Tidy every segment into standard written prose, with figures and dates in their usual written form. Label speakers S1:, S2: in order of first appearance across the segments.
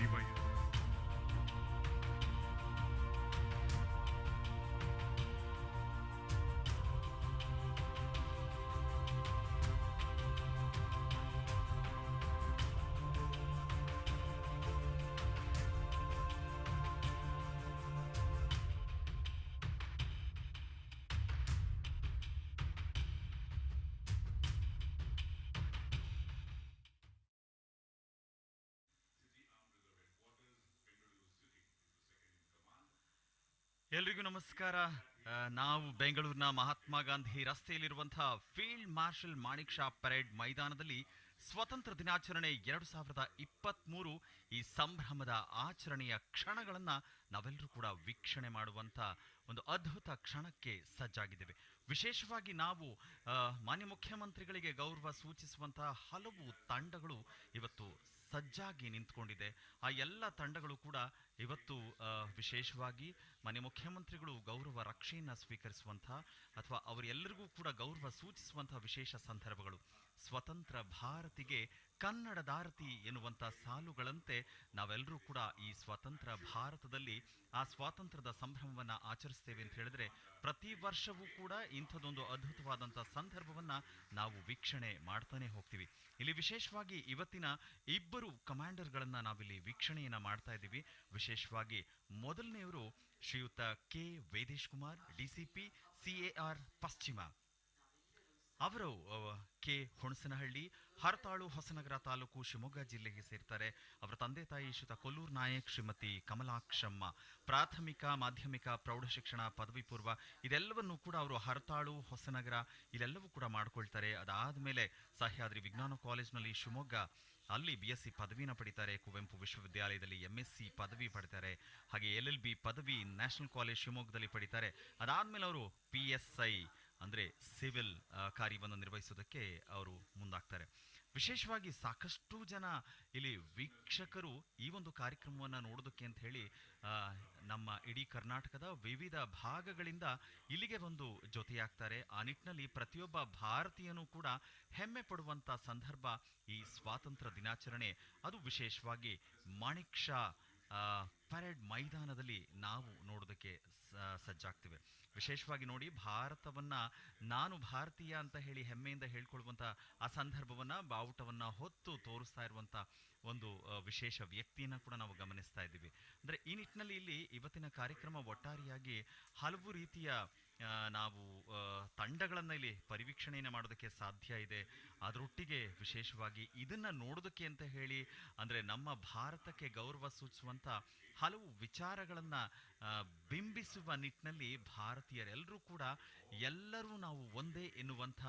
S1: ಶಿವಯ್ಯ.
S2: ಎಲ್ರಿಗೂ ನಮಸ್ಕಾರ. ನಾವು ಬೆಂಗಳೂರಿನ ಮಹಾತ್ಮ ಗಾಂಧಿ ರಸ್ತೆಯಲ್ಲಿರುವಂತಹ field marshal Manekshaw parade ಮೈದಾನದಲ್ಲಿ ಸ್ವತಂತ್ರ ದಿನಾಚರಣೆ 2023 ಈ ಸಂಭ್ರಮದ ಆಚರಣೆಯ ಕ್ಷಣಗಳನ್ನು ನಾವೆಲ್ಲರೂ ಕೂಡ ವೀಕ್ಷಣೆ ಮಾಡುವಂಥ ಒಂದು ಅದ್ಭುತ ಕ್ಷಣಕ್ಕೆ ಸಜ್ಜಾಗಿದ್ದೇವೆ. ವಿಶೇಷವಾಗಿ ನಾವು ಮಾನ್ಯ ಮುಖ್ಯಮಂತ್ರಿಗಳಿಗೆ ಗೌರವ ಸೂಚಿಸುವಂತಹ ಹಲವು ತಂಡಗಳು ಇವತ್ತು ಸಜ್ಜಾಗಿ ನಿಂತ್ಕೊಂಡಿದೆ. ಆ ಎಲ್ಲ ತಂಡಗಳು ಕೂಡ ಇವತ್ತು ವಿಶೇಷವಾಗಿ ಮಾನ್ಯ ಮುಖ್ಯಮಂತ್ರಿಗಳು ಗೌರವ ರಕ್ಷೆಯನ್ನು ಸ್ವೀಕರಿಸುವಂಥ ಅಥವಾ ಅವರೆಲ್ಲರಿಗೂ ಕೂಡ ಗೌರವ ಸೂಚಿಸುವಂಥ ವಿಶೇಷ ಸಂದರ್ಭಗಳು. ಸ್ವತಂತ್ರ ಭಾರತಿಗೆ ಕನ್ನಡದಾರತಿ ಎನ್ನುವಂಥ ಸಾಲುಗಳಂತೆ ನಾವೆಲ್ಲರೂ ಕೂಡ ಈ ಸ್ವತಂತ್ರ ಭಾರತದಲ್ಲಿ ಆ ಸ್ವಾತಂತ್ರ್ಯದ ಸಂಭ್ರಮವನ್ನು ಆಚರಿಸ್ತೇವೆ ಅಂತ ಹೇಳಿದ್ರೆ ಪ್ರತಿ ವರ್ಷವೂ ಕೂಡ ಇಂಥದ್ದೊಂದು ಅದ್ಭುತವಾದಂಥ ಸಂದರ್ಭವನ್ನು ನಾವು ವೀಕ್ಷಣೆ ಮಾಡ್ತಾನೆ ಹೋಗ್ತೀವಿ. ಇಲ್ಲಿ ವಿಶೇಷವಾಗಿ ಇವತ್ತಿನ ಇಬ್ಬರು ಕಮಾಂಡರ್ಗಳನ್ನು ನಾವಿಲ್ಲಿ ವೀಕ್ಷಣೆಯನ್ನು ಮಾಡ್ತಾ ಇದ್ದೀವಿ. ವಿಶೇಷವಾಗಿ ಮೊದಲನೆಯವರು ಶ್ರೀಯುತ K Vedesh Kumar, DCP CAR ಪಶ್ಚಿಮ. ಅವರು ಕೆ ಹುಣಸನಹಳ್ಳಿ, ಹರತಾಳು, ಹೊಸನಗರ ತಾಲೂಕು, ಶಿವಮೊಗ್ಗ ಜಿಲ್ಲೆಗೆ ಸೇರ್ತಾರೆ. ಅವರ ತಂದೆ ತಾಯಿ ಶ್ರೀಯುತ ಕೊಲ್ಲೂರು ನಾಯಕ್, ಶ್ರೀಮತಿ ಕಮಲಾಕ್ಷಮ್ಮ. ಪ್ರಾಥಮಿಕ, ಮಾಧ್ಯಮಿಕ, ಪ್ರೌಢಶಿಕ್ಷಣ, ಪದವಿ ಪೂರ್ವ ಇದೆಲ್ಲವನ್ನೂ ಕೂಡ ಅವರು ಹರತಾಳು, ಹೊಸನಗರ ಇಲ್ಲೆಲ್ಲವೂ ಕೂಡ ಮಾಡ್ಕೊಳ್ತಾರೆ. ಅದಾದಮೇಲೆ ಸಹ್ಯಾದ್ರಿ ವಿಜ್ಞಾನ ಕಾಲೇಜ್ನಲ್ಲಿ ಶಿವಮೊಗ್ಗ ಅಲ್ಲಿ BSc ಪದವಿನ ಪಡಿತಾರೆ. ಕುವೆಂಪು ವಿಶ್ವವಿದ್ಯಾಲಯದಲ್ಲಿ MSc ಪದವಿ ಪಡಿತಾರೆ. ಹಾಗೆ LLB ಪದವಿ ನ್ಯಾಷನಲ್ ಕಾಲೇಜ್ ಶಿವಮೊಗ್ಗದಲ್ಲಿ ಪಡಿತಾರೆ. ಅದಾದಮೇಲೆ ಅವರು PSI ಅಂದರೆ ಸಿವಿಲ್ ಕಾರ್ಯವನ್ನು ನಿರ್ವಹಿಸೋದಕ್ಕೆ ಅವರು ಮುಂದಾಗ್ತಾರೆ. ವಿಶೇಷವಾಗಿ ಸಾಕಷ್ಟು ಜನ ಇಲ್ಲಿ ವೀಕ್ಷಕರು ಈ ಒಂದು ಕಾರ್ಯಕ್ರಮವನ್ನು ನೋಡೋದಕ್ಕೆ ಅಂತ ಹೇಳಿ ನಮ್ಮ ಇಡೀ ಕರ್ನಾಟಕದ ವಿವಿಧ ಭಾಗಗಳಿಂದ ಇಲ್ಲಿಗೆ ಬಂದು ಜೊತೆಯಾಗ್ತಾರೆ. ಆ ನಿಟ್ಟಿನಲ್ಲಿ ಪ್ರತಿಯೊಬ್ಬ ಭಾರತೀಯನೂ ಕೂಡ ಹೆಮ್ಮೆ ಪಡುವಂಥ ಸಂದರ್ಭ ಈ ಸ್ವಾತಂತ್ರ್ಯ ದಿನಾಚರಣೆ. ಅದು ವಿಶೇಷವಾಗಿ ಮಾಣಿಕ್ ಶಾ ಪರೇಡ್ ಮೈದಾನದಲ್ಲಿ ನಾವು ನೋಡೋದಕ್ಕೆ ಸಜ್ಜಾಗ್ತಿವೆ. ವಿಶೇಷವಾಗಿ ನೋಡಿ, ಭಾರತವನ್ನು ನಾನು ಭಾರತೀಯ ಅಂತ ಹೇಳಿ ಹೆಮ್ಮೆಯಿಂದ ಹೇಳ್ಕೊಳ್ಳುವಂಥ ಆ ಸಂದರ್ಭವನ್ನು, ಬಾವುಟವನ್ನು ಹೊತ್ತು ತೋರಿಸ್ತಾ ಇರುವಂಥ ಒಂದು ವಿಶೇಷ ವ್ಯಕ್ತಿಯನ್ನು ಕೂಡ ನಾವು ಗಮನಿಸ್ತಾ ಇದ್ದೀವಿ. ಅಂದರೆ ಈ ನಿಟ್ಟಿನಲ್ಲಿ ಇಲ್ಲಿ ಇವತ್ತಿನ ಕಾರ್ಯಕ್ರಮ ಒಟ್ಟಾರೆಯಾಗಿ ಹಲವು ರೀತಿಯ ನಾವು ತಂಡಗಳನ್ನು ಇಲ್ಲಿ ಪರಿವೀಕ್ಷಣೆಯನ್ನು ಮಾಡೋದಕ್ಕೆ ಸಾಧ್ಯ ಇದೆ. ಅದರೊಟ್ಟಿಗೆ ವಿಶೇಷವಾಗಿ ಇದನ್ನು ನೋಡೋದಕ್ಕೆ ಅಂತ ಹೇಳಿ ಅಂದರೆ ನಮ್ಮ ಭಾರತಕ್ಕೆ ಗೌರವ ಸೂಚಿಸುವಂಥ ಹಲವು ವಿಚಾರಗಳನ್ನು ಬಿಂಬಿಸುವ ನಿಟ್ಟಿನಲ್ಲಿ ಭಾರತೀಯರೆಲ್ಲರೂ ಕೂಡ ಎಲ್ಲರೂ ನಾವು ಒಂದೇ ಎನ್ನುವಂಥ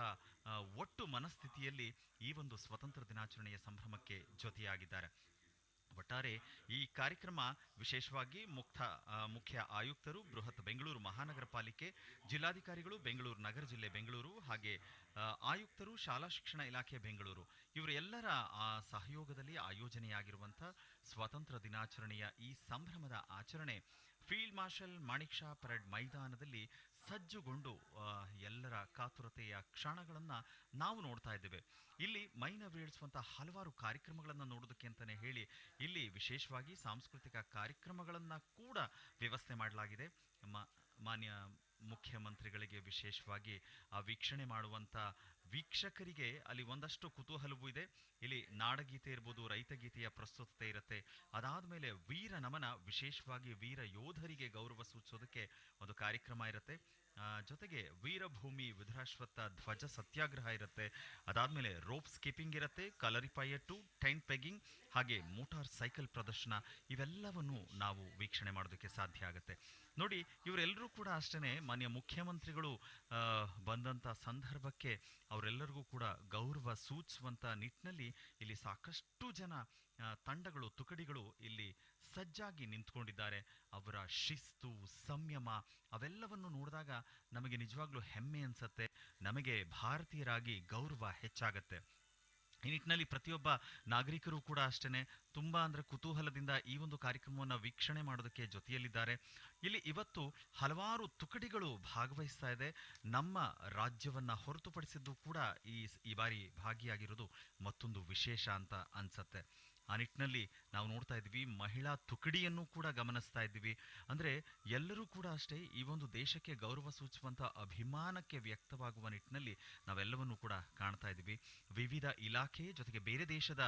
S2: ಒಟ್ಟು ಮನಸ್ಥಿತಿಯಲ್ಲಿ ಈ ಒಂದು ಸ್ವತಂತ್ರ ದಿನಾಚರಣೆಯ ಸಂಭ್ರಮಕ್ಕೆ ಜೊತೆಯಾಗಿದ್ದಾರೆ. ಒಟ್ಟಾರೆ ಈ ಕಾರ್ಯಕ್ರಮ ವಿಶೇಷವಾಗಿ ಮುಖ್ಯ ಆಯುಕ್ತರು, ಬೃಹತ್ ಬೆಂಗಳೂರು ಮಹಾನಗರ ಪಾಲಿಕೆ, ಜಿಲ್ಲಾಧಿಕಾರಿಗಳು, ಬೆಂಗಳೂರು ನಗರ ಜಿಲ್ಲೆ ಬೆಂಗಳೂರು, ಹಾಗೆ ಆಯುಕ್ತರು, ಶಾಲಾ ಶಿಕ್ಷಣ ಇಲಾಖೆ ಬೆಂಗಳೂರು, ಇವರೆಲ್ಲರ ಸಹಯೋಗದಲ್ಲಿ ಆಯೋಜನೆಯಾಗಿರುವಂಥ ಸ್ವಾತಂತ್ರ್ಯ ದಿನಾಚರಣೆಯ ಈ ಸಂಭ್ರಮದ ಆಚರಣೆ field marshal Manekshaw parade ಮೈದಾನದಲ್ಲಿ ಸಜ್ಜುಗೊಂಡು ಎಲ್ಲರ ಕಾತುರತೆಯ ಕ್ಷಣಗಳನ್ನು ನಾವು ನೋಡ್ತಾ ಇದ್ದೇವೆ. ಇಲ್ಲಿ ಮೈನವಿಳಿಸುವಂಥ ಹಲವಾರು ಕಾರ್ಯಕ್ರಮಗಳನ್ನು ನೋಡೋದಕ್ಕೆ ಅಂತಲೇ ಹೇಳಿ ಇಲ್ಲಿ ವಿಶೇಷವಾಗಿ ಸಾಂಸ್ಕೃತಿಕ ಕಾರ್ಯಕ್ರಮಗಳನ್ನು ಕೂಡ ವ್ಯವಸ್ಥೆ ಮಾಡಲಾಗಿದೆ. ಮಾನ್ಯ ಮುಖ್ಯಮಂತ್ರಿಗಳಿಗೆ ವಿಶೇಷವಾಗಿ ಆ ವೀಕ್ಷಣೆ ಮಾಡುವಂಥ ವೀಕ್ಷಕರಿಗೆ ಅಲ್ಲಿ ಒಂದಷ್ಟು ಕುತೂಹಲವೂ ಇದೆ. ಇಲ್ಲಿ ನಾಡಗೀತೆ ಇರ್ಬೋದು, ರೈತಗೀತೆಯ ಪ್ರಸ್ತುತತೆ ಇರುತ್ತೆ. ಅದಾದಮೇಲೆ ವೀರ ನಮನ, ವಿಶೇಷವಾಗಿ ವೀರ ಯೋಧರಿಗೆ ಗೌರವ ಸೂಚಿಸೋದಕ್ಕೆ ಒಂದು ಕಾರ್ಯಕ್ರಮ ಇರುತ್ತೆ. ಜೊತೆಗೆ ವೀರಭೂಮಿ ವಿಧುರಾಶ್ವತ್ಥ ಧ್ವಜ ಸತ್ಯಾಗ್ರಹ ಇರುತ್ತೆ. ಅದಾದಮೇಲೆ ರೋಪ್ ಸ್ಕಿಪ್ಪಿಂಗ್ ಇರುತ್ತೆ, ಕಲರಿಪಯಟ್ಟು, ಟೆಂಟ್ ಪೆಗ್ಗಿಂಗ್, ಹಾಗೆ ಮೋಟಾರ್ ಸೈಕಲ್ ಪ್ರದರ್ಶನ ಇವೆಲ್ಲವನ್ನು ನಾವು ವೀಕ್ಷಣೆ ಮಾಡೋದಕ್ಕೆ ಸಾಧ್ಯ ಆಗುತ್ತೆ. ನೋಡಿ, ಇವರೆಲ್ಲರೂ ಕೂಡ ಅಷ್ಟೇ ಮಾನ್ಯ ಮುಖ್ಯಮಂತ್ರಿಗಳು ಬಂದಂಥ ಸಂದರ್ಭಕ್ಕೆ ಅವರೆಲ್ಲರಿಗೂ ಕೂಡ ಗೌರವ ಸೂಚಿಸುವಂಥ ನಿಟ್ಟಿನಲ್ಲಿ ಇಲ್ಲಿ ಸಾಕಷ್ಟು ಜನ ತಂಡಗಳು, ತುಕಡಿಗಳು ಇಲ್ಲಿ ಸಜ್ಜಾಗಿ ನಿಂತ್ಕೊಂಡಿದ್ದಾರೆ. ಅವರ ಶಿಸ್ತು, ಸಂಯಮ ಅವೆಲ್ಲವನ್ನು ನೋಡಿದಾಗ ನಮಗೆ ನಿಜವಾಗ್ಲೂ ಹೆಮ್ಮೆ ಅನಿಸುತ್ತೆ. ನಮಗೆ ಭಾರತೀಯರಾಗಿ ಗೌರವ ಹೆಚ್ಚಾಗತ್ತೆ. ಈ ನಿಟ್ಟಿನಲ್ಲಿ ಪ್ರತಿಯೊಬ್ಬ ನಾಗರಿಕರು ಕೂಡ ಅಷ್ಟೇ ತುಂಬ ಅಂದರೆ ಕುತೂಹಲದಿಂದ ಈ ಒಂದು ಕಾರ್ಯಕ್ರಮವನ್ನು ವೀಕ್ಷಣೆ ಮಾಡೋದಕ್ಕೆ ಜೊತೆಯಲ್ಲಿದ್ದಾರೆ. ಇಲ್ಲಿ ಇವತ್ತು ಹಲವಾರು ತುಕಡಿಗಳು ಭಾಗವಹಿಸ್ತಾ ಇದೆ. ನಮ್ಮ ರಾಜ್ಯವನ್ನು ಹೊರತುಪಡಿಸಿದ್ದು ಕೂಡ ಈ ಬಾರಿ ಭಾಗಿಯಾಗಿರೋದು ಮತ್ತೊಂದು ವಿಶೇಷ ಅಂತ ಅನ್ಸತ್ತೆ. ಆ ನಿಟ್ಟಿನಲ್ಲಿ ನಾವು ನೋಡ್ತಾ ಇದ್ವಿ ಮಹಿಳಾ ತುಕಡಿಯನ್ನು ಕೂಡ ಗಮನಿಸ್ತಾ ಇದ್ವಿ. ಅಂದರೆ ಎಲ್ಲರೂ ಕೂಡ ಅಷ್ಟೇ ಈ ಒಂದು ದೇಶಕ್ಕೆ ಗೌರವ ಸೂಚಿಸುವಂಥ ಅಭಿಮಾನಕ್ಕೆ ವ್ಯಕ್ತವಾಗುವ ನಿಟ್ಟಿನಲ್ಲಿ ನಾವೆಲ್ಲವನ್ನೂ ಕೂಡ ಕಾಣ್ತಾ ಇದ್ವಿ. ವಿವಿಧ ಇಲಾಖೆ ಜೊತೆಗೆ ಬೇರೆ ದೇಶದ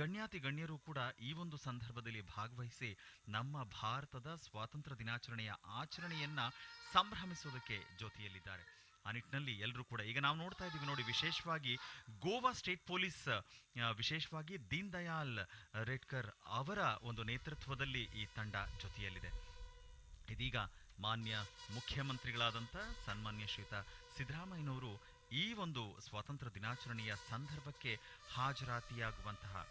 S2: ಗಣ್ಯಾತಿ ಗಣ್ಯರು ಕೂಡ ಈ ಒಂದು ಸಂದರ್ಭದಲ್ಲಿ ಭಾಗವಹಿಸಿ ನಮ್ಮ ಭಾರತದ ಸ್ವಾತಂತ್ರ್ಯ ದಿನಾಚರಣೆಯ ಆಚರಣೆಯನ್ನ ಸಂಭ್ರಮಿಸುವುದಕ್ಕೆ ಜೊತೆಯಲ್ಲಿದ್ದಾರೆ. ಆ ನಿಟ್ಟಿನಲ್ಲಿ ಎಲ್ಲರೂ ಕೂಡ ಈಗ ನಾವು ನೋಡ್ತಾ ಇದ್ದೀವಿ ನೋಡಿ, ವಿಶೇಷವಾಗಿ ಗೋವಾ ಸ್ಟೇಟ್ ಪೊಲೀಸ್, ವಿಶೇಷವಾಗಿ ದೀನ್ ದಯಾಳ್ ರೇಡ್ಕರ್ ಅವರ ಒಂದು ನೇತೃತ್ವದಲ್ಲಿ ಈ ತಂಡ ಜೊತೆಯಲ್ಲಿದೆ. ಇದೀಗ ಮಾನ್ಯ ಮುಖ್ಯಮಂತ್ರಿಗಳಾದಂಥ ಸನ್ಮಾನ್ಯ ಶ್ರೀಯುತ ಸಿದ್ದರಾಮಯ್ಯನವರು ಈ ಒಂದು ಸ್ವಾತಂತ್ರ್ಯ ದಿನಾಚರಣೆಯ ಸಂದರ್ಭಕ್ಕೆ ಹಾಜರಾತಿಯಾಗುವಂತಹ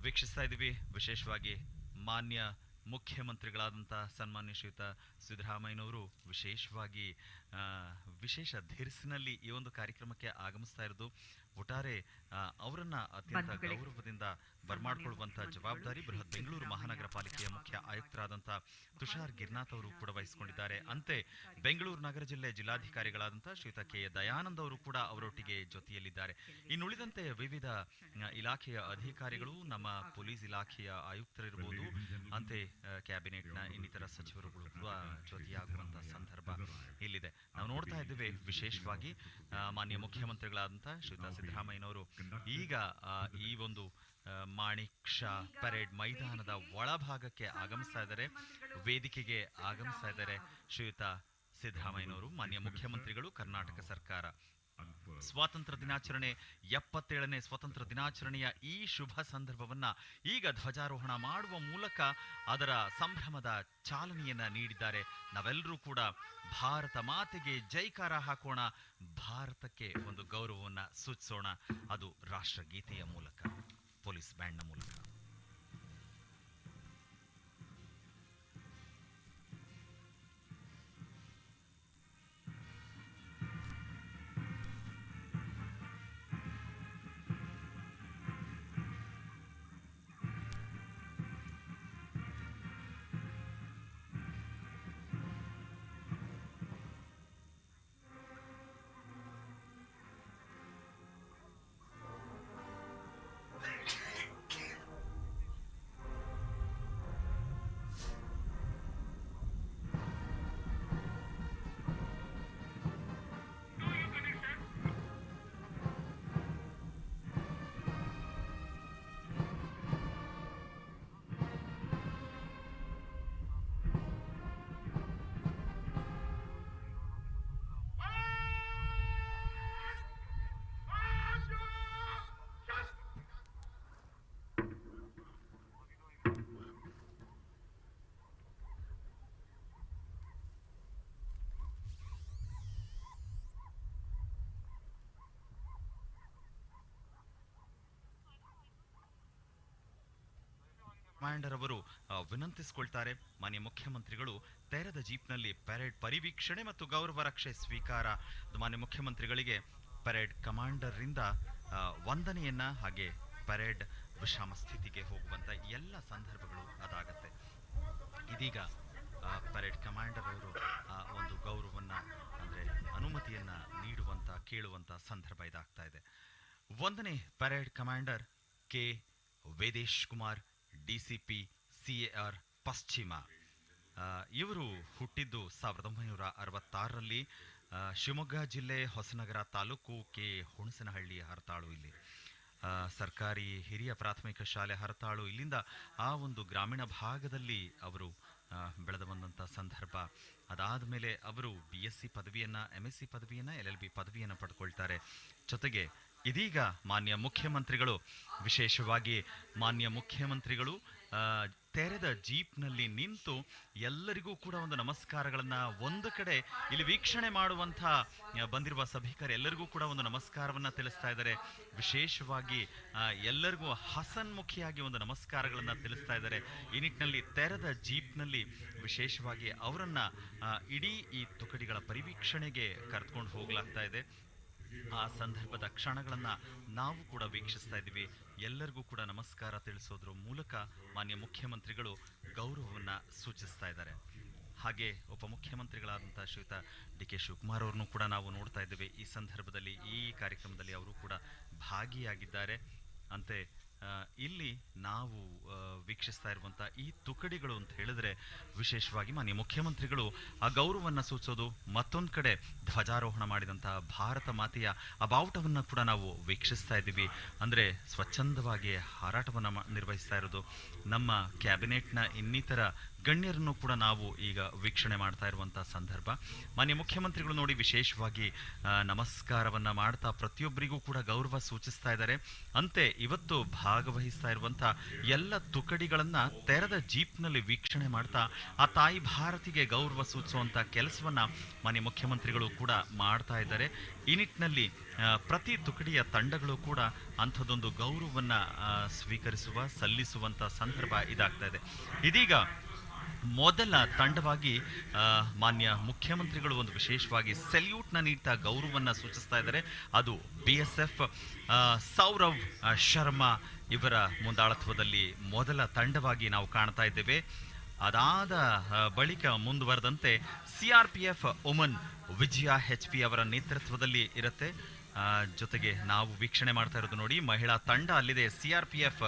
S2: ವೀಕ್ಷಿಸ್ತಾ ಇದ್ದೀವಿ. ವಿಶೇಷವಾಗಿ ಮಾನ್ಯ ಮುಖ್ಯಮಂತ್ರಿಗಳಾದಂಥ ಸನ್ಮಾನ್ಯ ಶ್ರೀಯುತ ಸಿದ್ದರಾಮಯ್ಯನವರು ವಿಶೇಷವಾಗಿ ವಿಶೇಷ ಧಿರಿಸಿನಲ್ಲಿ ಈ ಒಂದು ಕಾರ್ಯಕ್ರಮಕ್ಕೆ ಆಗಮಿಸ್ತಾ ಇರೋದು. ಒಟ್ಟಾರೆ ಅವರನ್ನ ಅತ್ಯಂತ ಗೌರವದಿಂದ ಬರಮಾಡಿಕೊಳ್ಳುವಂತಹ ಜವಾಬ್ದಾರಿ ಬೃಹತ್ ಬೆಂಗಳೂರು ಮಹಾನಗರ ಪಾಲಿಕೆಯ ಮುಖ್ಯ ಆಯುಕ್ತರಾದಂಥ ತುಷಾರ್ ಗಿರ್ನಾಥ್ ಅವರು ಕೂಡ ವಹಿಸಿಕೊಂಡಿದ್ದಾರೆ. ಅಂತೆ ಬೆಂಗಳೂರು ನಗರ ಜಿಲ್ಲೆ ಜಿಲ್ಲಾಧಿಕಾರಿಗಳಾದಂಥ ಶ್ರೀಯುತ ಕೆ ದಯಾನಂದ್ ಅವರು ಕೂಡ ಅವರೊಟ್ಟಿಗೆ ಜೊತೆಯಲ್ಲಿದ್ದಾರೆ. ಇನ್ನುಳಿದಂತೆ ವಿವಿಧ ಇಲಾಖೆಯ ಅಧಿಕಾರಿಗಳು, ನಮ್ಮ ಪೊಲೀಸ್ ಇಲಾಖೆಯ ಆಯುಕ್ತರಿರ್ಬೋದು, ಅಂತೆ ಕ್ಯಾಬಿನೆಟ್ನ ಇನ್ನಿತರ ಸಚಿವರುಗಳು ಕೂಡ ಜೊತೆಯಾಗುವಂತಹ ಸಂದರ್ಭ ಇಲ್ಲಿದೆ. ನಾವು ನೋಡ್ತಾ ಇದ್ದೇವೆ ವಿಶೇಷವಾಗಿ ಮಾನ್ಯ ಮುಖ್ಯಮಂತ್ರಿಗಳಾದಂಥ ಶ್ರೀಯುತ ಸಿದ್ದರಾಮಯ್ಯನವರು ಈಗ ಈ ಒಂದು ಮಾಣಿಕ್ ಷಾ ಪರೇಡ್ ಮೈದಾನದ ಒಳಭಾಗಕ್ಕೆ ಆಗಮಿಸ್ತಾ ಇದ್ದಾರೆ, ವೇದಿಕೆಗೆ ಆಗಮಿಸ್ತಾ ಇದ್ದಾರೆ. ಶ್ರೀಯುತ ಸಿದ್ದರಾಮಯ್ಯನವರು ಮಾನ್ಯ ಮುಖ್ಯಮಂತ್ರಿಗಳು, ಕರ್ನಾಟಕ ಸರ್ಕಾರ ಸ್ವಾತಂತ್ರ್ಯ ದಿನಾಚರಣೆ 77ನೇ ಸ್ವಾತಂತ್ರ್ಯ ದಿನಾಚರಣೆಯ ಈ ಶುಭ ಸಂದರ್ಭವನ್ನ ಈಗ ಧ್ವಜಾರೋಹಣ ಮಾಡುವ ಮೂಲಕ ಅದರ ಸಂಭ್ರಮದ ಚಾಲನೆಯನ್ನ ನೀಡಿದ್ದಾರೆ. ನಾವೆಲ್ಲರೂ ಕೂಡ ಭಾರತ ಮಾತೆಗೆ ಜೈಕಾರ ಹಾಕೋಣ, ಭಾರತಕ್ಕೆ ಒಂದು ಗೌರವವನ್ನ ಸೂಚಿಸೋಣ, ಅದು ರಾಷ್ಟ್ರಗೀತೆಯ ಮೂಲಕ, ಪೊಲೀಸ್ ಬ್ಯಾಂಡ್ನ ಮೂಲಕ. ಕಮಾಂಡರ್ ಅವರು ವಿನಂತಿಸಿಕೊಳ್ತಾರೆ, ಮಾನ್ಯ ಮುಖ್ಯಮಂತ್ರಿಗಳು ತೆರೆದ ಜೀಪ್ನಲ್ಲಿ ಪರೇಡ್ ಪರಿವೀಕ್ಷಣೆ ಮತ್ತು ಗೌರವ ರಕ್ಷೆ ಸ್ವೀಕಾರ. ಮಾನ್ಯ ಮುಖ್ಯಮಂತ್ರಿಗಳಿಗೆ ಪರೇಡ್ ಕಮಾಂಡರ್ ರಿಂದ ವಂದನೆಯನ್ನ, ಹಾಗೆ ಪರೇಡ್ ವಿಶ್ರಾಮ ಸ್ಥಿತಿಗೆ ಹೋಗುವಂತ ಎಲ್ಲ ಸಂದರ್ಭಗಳು ಅದಾಗತ್ತೆ. ಇದೀಗ ಪರೇಡ್ ಕಮಾಂಡರ್ ಅವರು ಒಂದು ಗೌರವವನ್ನ ಅಂದ್ರೆ ಅನುಮತಿಯನ್ನ ನೀಡುವಂತ ಕೇಳುವಂತ ಸಂದರ್ಭ ಇದಾಗ್ತಾ ಇದೆ. ವಂದನೆ parade commander K Vedesh Kumar, DCP CAR ಪಶ್ಚಿಮ. ಇವರು ಹುಟ್ಟಿದ್ದು 1966ರಲ್ಲಿ ಶಿವಮೊಗ್ಗ ಜಿಲ್ಲೆ ಹೊಸನಗರ ತಾಲೂಕು ಕೆ ಹುಣಸನಹಳ್ಳಿ ಹರತಾಳು. ಇಲ್ಲಿ ಸರ್ಕಾರಿ ಹಿರಿಯ ಪ್ರಾಥಮಿಕ ಶಾಲೆ ಹರತಾಳು. ಇಲ್ಲಿಂದ ಆ ಒಂದು ಗ್ರಾಮೀಣ ಭಾಗದಲ್ಲಿ ಅವರು ಬೆಳೆದು ಬಂದಂಥ ಸಂದರ್ಭ. ಅದಾದ ಮೇಲೆ ಅವರು BSc ಪದವಿಯನ್ನ, MSc ಪದವಿಯನ್ನ, LLB ಪದವಿಯನ್ನ ಪಡ್ಕೊಳ್ತಾರೆ. ಜೊತೆಗೆ ಇದೀಗ ಮಾನ್ಯ ಮುಖ್ಯಮಂತ್ರಿಗಳು, ವಿಶೇಷವಾಗಿ ಮಾನ್ಯ ಮುಖ್ಯಮಂತ್ರಿಗಳು ತೆರೆದ ಜೀಪ್ನಲ್ಲಿ ನಿಂತು ಎಲ್ಲರಿಗೂ ಕೂಡ ಒಂದು ನಮಸ್ಕಾರಗಳನ್ನ ಒಂದು ಕಡೆ ಇಲ್ಲಿ ವೀಕ್ಷಣೆ ಮಾಡುವಂಥ ಬಂದಿರುವ ಸಭಿಕರು ಎಲ್ಲರಿಗೂ ಕೂಡ ಒಂದು ನಮಸ್ಕಾರವನ್ನ ತಿಳಿಸ್ತಾ ಇದ್ದಾರೆ. ವಿಶೇಷವಾಗಿ ಎಲ್ಲರಿಗೂ ಹಸನ್ಮುಖಿಯಾಗಿ ಒಂದು ನಮಸ್ಕಾರಗಳನ್ನ ತಿಳಿಸ್ತಾ ಇದ್ದಾರೆ. ಈ ನಿಟ್ಟಿನಲ್ಲಿ ತೆರೆದ ಜೀಪ್ನಲ್ಲಿ ವಿಶೇಷವಾಗಿ ಅವರನ್ನ ಇಡೀ ಈ ತುಕಡಿಗಳ ಪರಿವೀಕ್ಷಣೆಗೆ ಕರೆದುಕೊಂಡು ಹೋಗಲಾಗ್ತಾ ಇದೆ. ಆ ಸಂದರ್ಭದ ಕ್ಷಣಗಳನ್ನ ನಾವು ಕೂಡ ವೀಕ್ಷಿಸ್ತಾ ಇದ್ದೀವಿ. ಎಲ್ಲರಿಗೂ ಕೂಡ ನಮಸ್ಕಾರ ತಿಳಿಸೋದ್ರ ಮೂಲಕ ಮಾನ್ಯ ಮುಖ್ಯಮಂತ್ರಿಗಳು ಗೌರವವನ್ನ ಸೂಚಿಸ್ತಾ ಇದ್ದಾರೆ. ಹಾಗೆ ಉಪಮುಖ್ಯಮಂತ್ರಿಗಳಾದಂಥ ಶ್ರೀಯುತ ಡಿ.ಕೆ. ಶಿವಕುಮಾರ್ ಅವ್ರನ್ನೂ ಕೂಡ ನಾವು ನೋಡ್ತಾ ಇದ್ದೇವೆ. ಈ ಸಂದರ್ಭದಲ್ಲಿ ಈ ಕಾರ್ಯಕ್ರಮದಲ್ಲಿ ಅವರು ಕೂಡ ಭಾಗಿಯಾಗಿದ್ದಾರೆ. ಅಂತೆ ಇಲ್ಲಿ ನಾವು ವೀಕ್ಷಿಸ್ತಾ ಇರುವಂಥ ಈ ತುಕಡಿಗಳು ಅಂತ ಹೇಳಿದ್ರೆ ವಿಶೇಷವಾಗಿ ಮಾನ್ಯ ಮುಖ್ಯಮಂತ್ರಿಗಳು ಆ ಗೌರವವನ್ನು ಸೂಚಿಸೋದು, ಮತ್ತೊಂದು ಕಡೆ ಧ್ವಜಾರೋಹಣ ಮಾಡಿದಂತಹ ಭಾರತ ಮಾತೆಯ ಆ ಬಾವುಟವನ್ನು ಕೂಡ ನಾವು ವೀಕ್ಷಿಸ್ತಾ ಇದ್ದೀವಿ. ಅಂದರೆ ಸ್ವಚ್ಛಂದವಾಗಿ ಹಾರಾಟವನ್ನು ನಿರ್ವಹಿಸ್ತಾ ಇರೋದು. ನಮ್ಮ ಕ್ಯಾಬಿನೆಟ್ನ ಇನ್ನಿತರ ಗಣ್ಯರನ್ನು ಕೂಡ ನಾವು ಈಗ ವೀಕ್ಷಣೆ ಮಾಡ್ತಾ ಇರುವಂಥ ಸಂದರ್ಭ. ಮಾನ್ಯ ಮುಖ್ಯಮಂತ್ರಿಗಳು ನೋಡಿ ವಿಶೇಷವಾಗಿ ನಮಸ್ಕಾರವನ್ನು ಮಾಡ್ತಾ ಪ್ರತಿಯೊಬ್ಬರಿಗೂ ಕೂಡ ಗೌರವ ಸೂಚಿಸ್ತಾ ಇದ್ದಾರೆ. ಅಂತೆ ಇವತ್ತು ಭಾಗವಹಿಸ್ತಾ ಇರುವಂಥ ಎಲ್ಲ ತುಕಡಿಗಳನ್ನು ತೆರೆದ ಜೀಪ್ನಲ್ಲಿ ವೀಕ್ಷಣೆ ಮಾಡ್ತಾ ಆ ತಾಯಿ ಭಾರತಿಗೆ ಗೌರವ ಸೂಚಿಸುವಂಥ ಕೆಲಸವನ್ನು ಮಾನ್ಯ ಮುಖ್ಯಮಂತ್ರಿಗಳು ಕೂಡ ಮಾಡ್ತಾ ಇದ್ದಾರೆ. ಈ ನಿಟ್ಟಿನಲ್ಲಿ ಪ್ರತಿ ತುಕಡಿಯ ತಂಡಗಳು ಕೂಡ ಅಂಥದ್ದೊಂದು ಗೌರವವನ್ನು ಸಲ್ಲಿಸುವಂಥ ಸಂದರ್ಭ ಇದಾಗ್ತಾ ಇದೆ. ಇದೀಗ ಮೊದಲ ತಂಡವಾಗಿ ಮಾನ್ಯ ಮುಖ್ಯಮಂತ್ರಿಗಳು ಒಂದು ವಿಶೇಷವಾಗಿ ಸೆಲ್ಯೂಟ್ನ ನೀಡ್ತಾ ಗೌರವವನ್ನು ಸೂಚಿಸ್ತಾ ಇದ್ದಾರೆ. ಅದು BSF ಸೌರವ್ ಶರ್ಮಾ ಇವರ ಮುಂದಾಳತ್ವದಲ್ಲಿ ಮೊದಲ ತಂಡವಾಗಿ ನಾವು ಕಾಣ್ತಾ ಇದ್ದೇವೆ. ಅದಾದ ಬಳಿಕ ಮುಂದುವರೆದಂತೆ CRPF ವುಮನ್ ವಿಜಯ HP ಅವರ ನೇತೃತ್ವದಲ್ಲಿ ಇರುತ್ತೆ. ಜೊತೆಗೆ ನಾವು ವೀಕ್ಷಣೆ ಮಾಡ್ತಾ ಇರೋದು ನೋಡಿ, ಮಹಿಳಾ ತಂಡ ಅಲ್ಲಿದೆ, CRPF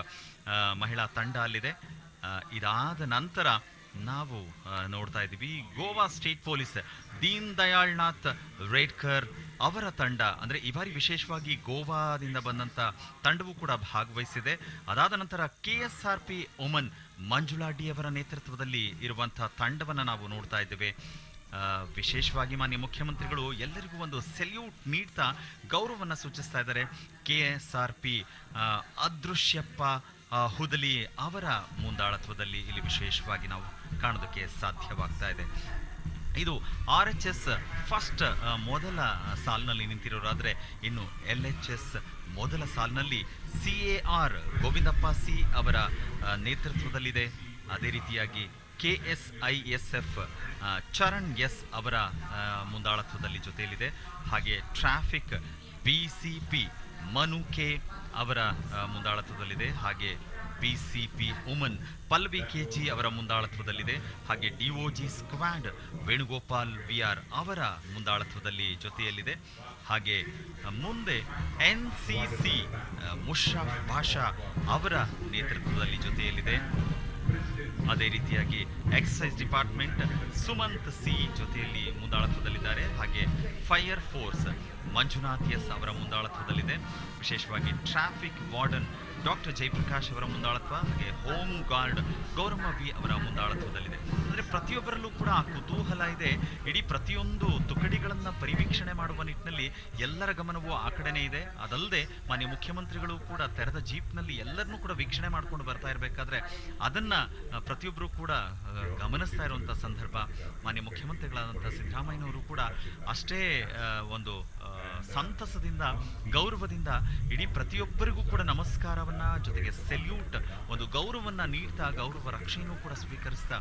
S2: ಮಹಿಳಾ ತಂಡ ಅಲ್ಲಿದೆ. ಇದಾದ ನಂತರ ನಾವು ನೋಡ್ತಾ ಇದ್ದೀವಿ ಗೋವಾ ಸ್ಟೇಟ್ ಪೊಲೀಸ್ ದೀನ್ ದಯಾಳ್ ನಾಥ್ ರೇಡ್ಕರ್ ಅವರ ತಂಡ. ಅಂದರೆ ಈ ಬಾರಿ ವಿಶೇಷವಾಗಿ ಗೋವಾದಿಂದ ಬಂದಂಥ ತಂಡವೂ ಕೂಡ ಭಾಗವಹಿಸಿದೆ. ಅದಾದ ನಂತರ KSRP ವುಮನ್ ಮಂಜುಳಾ ಡಿ ಅವರ ನೇತೃತ್ವದಲ್ಲಿ ಇರುವಂಥ ತಂಡವನ್ನು ನಾವು ನೋಡ್ತಾ ಇದ್ದೇವೆ. ವಿಶೇಷವಾಗಿ ಮಾನ್ಯ ಮುಖ್ಯಮಂತ್ರಿಗಳು ಎಲ್ಲರಿಗೂ ಒಂದು ಸೆಲ್ಯೂಟ್ ನೀಡ್ತಾ ಗೌರವವನ್ನು ಸೂಚಿಸ್ತಾ ಇದ್ದಾರೆ. KSRP ಅದೃಶ್ಯಪ್ಪ ಹುದಲಿ ಅವರ ಮುಂದಾಳತ್ವದಲ್ಲಿ ಇಲ್ಲಿ ವಿಶೇಷವಾಗಿ ನಾವು ಕಾಣೋದಕ್ಕೆ ಸಾಧ್ಯವಾಗ್ತಾ ಇದೆ. ಇದು RHS ಫಸ್ಟ್ ಮೊದಲ ಸಾಲಿನಲ್ಲಿ ನಿಂತಿರೋರಾದರೆ, ಇನ್ನು LHS ಮೊದಲ ಸಾಲಿನಲ್ಲಿ CAR ಗೋವಿಂದಪ್ಪ C ಅವರ ನೇತೃತ್ವದಲ್ಲಿದೆ. ಅದೇ ರೀತಿಯಾಗಿ KSISF ಚರಣ್ S ಅವರ ಮುಂದಾಳತ್ವದಲ್ಲಿ ಜೊತೆಯಲ್ಲಿದೆ. ಹಾಗೆ ಟ್ರಾಫಿಕ್ BCP ಮನು K ಅವರ ಮುಂದಾಳತ್ವದಲ್ಲಿದೆ. ಹಾಗೆ BCP ವುಮನ್ ಪಲ್ವಿ KG ಅವರ ಮುಂದಾಳತ್ವದಲ್ಲಿದೆ. ಹಾಗೆ DOG ಸ್ಕ್ವಾಡ್ ವೇಣುಗೋಪಾಲ್ VR ಅವರ ಮುಂದಾಳತ್ವದಲ್ಲಿ ಜೊತೆಯಲ್ಲಿದೆ. ಹಾಗೆ ಮುಂದೆ NCC ಮುಷ್ರಫ್ ಭಾಷಾ ಅವರ ನೇತೃತ್ವದಲ್ಲಿ ಜೊತೆಯಲ್ಲಿದೆ. ಅದೇ ರೀತಿಯಾಗಿ ಎಕ್ಸೈಸ್ ಡಿಪಾರ್ಟ್ಮೆಂಟ್ ಸುಮಂತ್ C ಜೊತೆಯಲ್ಲಿ ಮುಂದಾಳತ್ವದಲ್ಲಿದ್ದಾರೆ. ಹಾಗೆ ಫೈರ್ ಫೋರ್ಸ್ ಮಂಜುನಾಥ್ S ಅವರ ಮುಂದಾಳತ್ವದಲ್ಲಿದೆ. ವಿಶೇಷವಾಗಿ ಟ್ರಾಫಿಕ್ ವಾರ್ಡನ್ ಡಾಕ್ಟರ್ ಜಯಪ್ರಕಾಶ್ ಅವರ ಮುಂದಾಳತ್ವ, ಹಾಗೆ ಹೋಮ್ ಗಾರ್ಡ್ ಗೌರಮ್ಮ B ಅವರ ಮುಂದಾಳತ್ವದಲ್ಲಿದೆ. ಅಂದರೆ ಪ್ರತಿಯೊಬ್ಬರಲ್ಲೂ ಕೂಡ ಆ ಕುತೂಹಲ ಇದೆ. ಇಡೀ ಪ್ರತಿಯೊಂದು ತುಕಡಿಗಳನ್ನು ಪರಿವೀಕ್ಷಣೆ ಮಾಡುವ ನಿಟ್ಟಿನಲ್ಲಿ ಎಲ್ಲರ ಗಮನವೂ ಆ ಕಡೆನೇ ಇದೆ. ಅದಲ್ಲದೆ ಮಾನ್ಯ ಮುಖ್ಯಮಂತ್ರಿಗಳು ಕೂಡ ತೆರೆದ ಜೀಪ್ನಲ್ಲಿ ಎಲ್ಲರನ್ನೂ ಕೂಡ ವೀಕ್ಷಣೆ ಮಾಡ್ಕೊಂಡು ಬರ್ತಾ ಇರಬೇಕಾದ್ರೆ ಅದನ್ನ ಪ್ರತಿಯೊಬ್ಬರು ಕೂಡ ಗಮನಿಸ್ತಾ ಇರುವಂಥ ಸಂದರ್ಭ. ಮಾನ್ಯ ಮುಖ್ಯಮಂತ್ರಿಗಳಾದಂಥ ಸಿದ್ದರಾಮಯ್ಯನವರು ಕೂಡ ಅಷ್ಟೇ ಒಂದು ಸಂತಸದಿಂದ ಗೌರವದಿಂದ ಇಡೀ ಪ್ರತಿಯೊಬ್ಬರಿಗೂ ಕೂಡ ನಮಸ್ಕಾರವನ್ನ ಜೊತೆಗೆ ಸೆಲ್ಯೂಟ್ ಒಂದು ಗೌರವವನ್ನ ನೀಡ್ತಾ ಗೌರವ ರಕ್ಷೆಯನ್ನು ಕೂಡ ಸ್ವೀಕರಿಸ್ತಾ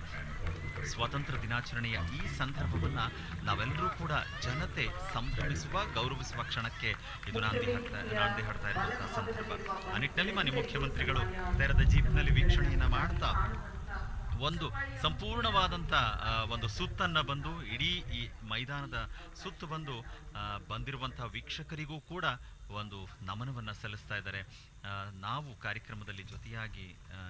S2: ಸ್ವಾತಂತ್ರ್ಯ ದಿನಾಚರಣೆಯ ಈ ಸಂದರ್ಭವನ್ನ ನಾವೆಲ್ಲರೂ ಕೂಡ ಜನತೆ ಸಂಭ್ರಮಿಸುವ ಗೌರವಿಸುವ ಕ್ಷಣಕ್ಕೆ ಇದು ನಾಂದಿ ಹಾಡ್ತಾ ಇರುವಂತಹ ಸಂದರ್ಭ. ಆ ನಿಟ್ಟಿನಲ್ಲಿ ಮಾನ್ಯ ಮುಖ್ಯಮಂತ್ರಿಗಳು ತೆರೆದ ಜೀಪ್ನಲ್ಲಿ ವೀಕ್ಷಣೆಯನ್ನ ಮಾಡ್ತಾ ಒಂದು ಸಂಪೂರ್ಣವಾದಂಥ ಒಂದು ಸುತ್ತನ್ನು ಬಂದು ಇಡೀ ಈ ಮೈದಾನದ ಸುತ್ತು ಬಂದು ಬಂದಿರುವಂಥ ವೀಕ್ಷಕರಿಗೂ ಕೂಡ ಒಂದು ನಮನವನ್ನು ಸಲ್ಲಿಸ್ತಾ ಇದ್ದಾರೆ. ನಾವು ಕಾರ್ಯಕ್ರಮದಲ್ಲಿ ಜೊತೆಯಾಗಿ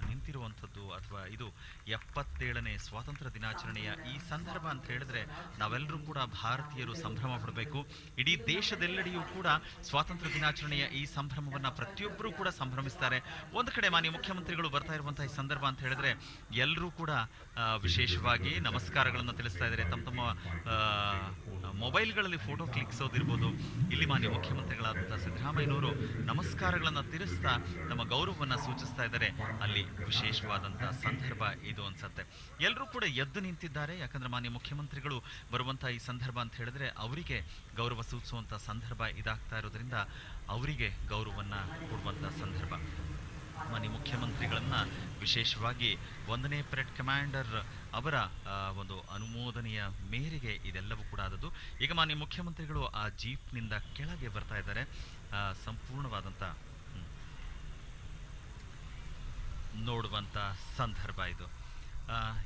S2: ನಿಂತಿರುವಂಥದ್ದು ಅಥವಾ ಇದು 77ನೇ ಸ್ವಾತಂತ್ರ್ಯ ದಿನಾಚರಣೆಯ ಈ ಸಂದರ್ಭ ಅಂತ ಹೇಳಿದ್ರೆ ನಾವೆಲ್ಲರೂ ಕೂಡ ಭಾರತೀಯರು ಸಂಭ್ರಮ ಪಡಬೇಕು. ಇಡೀ ದೇಶದೆಲ್ಲೆಡೆಯೂ ಕೂಡ ಸ್ವಾತಂತ್ರ್ಯ ದಿನಾಚರಣೆಯ ಈ ಸಂಭ್ರಮವನ್ನು ಪ್ರತಿಯೊಬ್ಬರೂ ಕೂಡ ಸಂಭ್ರಮಿಸ್ತಾರೆ. ಒಂದು ಕಡೆ ಮಾನ್ಯ ಮುಖ್ಯಮಂತ್ರಿಗಳು ಬರ್ತಾ ಇರುವಂತಹ ಈ ಸಂದರ್ಭ ಅಂತ ಹೇಳಿದ್ರೆ ಎಲ್ಲರೂ ಕೂಡ ವಿಶೇಷವಾಗಿ ನಮಸ್ಕಾರಗಳನ್ನು ತಿಳಿಸ್ತಾ ಇದ್ದಾರೆ. ತಮ್ಮ ಮೊಬೈಲ್ಗಳಲ್ಲಿ ಫೋಟೋ ಕ್ಲಿಕ್ಸೋದಿರ್ಬೋದು. ಇಲ್ಲಿ ಮಾನ್ಯ ಮುಖ್ಯಮಂತ್ರಿಗಳಾದಂಥ ಸಿದ್ದರಾಮಯ್ಯನವರು ನಮಸ್ಕಾರಗಳನ್ನು ತಿಳಿಸ್ತಾ ನಮ್ಮ ಗೌರವವನ್ನು ಸೂಚಿಸ್ತಾ ಇದ್ದಾರೆ. ಅಲ್ಲಿ ವಿಶೇಷವಾದಂಥ ಸಂದರ್ಭ ಇದು ಅನ್ಸತ್ತೆ. ಎಲ್ಲರೂ ಕೂಡ ಎದ್ದು ನಿಂತಿದ್ದಾರೆ. ಯಾಕಂದ್ರೆ ಮಾನ್ಯ ಮುಖ್ಯಮಂತ್ರಿಗಳು ಬರುವಂಥ ಈ ಸಂದರ್ಭ ಅಂತ ಹೇಳಿದ್ರೆ ಅವರಿಗೆ ಗೌರವ ಸೂಚಿಸುವಂಥ ಸಂದರ್ಭ ಇದಾಗ್ತಾ ಇರೋದ್ರಿಂದ ಅವರಿಗೆ ಗೌರವವನ್ನು ಕೊಡುವಂಥ ಸಂದರ್ಭ. ಮಾನ್ಯ ಮುಖ್ಯಮಂತ್ರಿಗಳನ್ನ ವಿಶೇಷವಾಗಿ 1ನೇ ಪರೇಡ್ ಕಮಾಂಡರ್ ಅವರ ಒಂದು ಅನುಮೋದನೆಯ ಮೇರೆಗೆ ಇದೆಲ್ಲವೂ ಕೂಡ ಆದದ್ದು. ಈಗ ಮಾನ್ಯ ಮುಖ್ಯಮಂತ್ರಿಗಳು ಆ ಜೀಪ್ನಿಂದ ಕೆಳಗೆ ಬರ್ತಾ ಇದ್ದಾರೆ. ಸಂಪೂರ್ಣವಾದಂಥ ನೋಡುವಂಥ ಸಂದರ್ಭ ಇದು.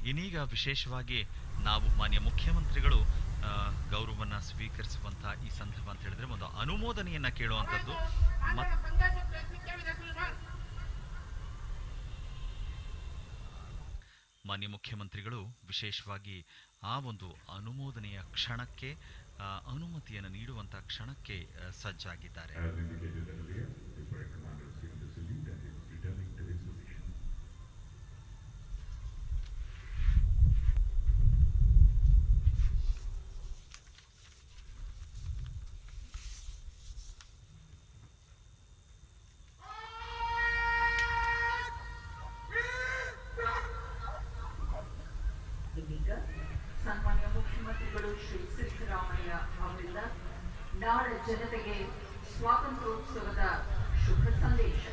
S2: ಇನ್ನೀಗ ವಿಶೇಷವಾಗಿ ನಾವು ಮಾನ್ಯ ಮುಖ್ಯಮಂತ್ರಿಗಳು ಗೌರವವನ್ನು ಸ್ವೀಕರಿಸುವಂಥ ಈ ಸಂದರ್ಭ ಅಂತ ಹೇಳಿದ್ರೆ ಒಂದು ಅನುಮೋದನೆಯನ್ನ ಕೇಳುವಂಥದ್ದು. ಮಾನ್ಯ ಮುಖ್ಯಮಂತ್ರಿಗಳು ವಿಶೇಷವಾಗಿ ಆ ಒಂದು ಅನುಮೋದನೆಯ ಕ್ಷಣಕ್ಕೆ ಅನುಮತಿಯನ್ನು ನೀಡುವಂಥ ಕ್ಷಣಕ್ಕೆ ಸಜ್ಜಾಗಿದ್ದಾರೆ.
S1: ಸನ್ಮಾನ್ಯ ಮುಖ್ಯಮಂತ್ರಿಗಳು ಶ್ರೀ ಸಿದ್ದರಾಮಯ್ಯ ಅವರಿಂದ ನಾಡ ಜನತೆಗೆ ಸ್ವಾತಂತ್ರ್ಯೋತ್ಸವದ ಶುಭ ಸಂದೇಶ.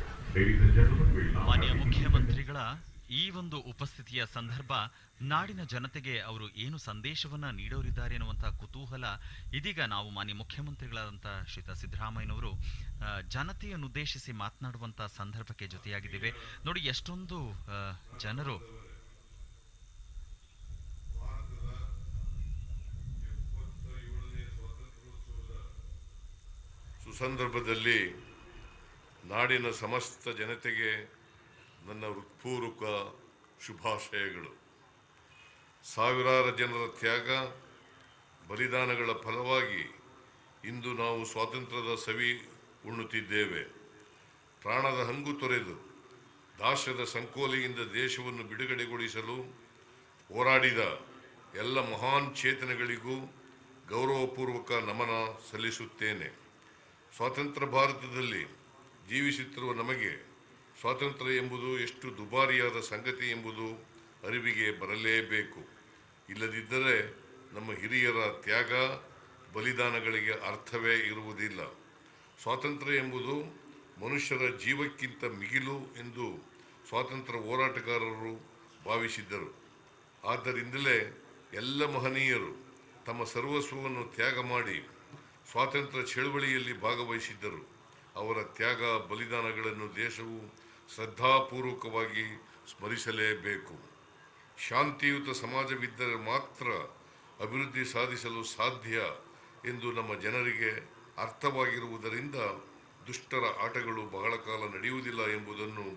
S2: ಮಾನ್ಯ ಮುಖ್ಯಮಂತ್ರಿಗಳ ಈ ಒಂದು ಉಪಸ್ಥಿತಿಯ ಸಂದರ್ಭ ನಾಡಿನ ಜನತೆಗೆ ಅವರು ಏನು ಸಂದೇಶವನ್ನ ನೀಡೋರಿದ್ದಾರೆ ಎನ್ನುವಂತಹ ಕುತೂಹಲ ಇದೀಗ ನಾವು ಮಾನ್ಯ ಮುಖ್ಯಮಂತ್ರಿಗಳಾದಂಥ ಶ್ರೀಯುತ ಸಿದ್ದರಾಮಯ್ಯನವರು ಜನತೆಯನ್ನುದ್ದೇಶಿಸಿ ಮಾತನಾಡುವಂತಹ ಸಂದರ್ಭಕ್ಕೆ ಜೊತೆಯಾಗಿದ್ದೇವೆ. ನೋಡಿ ಎಷ್ಟೊಂದು ಜನರು
S3: ಸುಸಂದರ್ಭದಲ್ಲಿ ನಾಡಿನ ಸಮಸ್ತ ಜನತೆಗೆ ನನ್ನ ಹೃತ್ಪೂರ್ವಕ ಶುಭಾಶಯಗಳು. ಸಾವಿರಾರು ಜನರ ತ್ಯಾಗ ಬಲಿದಾನಗಳ ಫಲವಾಗಿ ಇಂದು ನಾವು ಸ್ವಾತಂತ್ರ್ಯದ ಸವಿ ಉಣ್ಣುತ್ತಿದ್ದೇವೆ. ಪ್ರಾಣದ ಹಂಗು ತೊರೆದು ದಾಸ್ಯದ ಸಂಕೋಲೆಯಿಂದ ದೇಶವನ್ನು ಬಿಡುಗಡೆಗೊಳಿಸಲು ಹೋರಾಡಿದ ಎಲ್ಲ ಮಹಾನ್ ಚೇತನಗಳಿಗೂ ಗೌರವಪೂರ್ವಕ ನಮನ ಸಲ್ಲಿಸುತ್ತೇನೆ. ಸ್ವಾತಂತ್ರ್ಯ ಭಾರತದಲ್ಲಿ ಜೀವಿಸುತ್ತಿರುವ ನಮಗೆ ಸ್ವಾತಂತ್ರ್ಯ ಎಂಬುದು ಎಷ್ಟು ದುಬಾರಿಯಾದ ಸಂಗತಿ ಎಂಬುದು ಅರಿವಿಗೆ ಬರಲೇಬೇಕು. ಇಲ್ಲದಿದ್ದರೆ ನಮ್ಮ ಹಿರಿಯರ ತ್ಯಾಗ ಬಲಿದಾನಗಳಿಗೆ ಅರ್ಥವೇ ಇರುವುದಿಲ್ಲ. ಸ್ವಾತಂತ್ರ್ಯ ಎಂಬುದು ಮನುಷ್ಯರ ಜೀವಕ್ಕಿಂತ ಮಿಗಿಲು ಎಂದು ಸ್ವಾತಂತ್ರ್ಯ ಹೋರಾಟಗಾರರು ಭಾವಿಸಿದ್ದರು. ಆದ್ದರಿಂದಲೇ ಎಲ್ಲ ಮಹನೀಯರು ತಮ್ಮ ಸರ್ವಸ್ವವನ್ನು ತ್ಯಾಗ ಮಾಡಿ ಸ್ವಾತಂತ್ರ್ಯ ಚಳವಳಿಯಲ್ಲಿ ಭಾಗವಹಿಸಿದ್ದರು. ಅವರ ತ್ಯಾಗ ಬಲಿದಾನಗಳನ್ನು ದೇಶವು ಶ್ರದ್ಧಾಪೂರ್ವಕವಾಗಿ ಸ್ಮರಿಸಲೇಬೇಕು. ಶಾಂತಿಯುತ ಸಮಾಜವಿದ್ದರೆ ಮಾತ್ರ ಅಭಿವೃದ್ಧಿ ಸಾಧಿಸಲು ಸಾಧ್ಯ ಎಂದು ನಮ್ಮ ಜನರಿಗೆ ಅರ್ಥವಾಗಿರುವುದರಿಂದ ದುಷ್ಟರ ಆಟಗಳು ಬಹಳ ಕಾಲ ನಡೆಯುವುದಿಲ್ಲ ಎಂಬುದನ್ನು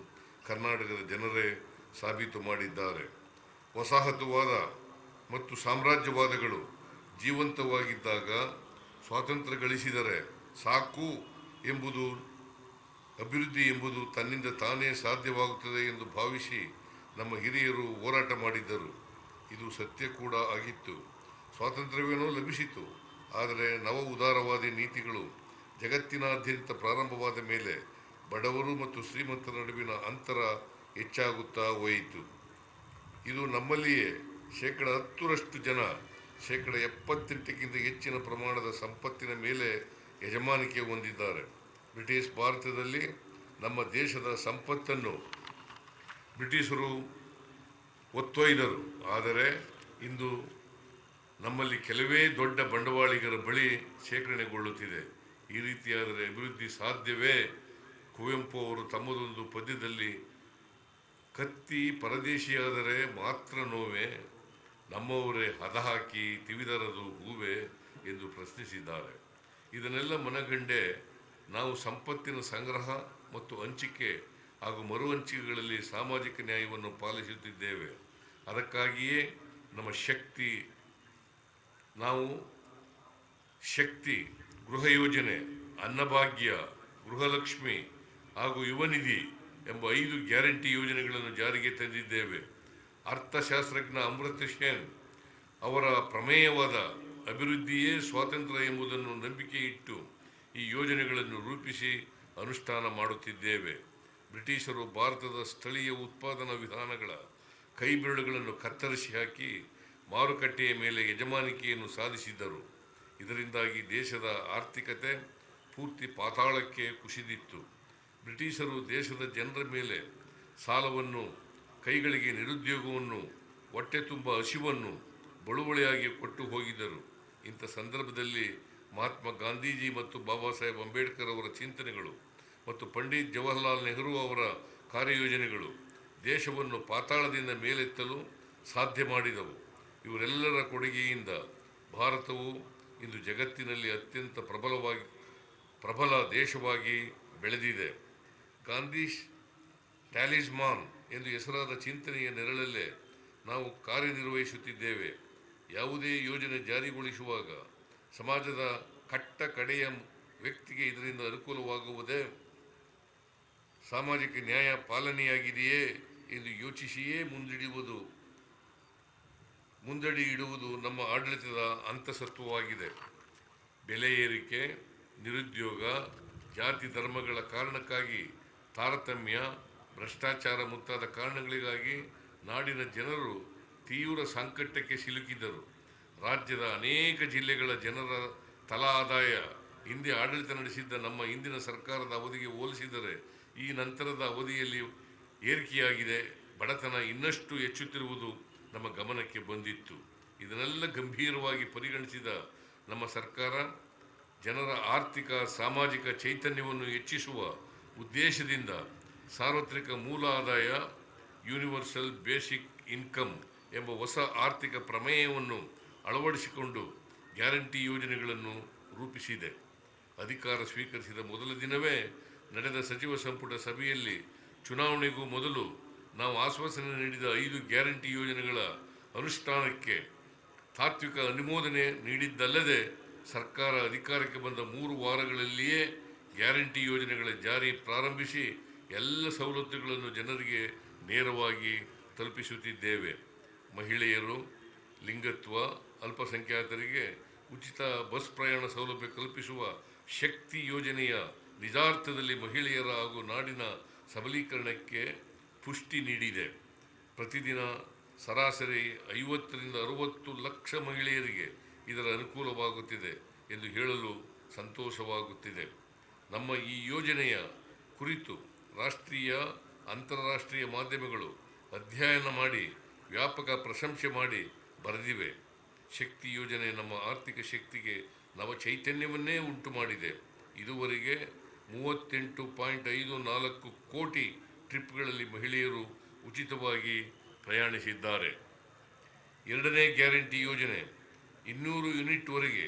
S3: ಕರ್ನಾಟಕದ ಜನರೇ ಸಾಬೀತು ಮಾಡಿದ್ದಾರೆ. ವಸಾಹತುವಾದ ಮತ್ತು ಸಾಮ್ರಾಜ್ಯವಾದಗಳು ಜೀವಂತವಾಗಿದ್ದಾಗ ಸ್ವಾತಂತ್ರ್ಯ ಗಳಿಸಿದರೆ ಸಾಕು ಎಂಬುದು ಅಭಿವೃದ್ಧಿ ಎಂಬುದು ತನ್ನಿಂದ ತಾನೇ ಸಾಧ್ಯವಾಗುತ್ತದೆ ಎಂದು ಭಾವಿಸಿ ನಮ್ಮ ಹಿರಿಯರು ಹೋರಾಟ ಮಾಡಿದ್ದರು. ಇದು ಸತ್ಯ ಕೂಡ ಆಗಿತ್ತು. ಸ್ವಾತಂತ್ರ್ಯವೇನೋ ಲಭಿಸಿತು. ಆದರೆ ನವ ಉದಾರವಾದಿ ನೀತಿಗಳು ಜಗತ್ತಿನಾದ್ಯಂತ ಪ್ರಾರಂಭವಾದ ಮೇಲೆ ಬಡವರು ಮತ್ತು ಶ್ರೀಮಂತರ ನಡುವಿನ ಅಂತರ ಹೆಚ್ಚಾಗುತ್ತಾ ಹೋಯಿತು. ಇದು ನಮ್ಮಲ್ಲಿಯೇ 10% ಜನ 78ಕ್ಕಿಂತ ಹೆಚ್ಚಿನ ಪ್ರಮಾಣದ ಸಂಪತ್ತಿನ ಮೇಲೆ ಯಜಮಾನಿಕೆ ಹೊಂದಿದ್ದಾರೆ. ಬ್ರಿಟಿಷ್ ಭಾರತದಲ್ಲಿ ನಮ್ಮ ದೇಶದ ಸಂಪತ್ತನ್ನು ಬ್ರಿಟಿಷರು ಒತ್ತೊಯ್ದರು. ಆದರೆ ಇಂದು ನಮ್ಮಲ್ಲಿ ಕೆಲವೇ ದೊಡ್ಡ ಬಂಡವಾಳಿಗರ ಬಳಿ ಶೇಖರಣೆಗೊಳ್ಳುತ್ತಿದೆ. ಈ ರೀತಿಯಾದರೆ ಅಭಿವೃದ್ಧಿ ಸಾಧ್ಯವೇ? ಕುವೆಂಪು ಅವರು ತಮ್ಮದೊಂದು ಪದ್ಯದಲ್ಲಿ ಕತ್ತಿ ಪರದೇಶಿಯಾದರೆ ಮಾತ್ರ ನೋವೇ, ನಮ್ಮವರೇ ಹದ ಹಾಕಿ ತಿವಿದರದು ಹೂವೆ ಎಂದು ಪ್ರಶ್ನಿಸಿದ್ದಾರೆ. ಇದನ್ನೆಲ್ಲ ಮನಗಂಡೆ ನಾವು ಸಂಪತ್ತಿನ ಸಂಗ್ರಹ ಮತ್ತು ಹಂಚಿಕೆ ಹಾಗೂ ಮರು ಹಂಚಿಕೆಗಳಲ್ಲಿ ಸಾಮಾಜಿಕ ನ್ಯಾಯವನ್ನು ಪಾಲಿಸುತ್ತಿದ್ದೇವೆ. ಅದಕ್ಕಾಗಿಯೇ ನಮ್ಮ ಶಕ್ತಿ ಗೃಹ ಯೋಜನೆ, ಅನ್ನಭಾಗ್ಯ, ಗೃಹಲಕ್ಷ್ಮಿ ಹಾಗೂ ಯುವ ನಿಧಿ ಎಂಬ 5 ಗ್ಯಾರಂಟಿ ಯೋಜನೆಗಳನ್ನು ಜಾರಿಗೆ ತಂದಿದ್ದೇವೆ. ಅರ್ಥಶಾಸ್ತ್ರಜ್ಞ ಅಮರ್ತ್ಯ ಸೇನ್ ಅವರ ಪ್ರಮೇಯವಾದ ಅಭಿವೃದ್ಧಿಯೇ ಸ್ವಾತಂತ್ರ್ಯ ಎಂಬುದನ್ನು ನಂಬಿಕೆ ಇಟ್ಟು ಈ ಯೋಜನೆಗಳನ್ನು ರೂಪಿಸಿ ಅನುಷ್ಠಾನ ಮಾಡುತ್ತಿದ್ದೇವೆ. ಬ್ರಿಟಿಷರು ಭಾರತದ ಸ್ಥಳೀಯ ಉತ್ಪಾದನಾ ವಿಧಾನಗಳ ಕೈಬೆರಳುಗಳನ್ನು ಕತ್ತರಿಸಿ ಹಾಕಿ ಮಾರುಕಟ್ಟೆಯ ಮೇಲೆ ಯಜಮಾನಿಕೆಯನ್ನು ಸಾಧಿಸಿದ್ದರು. ಇದರಿಂದಾಗಿ ದೇಶದ ಆರ್ಥಿಕತೆ ಪೂರ್ತಿ ಪಾತಾಳಕ್ಕೆ ಕುಸಿದಿತ್ತು. ಬ್ರಿಟಿಷರು ದೇಶದ ಜನರ ಮೇಲೆ ಸಾಲವನ್ನು, ಕೈಗಳಿಗೆ ನಿರುದ್ಯೋಗವನ್ನು, ಹೊಟ್ಟೆ ತುಂಬ ಹಸಿವನ್ನು ಬಳುವಳಿಯಾಗಿ ಕೊಟ್ಟು ಹೋಗಿದ್ದರು. ಇಂಥ ಸಂದರ್ಭದಲ್ಲಿ ಮಹಾತ್ಮ ಗಾಂಧೀಜಿ ಮತ್ತು ಬಾಬಾ ಸಾಹೇಬ್ ಅಂಬೇಡ್ಕರ್ ಅವರ ಚಿಂತನೆಗಳು ಮತ್ತು ಪಂಡಿತ್ ಜವಾಹರ್ಲಾಲ್ ನೆಹರು ಅವರ ಕಾರ್ಯಯೋಜನೆಗಳು ದೇಶವನ್ನು ಪಾತಾಳದಿಂದ ಮೇಲೆತ್ತಲು ಸಾಧ್ಯ ಮಾಡಿದವು. ಇವರೆಲ್ಲರ ಕೊಡುಗೆಯಿಂದ ಭಾರತವು ಇಂದು ಜಗತ್ತಿನಲ್ಲಿ ಅತ್ಯಂತ ಪ್ರಬಲ ದೇಶವಾಗಿ ಬೆಳೆದಿದೆ. ಗಾಂಧಿ ಟ್ಯಾಲಿಸ್ಮಾನ್ ಎಂದು ಹೆಸರಾದ ಚಿಂತನೆಯ ನೆರಳಲ್ಲೇ ನಾವು ಕಾರ್ಯನಿರ್ವಹಿಸುತ್ತಿದ್ದೇವೆ. ಯಾವುದೇ ಯೋಜನೆ ಜಾರಿಗೊಳಿಸುವಾಗ ಸಮಾಜದ ಕಟ್ಟ ಕಡೆಯ ವ್ಯಕ್ತಿಗೆ ಇದರಿಂದ ಅನುಕೂಲವಾಗುವುದೇ, ಸಾಮಾಜಿಕ ನ್ಯಾಯ ಪಾಲನೆಯಾಗಿದೆಯೇ ಎಂದು ಯೋಚಿಸಿಯೇ ಮುಂದಡಿ ಇಡುವುದು ನಮ್ಮ ಆಡಳಿತದ ಅಂತಸತ್ವವಾಗಿದೆ. ಬೆಲೆ ಏರಿಕೆ, ನಿರುದ್ಯೋಗ, ಜಾತಿ ಧರ್ಮಗಳ ಕಾರಣಕ್ಕಾಗಿ ತಾರತಮ್ಯ, ಭ್ರಷ್ಟಾಚಾರ ಮುಂತಾದ ಕಾರಣಗಳಿಗಾಗಿ ನಾಡಿನ ಜನರು ತೀವ್ರ ಸಂಕಟಕ್ಕೆ ಸಿಲುಕಿದ್ದರು. ರಾಜ್ಯದ ಅನೇಕ ಜಿಲ್ಲೆಗಳ ಜನರ ತಲಾ ಆದಾಯ ಹಿಂದೆ ಆಡಳಿತ ನಡೆಸಿದ್ದ ನಮ್ಮ ಹಿಂದಿನ ಸರ್ಕಾರದ ಅವಧಿಗೆ ಹೋಲಿಸಿದರೆ ಈ ನಂತರದ ಅವಧಿಯಲ್ಲಿ ಏರಿಕೆಯಾಗಿದೆ. ಬಡತನ ಇನ್ನಷ್ಟು ಹೆಚ್ಚುತ್ತಿರುವುದು ನಮ್ಮ ಗಮನಕ್ಕೆ ಬಂದಿತ್ತು. ಇದನ್ನೆಲ್ಲ ಗಂಭೀರವಾಗಿ ಪರಿಗಣಿಸಿದ ನಮ್ಮ ಸರ್ಕಾರ ಜನರ ಆರ್ಥಿಕ ಸಾಮಾಜಿಕ ಚೈತನ್ಯವನ್ನು ಹೆಚ್ಚಿಸುವ ಉದ್ದೇಶದಿಂದ ಸಾರ್ವತ್ರಿಕ ಮೂಲ ಆದಾಯ, ಯೂನಿವರ್ಸಲ್ ಬೇಸಿಕ್ ಇನ್ಕಮ್ ಎಂಬ ಹೊಸ ಆರ್ಥಿಕ ಪ್ರಮೇಯವನ್ನು ಅಳವಡಿಸಿಕೊಂಡು ಗ್ಯಾರಂಟಿ ಯೋಜನೆಗಳನ್ನು ರೂಪಿಸಿದೆ. ಅಧಿಕಾರ ಸ್ವೀಕರಿಸಿದ ಮೊದಲ ದಿನವೇ ನಡೆದ ಸಚಿವ ಸಂಪುಟ ಸಭೆಯಲ್ಲಿ ಚುನಾವಣೆಗೂ ಮೊದಲು ನಾವು ಆಶ್ವಾಸನೆ ನೀಡಿದ 5 ಗ್ಯಾರಂಟಿ ಯೋಜನೆಗಳ ಅನುಷ್ಠಾನಕ್ಕೆ ತಾತ್ವಿಕ ಅನುಮೋದನೆ ನೀಡಿದ್ದಲ್ಲದೆ ಸರ್ಕಾರ ಅಧಿಕಾರಕ್ಕೆ ಬಂದ 3 ವಾರಗಳಲ್ಲಿಯೇ ಗ್ಯಾರಂಟಿ ಯೋಜನೆಗಳ ಜಾರಿ ಪ್ರಾರಂಭಿಸಿ ಎಲ್ಲ ಸವಲತ್ತುಗಳನ್ನು ಜನರಿಗೆ ನೇರವಾಗಿ ತಲುಪಿಸುತ್ತಿದ್ದೇವೆ. ಮಹಿಳೆಯರು, ಲಿಂಗತ್ವ, ಅಲ್ಪಸಂಖ್ಯಾತರಿಗೆ ಉಚಿತ ಬಸ್ ಪ್ರಯಾಣ ಸೌಲಭ್ಯ ಕಲ್ಪಿಸುವ ಶಕ್ತಿ ಯೋಜನೆಯ ನಿಜಾರ್ಥದಲ್ಲಿ ಮಹಿಳೆಯರ ಹಾಗೂ ನಾಡಿನ ಸಬಲೀಕರಣಕ್ಕೆ ಪುಷ್ಟಿ ನೀಡಿದೆ. ಪ್ರತಿದಿನ ಸರಾಸರಿ 50ರಿಂದ 60 ಲಕ್ಷ ಮಹಿಳೆಯರಿಗೆ ಇದರ ಅನುಕೂಲವಾಗುತ್ತಿದೆ ಎಂದು ಹೇಳಲು ಸಂತೋಷವಾಗುತ್ತಿದೆ. ನಮ್ಮ ಈ ಯೋಜನೆಯ ಕುರಿತು ರಾಷ್ಟ್ರೀಯ, ಅಂತಾರಾಷ್ಟ್ರೀಯ ಮಾಧ್ಯಮಗಳು ಅಧ್ಯಯನ ಮಾಡಿ ವ್ಯಾಪಕ ಪ್ರಶಂಸೆ ಮಾಡಿ ಬರೆದಿವೆ. ಶಕ್ತಿ ಯೋಜನೆ ನಮ್ಮ ಆರ್ಥಿಕ ಶಕ್ತಿಗೆ ನವ ಚೈತನ್ಯವನ್ನೇ ಉಂಟು ಮಾಡಿದೆ. ಇದುವರೆಗೆ 38.54 ಕೋಟಿ ಟ್ರಿಪ್ಗಳಲ್ಲಿ ಮಹಿಳೆಯರು ಉಚಿತವಾಗಿ ಪ್ರಯಾಣಿಸಿದ್ದಾರೆ. 2ನೇ ಗ್ಯಾರಂಟಿ ಯೋಜನೆ 200 ಯೂನಿಟ್ವರೆಗೆ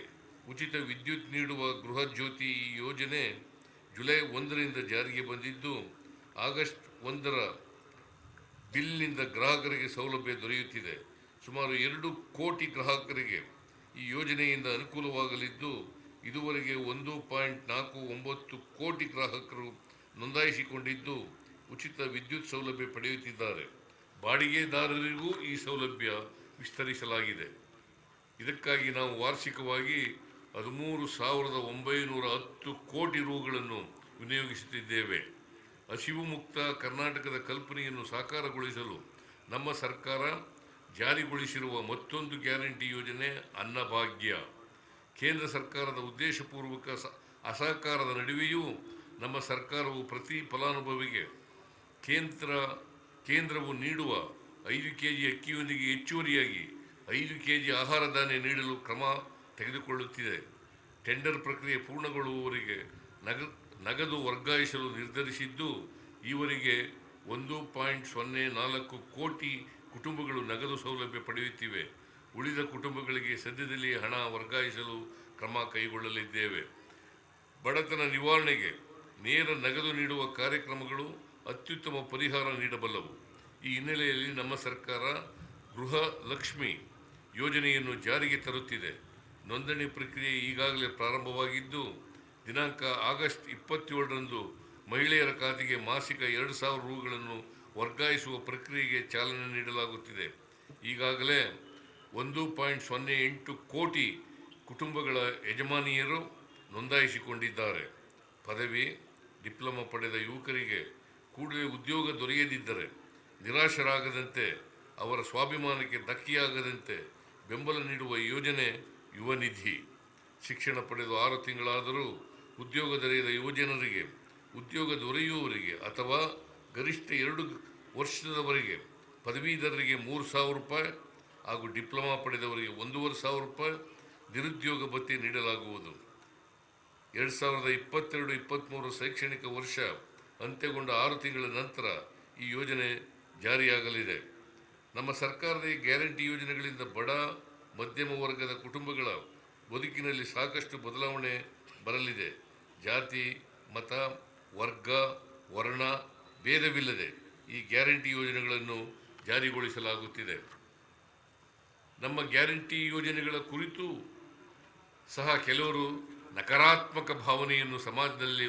S3: ಉಚಿತ ವಿದ್ಯುತ್ ನೀಡುವ ಗೃಹ ಜ್ಯೋತಿ. ಈ ಯೋಜನೆ ಜುಲೈ 1ರಿಂದ ಜಾರಿಗೆ ಬಂದಿದ್ದು ಆಗಸ್ಟ್ 1ರ ಬಿಲ್ನಿಂದ ಗ್ರಾಹಕರಿಗೆ ಸೌಲಭ್ಯ ದೊರೆಯುತ್ತಿದೆ. ಸುಮಾರು 2 ಕೋಟಿ ಗ್ರಾಹಕರಿಗೆ ಈ ಯೋಜನೆಯಿಂದ ಅನುಕೂಲವಾಗಲಿದ್ದು ಇದುವರೆಗೆ 1.49 ಕೋಟಿ ಗ್ರಾಹಕರು ನೋಂದಾಯಿಸಿಕೊಂಡಿದ್ದು ಉಚಿತ ವಿದ್ಯುತ್ ಸೌಲಭ್ಯ ಪಡೆಯುತ್ತಿದ್ದಾರೆ. ಬಾಡಿಗೆದಾರರಿಗೂ ಈ ಸೌಲಭ್ಯ ವಿಸ್ತರಿಸಲಾಗಿದೆ. ಇದಕ್ಕಾಗಿ ನಾವು ವಾರ್ಷಿಕವಾಗಿ 13,910 ಕೋಟಿ ರುಗಳನ್ನು ವಿನಿಯೋಗಿಸುತ್ತಿದ್ದೇವೆ. ಹಸಿವು ಮುಕ್ತ ಕರ್ನಾಟಕದ ಕಲ್ಪನೆಯನ್ನು ಸಾಕಾರಗೊಳಿಸಲು ನಮ್ಮ ಸರ್ಕಾರ ಜಾರಿಗೊಳಿಸಿರುವ ಮತ್ತೊಂದು ಗ್ಯಾರಂಟಿ ಯೋಜನೆ ಅನ್ನಭಾಗ್ಯ. ಕೇಂದ್ರ ಸರ್ಕಾರದ ಉದ್ದೇಶಪೂರ್ವಕ ಅಸಹಕಾರದ ನಡುವೆಯೂ ನಮ್ಮ ಸರ್ಕಾರವು ಪ್ರತಿ ಫಲಾನುಭವಿಗೆ ಕೇಂದ್ರವು ನೀಡುವ 5 ಕೆಜಿ ಅಕ್ಕಿಯೊಂದಿಗೆ ಹೆಚ್ಚುವರಿಯಾಗಿ 5 ಕೆಜಿ ಆಹಾರ ಧಾನ್ಯ ನೀಡಲು ಕ್ರಮ ತೆಗೆದುಕೊಳ್ಳುತ್ತಿದೆ. ಟೆಂಡರ್ ಪ್ರಕ್ರಿಯೆ ಪೂರ್ಣಗೊಳ್ಳುವವರೆಗೆ ನಗದು ವರ್ಗಾಯಿಸಲು ನಿರ್ಧರಿಸಿದ್ದು ಈವರೆಗೆ 1.04 ಕೋಟಿ ಕುಟುಂಬಗಳು ನಗದು ಸೌಲಭ್ಯ ಪಡೆಯುತ್ತಿವೆ. ಉಳಿದ ಕುಟುಂಬಗಳಿಗೆ ಸದ್ಯದಲ್ಲಿ ಹಣ ವರ್ಗಾಯಿಸಲು ಕ್ರಮ ಕೈಗೊಳ್ಳಲಿದ್ದೇವೆ. ಬಡತನ ನಿವಾರಣೆಗೆ ನೇರ ನಗದು ನೀಡುವ ಕಾರ್ಯಕ್ರಮಗಳು ಅತ್ಯುತ್ತಮ ಪರಿಹಾರ ನೀಡಬಲ್ಲವು. ಈ ಹಿನ್ನೆಲೆಯಲ್ಲಿ ನಮ್ಮ ಸರ್ಕಾರ ಗೃಹ ಲಕ್ಷ್ಮಿ ಯೋಜನೆಯನ್ನು ಜಾರಿಗೆ ತರುತ್ತಿದೆ. ನೋಂದಣಿ ಪ್ರಕ್ರಿಯೆ ಈಗಾಗಲೇ ಪ್ರಾರಂಭವಾಗಿದ್ದು ದಿನಾಂಕ ಆಗಸ್ಟ್ 27ರಂದು ಮಹಿಳೆಯರ ಖಾತೆಗೆ ಮಾಸಿಕ 2,000 ರುಗಳನ್ನು ವರ್ಗಾಯಿಸುವ ಪ್ರಕ್ರಿಯೆಗೆ ಚಾಲನೆ ನೀಡಲಾಗುತ್ತಿದೆ. ಈಗಾಗಲೇ 1.08 ಕೋಟಿ ಕುಟುಂಬಗಳ ಯಜಮಾನಿಯರು ನೋಂದಾಯಿಸಿಕೊಂಡಿದ್ದಾರೆ. ಪದವಿ, ಡಿಪ್ಲೊಮಾ ಪಡೆದ ಯುವಕರಿಗೆ ಕೂಡಲೇ ಉದ್ಯೋಗ ದೊರೆಯದಿದ್ದರೆ ನಿರಾಶರಾಗದಂತೆ, ಅವರ ಸ್ವಾಭಿಮಾನಕ್ಕೆ ಧಕ್ಕೆಯಾಗದಂತೆ ಬೆಂಬಲ ನೀಡುವ ಯೋಜನೆ ಯುವ ನಿಧಿ. ಶಿಕ್ಷಣ ಪಡೆದು 6 ತಿಂಗಳಾದರೂ ಉದ್ಯೋಗ ದೊರೆಯದ ಯುವಜನರಿಗೆ ಉದ್ಯೋಗ ದೊರೆಯುವವರಿಗೆ ಅಥವಾ ಗರಿಷ್ಠ 2 ವರ್ಷದವರೆಗೆ ಪದವೀಧರರಿಗೆ 3,000 ರೂಪಾಯಿ ಹಾಗೂ ಡಿಪ್ಲೊಮಾ ಪಡೆದವರಿಗೆ 1,500 ರೂಪಾಯಿ ನಿರುದ್ಯೋಗ ಭತ್ಯೆ ನೀಡಲಾಗುವುದು. 2022-23 ಶೈಕ್ಷಣಿಕ ವರ್ಷ ಅಂತ್ಯಗೊಂಡ 6 ತಿಂಗಳ ನಂತರ ಈ ಯೋಜನೆ ಜಾರಿಯಾಗಲಿದೆ. ನಮ್ಮ ಸರ್ಕಾರದ ಈ ಗ್ಯಾರಂಟಿ ಯೋಜನೆಗಳಿಂದ ಬಡ ಮಧ್ಯಮ ವರ್ಗದ ಕುಟುಂಬಗಳ ಬದುಕಿನಲ್ಲಿ ಸಾಕಷ್ಟು ಬದಲಾವಣೆ ಬರಲಿದೆ. ಜಾತಿ, ಮತ, ವರ್ಗ, ವರ್ಣ ಭೇದವಿಲ್ಲದೆ ಈ ಗ್ಯಾರಂಟಿ ಯೋಜನೆಗಳನ್ನು ಜಾರಿಗೊಳಿಸಲಾಗುತ್ತಿದೆ. ನಮ್ಮ ಗ್ಯಾರಂಟಿ ಯೋಜನೆಗಳ ಕುರಿತು ಸಹ ಕೆಲವರು ನಕಾರಾತ್ಮಕ ಭಾವನೆಯನ್ನು ಸಮಾಜದಲ್ಲಿ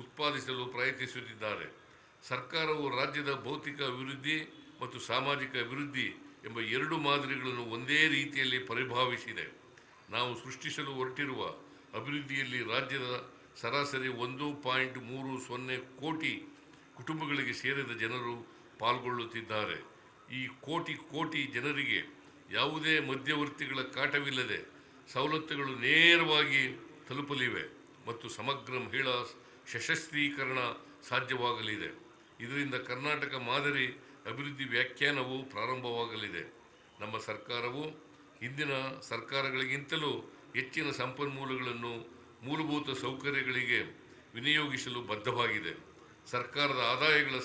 S3: ಉತ್ಪಾದಿಸಲು ಪ್ರಯತ್ನಿಸುತ್ತಿದ್ದಾರೆ. ಸರ್ಕಾರವು ರಾಜ್ಯದ ಭೌತಿಕ ಅಭಿವೃದ್ಧಿ ಮತ್ತು ಸಾಮಾಜಿಕ ಅಭಿವೃದ್ಧಿ ಎಂಬ 2 ಮಾದರಿಗಳನ್ನು ಒಂದೇ ರೀತಿಯಲ್ಲಿ ಪರಿಭಾವಿಸಿದೆ. ನಾವು ಸೃಷ್ಟಿಸಲು ಹೊರಟಿರುವ ಅಭಿವೃದ್ಧಿಯಲ್ಲಿ ರಾಜ್ಯದ ಸರಾಸರಿ 1.30 ಕೋಟಿ ಕುಟುಂಬಗಳಿಗೆ ಸೇರಿದ ಜನರು ಪಾಲ್ಗೊಳ್ಳುತ್ತಿದ್ದಾರೆ. ಈ ಕೋಟಿ ಜನರಿಗೆ ಯಾವುದೇ ಮಧ್ಯವರ್ತಿಗಳ ಕಾಟವಿಲ್ಲದೆ ಸವಲತ್ತುಗಳು ನೇರವಾಗಿ ತಲುಪಲಿವೆ ಮತ್ತು ಸಮಗ್ರ ಮಹಿಳಾ ಸಶಸ್ತ್ರೀಕರಣ ಸಾಧ್ಯವಾಗಲಿದೆ. ಇದರಿಂದ ಕರ್ನಾಟಕ ಮಾದರಿ ಅಭಿವೃದ್ಧಿ ವ್ಯಾಖ್ಯಾನವು ಪ್ರಾರಂಭವಾಗಲಿದೆ. ನಮ್ಮ ಸರ್ಕಾರವು ಹಿಂದಿನ ಸರ್ಕಾರಗಳಿಗಿಂತಲೂ ಹೆಚ್ಚಿನ ಸಂಪನ್ಮೂಲಗಳನ್ನು ಮೂಲಭೂತ ಸೌಕರ್ಯಗಳಿಗೆ ವಿನಿಯೋಗಿಸಲು ಬದ್ಧವಾಗಿದೆ. ಸರ್ಕಾರದ ಆದಾಯಗಳ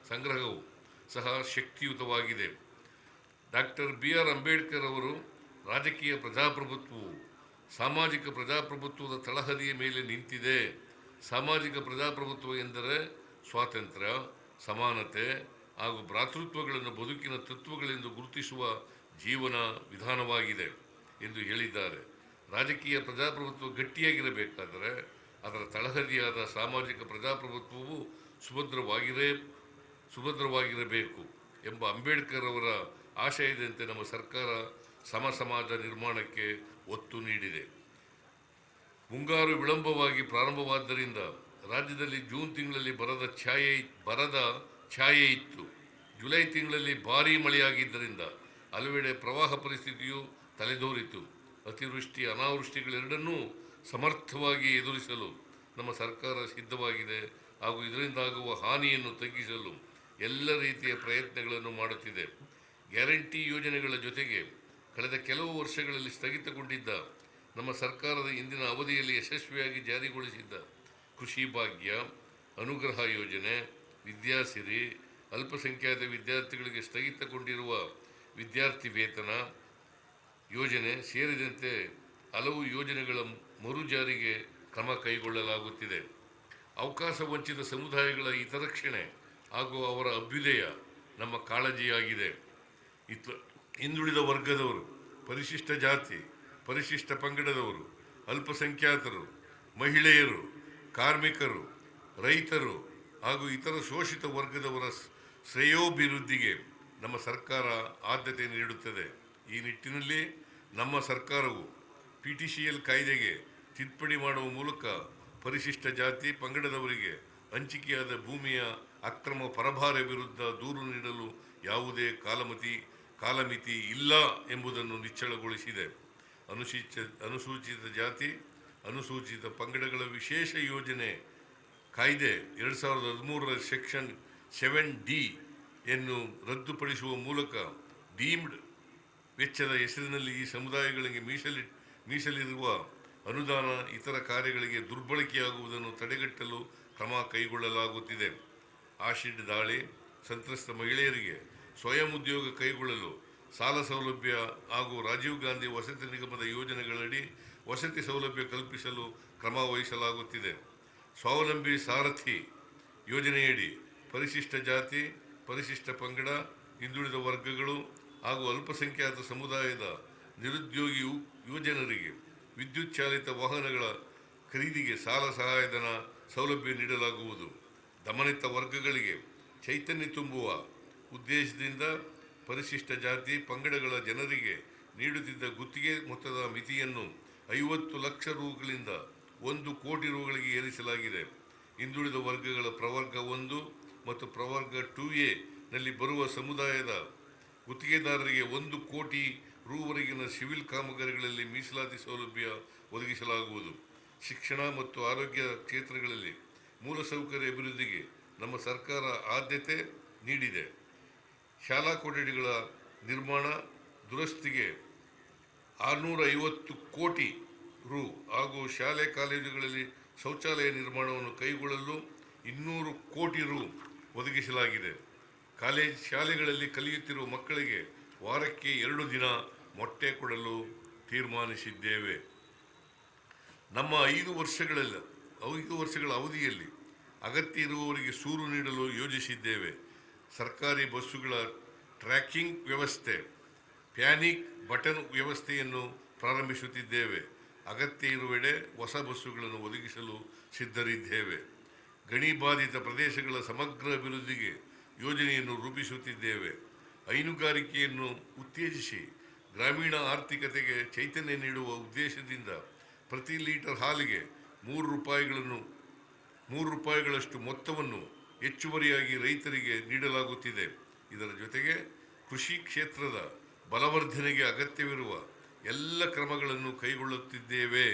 S3: ಸಂಗ್ರಹವು ಸಹ ಶಕ್ತಿಯುತವಾಗಿದೆ. ಡಾಕ್ಟರ್ BR ಅಂಬೇಡ್ಕರ್ ಅವರು ರಾಜಕೀಯ ಪ್ರಜಾಪ್ರಭುತ್ವವು ಸಾಮಾಜಿಕ ಪ್ರಜಾಪ್ರಭುತ್ವದ ತಳಹದಿಯ ಮೇಲೆ ನಿಂತಿದೆ. ಸಾಮಾಜಿಕ ಪ್ರಜಾಪ್ರಭುತ್ವ ಎಂದರೆ ಸ್ವಾತಂತ್ರ್ಯ, ಸಮಾನತೆ ಹಾಗೂ ಭ್ರಾತೃತ್ವಗಳನ್ನು ಬದುಕಿನ ತತ್ವಗಳೆಂದು ಗುರುತಿಸುವ ಜೀವನ ವಿಧಾನವಾಗಿದೆ ಎಂದು ಹೇಳಿದ್ದಾರೆ. ರಾಜಕೀಯ ಪ್ರಜಾಪ್ರಭುತ್ವ ಗಟ್ಟಿಯಾಗಿರಬೇಕಾದರೆ ಅದರ ತಳಹದಿಯಾದ ಸಾಮಾಜಿಕ ಪ್ರಜಾಪ್ರಭುತ್ವವು ಸುಭದ್ರವಾಗಿರಬೇಕು ಎಂಬ ಅಂಬೇಡ್ಕರ್ ಅವರ ಆಶಯದಂತೆ ನಮ್ಮ ಸರ್ಕಾರ ಸಮಾಜ ನಿರ್ಮಾಣಕ್ಕೆ ಒತ್ತು ನೀಡಿದೆ. ಮುಂಗಾರು ವಿಳಂಬವಾಗಿ ಪ್ರಾರಂಭವಾದ್ದರಿಂದ ರಾಜ್ಯದಲ್ಲಿ ಜೂನ್ ತಿಂಗಳಲ್ಲಿ ಬರದ ಛಾಯೆ ಇತ್ತು. ಜುಲೈ ತಿಂಗಳಲ್ಲಿ ಭಾರೀ ಮಳೆಯಾಗಿದ್ದರಿಂದ ಹಲವೆಡೆ ಪ್ರವಾಹ ಪರಿಸ್ಥಿತಿಯು ತಲೆದೋರಿತು. ಅತಿವೃಷ್ಟಿ ಅನಾವೃಷ್ಟಿಗಳೆರಡನ್ನೂ ಸಮರ್ಥವಾಗಿ ಎದುರಿಸಲು ನಮ್ಮ ಸರ್ಕಾರ ಸಿದ್ಧವಾಗಿದೆ ಹಾಗೂ ಇದರಿಂದಾಗುವ ಹಾನಿಯನ್ನು ತಗ್ಗಿಸಲು ಎಲ್ಲ ರೀತಿಯ ಪ್ರಯತ್ನಗಳನ್ನು ಮಾಡುತ್ತಿದೆ. ಗ್ಯಾರಂಟಿ ಯೋಜನೆಗಳ ಜೊತೆಗೆ ಕಳೆದ ಕೆಲವು ವರ್ಷಗಳಲ್ಲಿ ಸ್ಥಗಿತಗೊಂಡಿದ್ದ ನಮ್ಮ ಸರ್ಕಾರದ ಇಂದಿನ ಅವಧಿಯಲ್ಲಿ ಯಶಸ್ವಿಯಾಗಿ ಜಾರಿಗೊಳಿಸಿದ್ದ ಕೃಷಿ ಭಾಗ್ಯ, ಅನುಗ್ರಹ ಯೋಜನೆ, ವಿದ್ಯಾಸಿರಿ, ಅಲ್ಪಸಂಖ್ಯಾತ ವಿದ್ಯಾರ್ಥಿಗಳಿಗೆ ಸ್ಥಗಿತಗೊಂಡಿರುವ ವಿದ್ಯಾರ್ಥಿ ವೇತನ ಯೋಜನೆ ಸೇರಿದಂತೆ ಹಲವು ಯೋಜನೆಗಳ ಮರು ಜಾರಿಗೆ ಕ್ರಮ ಕೈಗೊಳ್ಳಲಾಗುತ್ತಿದೆ. ಅವಕಾಶ ವಂಚಿತ ಸಮುದಾಯಗಳ ಹಿತರಕ್ಷಣೆ ಹಾಗೂ ಅವರ ಅಭ್ಯುದಯ ನಮ್ಮ ಕಾಳಜಿಯಾಗಿದೆ. ಹಿಂದುಳಿದ ವರ್ಗದವರು, ಪರಿಶಿಷ್ಟ ಜಾತಿ, ಪರಿಶಿಷ್ಟ ಪಂಗಡದವರು, ಅಲ್ಪಸಂಖ್ಯಾತರು, ಮಹಿಳೆಯರು, ಕಾರ್ಮಿಕರು, ರೈತರು ಹಾಗೂ ಇತರ ಶೋಷಿತ ವರ್ಗದವರ ಶ್ರೇಯೋಭಿವೃದ್ಧಿಗೆ ನಮ್ಮ ಸರ್ಕಾರ ಆದ್ಯತೆ ನೀಡುತ್ತದೆ. ಈ ನಿಟ್ಟಿನಲ್ಲಿ ನಮ್ಮ ಸರ್ಕಾರವು PTCL ಕಾಯ್ದೆಗೆ ತಿದ್ದುಪಡಿ ಮಾಡುವ ಮೂಲಕ ಪರಿಶಿಷ್ಟ ಜಾತಿ ಪಂಗಡದವರಿಗೆ ಹಂಚಿಕೆಯಾದ ಭೂಮಿಯ ಅಕ್ರಮ ಪರಭಾರೆ ವಿರುದ್ಧ ದೂರು ನೀಡಲು ಯಾವುದೇ ಕಾಲಮಿತಿ ಇಲ್ಲ ಎಂಬುದನ್ನು ನಿಚ್ಚಳಗೊಳಿಸಿದೆ. ಅನುಸೂಚಿತ ಜಾತಿ, ಅನುಸೂಚಿತ ಪಂಗಡಗಳ ವಿಶೇಷ ಯೋಜನೆ ಕಾಯ್ದೆ 2013ರ ಸೆಕ್ಷನ್ 7D ಯನ್ನು ರದ್ದುಪಡಿಸುವ ಮೂಲಕ ಡೀಮ್ಡ್ ವೆಚ್ಚದ ಹೆಸರಿನಲ್ಲಿ ಈ ಸಮುದಾಯಗಳಿಗೆ ಮೀಸಲಿರುವ ಅನುದಾನ ಇತರ ಕಾರ್ಯಗಳಿಗೆ ದುರ್ಬಳಕೆಯಾಗುವುದನ್ನು ತಡೆಗಟ್ಟಲು ಕ್ರಮ ಕೈಗೊಳ್ಳಲಾಗುತ್ತಿದೆ. ಆಸಿಡ್ ದಾಳಿ ಸಂತ್ರಸ್ತ ಮಹಿಳೆಯರಿಗೆ ಸ್ವಯಂ ಉದ್ಯೋಗ ಕೈಗೊಳ್ಳಲು ಸಾಲ ಸೌಲಭ್ಯ ಹಾಗೂ ರಾಜೀವ್ ಗಾಂಧಿ ವಸತಿ ನಿಗಮದ ಯೋಜನೆಗಳಡಿ ವಸತಿ ಸೌಲಭ್ಯ ಕಲ್ಪಿಸಲು ಕ್ರಮ ವಹಿಸಲಾಗುತ್ತಿದೆ. ಸ್ವಾವಲಂಬಿ ಸಾರಥಿ ಯೋಜನೆಯಡಿ ಪರಿಶಿಷ್ಟ ಜಾತಿ, ಪರಿಶಿಷ್ಟ ಪಂಗಡ, ಹಿಂದುಳಿದ ವರ್ಗಗಳು ಹಾಗೂ ಅಲ್ಪಸಂಖ್ಯಾತ ಸಮುದಾಯದ ನಿರುದ್ಯೋಗಿ ಯುವಜನರಿಗೆ ವಿದ್ಯುತ್ ಚಾಲಿತ ವಾಹನಗಳ ಖರೀದಿಗೆ ಸಾಲ ಸಹಾಯಧನ ಸೌಲಭ್ಯ ನೀಡಲಾಗುವುದು. ದಮನಿತ ವರ್ಗಗಳಿಗೆ ಚೈತನ್ಯ ತುಂಬುವ ಉದ್ದೇಶದಿಂದ ಪರಿಶಿಷ್ಟ ಜಾತಿ ಪಂಗಡಗಳ ಜನರಿಗೆ ನೀಡುತ್ತಿದ್ದ ಗುತ್ತಿಗೆ ಮೊತ್ತದ ಮಿತಿಯನ್ನು 50 ಲಕ್ಷ ರೂಗಳಿಂದ 1 ಕೋಟಿ ರೂಗಳಿಗೆ ಏರಿಸಲಾಗಿದೆ. ಹಿಂದುಳಿದ ವರ್ಗಗಳ ಪ್ರವರ್ಗ 1 ಮತ್ತು ಪ್ರವರ್ಗ 2A ನಲ್ಲಿ ಬರುವ ಸಮುದಾಯದ ಗುತ್ತಿಗೆದಾರರಿಗೆ 1 ಕೋಟಿ ರೂವರೆಗಿನ ಸಿವಿಲ್ ಕಾಮಗಾರಿಗಳಲ್ಲಿ ಮೀಸಲಾತಿ ಸೌಲಭ್ಯ ಒದಗಿಸಲಾಗುವುದು. ಶಿಕ್ಷಣ ಮತ್ತು ಆರೋಗ್ಯ ಕ್ಷೇತ್ರಗಳಲ್ಲಿ ಮೂಲಸೌಕರ್ಯ ಅಭಿವೃದ್ಧಿಗೆ ನಮ್ಮ ಸರ್ಕಾರ ಆದ್ಯತೆ ನೀಡಿದೆ. ಶಾಲಾ ಕೊಠಡಿಗಳ ನಿರ್ಮಾಣ ದುರಸ್ತಿಗೆ 650 ಕೋಟಿ ರು ಹಾಗೂ ಶಾಲೆ ಕಾಲೇಜುಗಳಲ್ಲಿ ಶೌಚಾಲಯ ನಿರ್ಮಾಣವನ್ನು ಕೈಗೊಳ್ಳಲು 200 ಕೋಟಿ ರು ಒದಗಿಸಲಾಗಿದೆ. ಶಾಲೆಗಳಲ್ಲಿ ಕಲಿಯುತ್ತಿರುವ ಮಕ್ಕಳಿಗೆ ವಾರಕ್ಕೆ 2 ದಿನ ಮೊಟ್ಟೆ ಕೊಡಲು ತೀರ್ಮಾನಿಸಿದ್ದೇವೆ. ನಮ್ಮ 5 ವರ್ಷಗಳ ಅವಧಿಯಲ್ಲಿ ಅಗತ್ಯ ಇರುವವರಿಗೆ ಸೂರು ನೀಡಲು ಯೋಜಿಸಿದ್ದೇವೆ. ಸರ್ಕಾರಿ ಬಸ್ಸುಗಳ ಟ್ರ್ಯಾಕಿಂಗ್ ವ್ಯವಸ್ಥೆ, ಪ್ಯಾನಿಕ್ ಬಟನ್ ವ್ಯವಸ್ಥೆಯನ್ನು ಪ್ರಾರಂಭಿಸುತ್ತಿದ್ದೇವೆ. ಅಗತ್ಯ ಇರುವೆಡೆ ಹೊಸ ಬಸ್ಸುಗಳನ್ನು ಒದಗಿಸಲು ಸಿದ್ಧರಿದ್ದೇವೆ. ಗಣಿ ಬಾಧಿತ ಪ್ರದೇಶಗಳ ಸಮಗ್ರ ಅಭಿವೃದ್ಧಿಗೆ ಯೋಜನೆಯನ್ನು ರೂಪಿಸುತ್ತಿದ್ದೇವೆ. ಹೈನುಗಾರಿಕೆಯನ್ನು ಉತ್ತೇಜಿಸಿ ಗ್ರಾಮೀಣ ಆರ್ಥಿಕತೆಗೆ ಚೈತನ್ಯ ನೀಡುವ ಉದ್ದೇಶದಿಂದ ಪ್ರತಿ ಲೀಟರ್ ಹಾಲಿಗೆ 3 ರೂಪಾಯಿಗಳಷ್ಟು ಮೊತ್ತವನ್ನು ಹೆಚ್ಚುವರಿಯಾಗಿ ರೈತರಿಗೆ ನೀಡಲಾಗುತ್ತಿದೆ. ಇದರ ಜೊತೆಗೆ ಕೃಷಿ ಕ್ಷೇತ್ರದ ಬಲವರ್ಧನೆಗೆ ಅಗತ್ಯವಿರುವ ಎಲ್ಲ ಕ್ರಮಗಳನ್ನು ಕೈಗೊಳ್ಳುತ್ತಿದ್ದೇವೆ.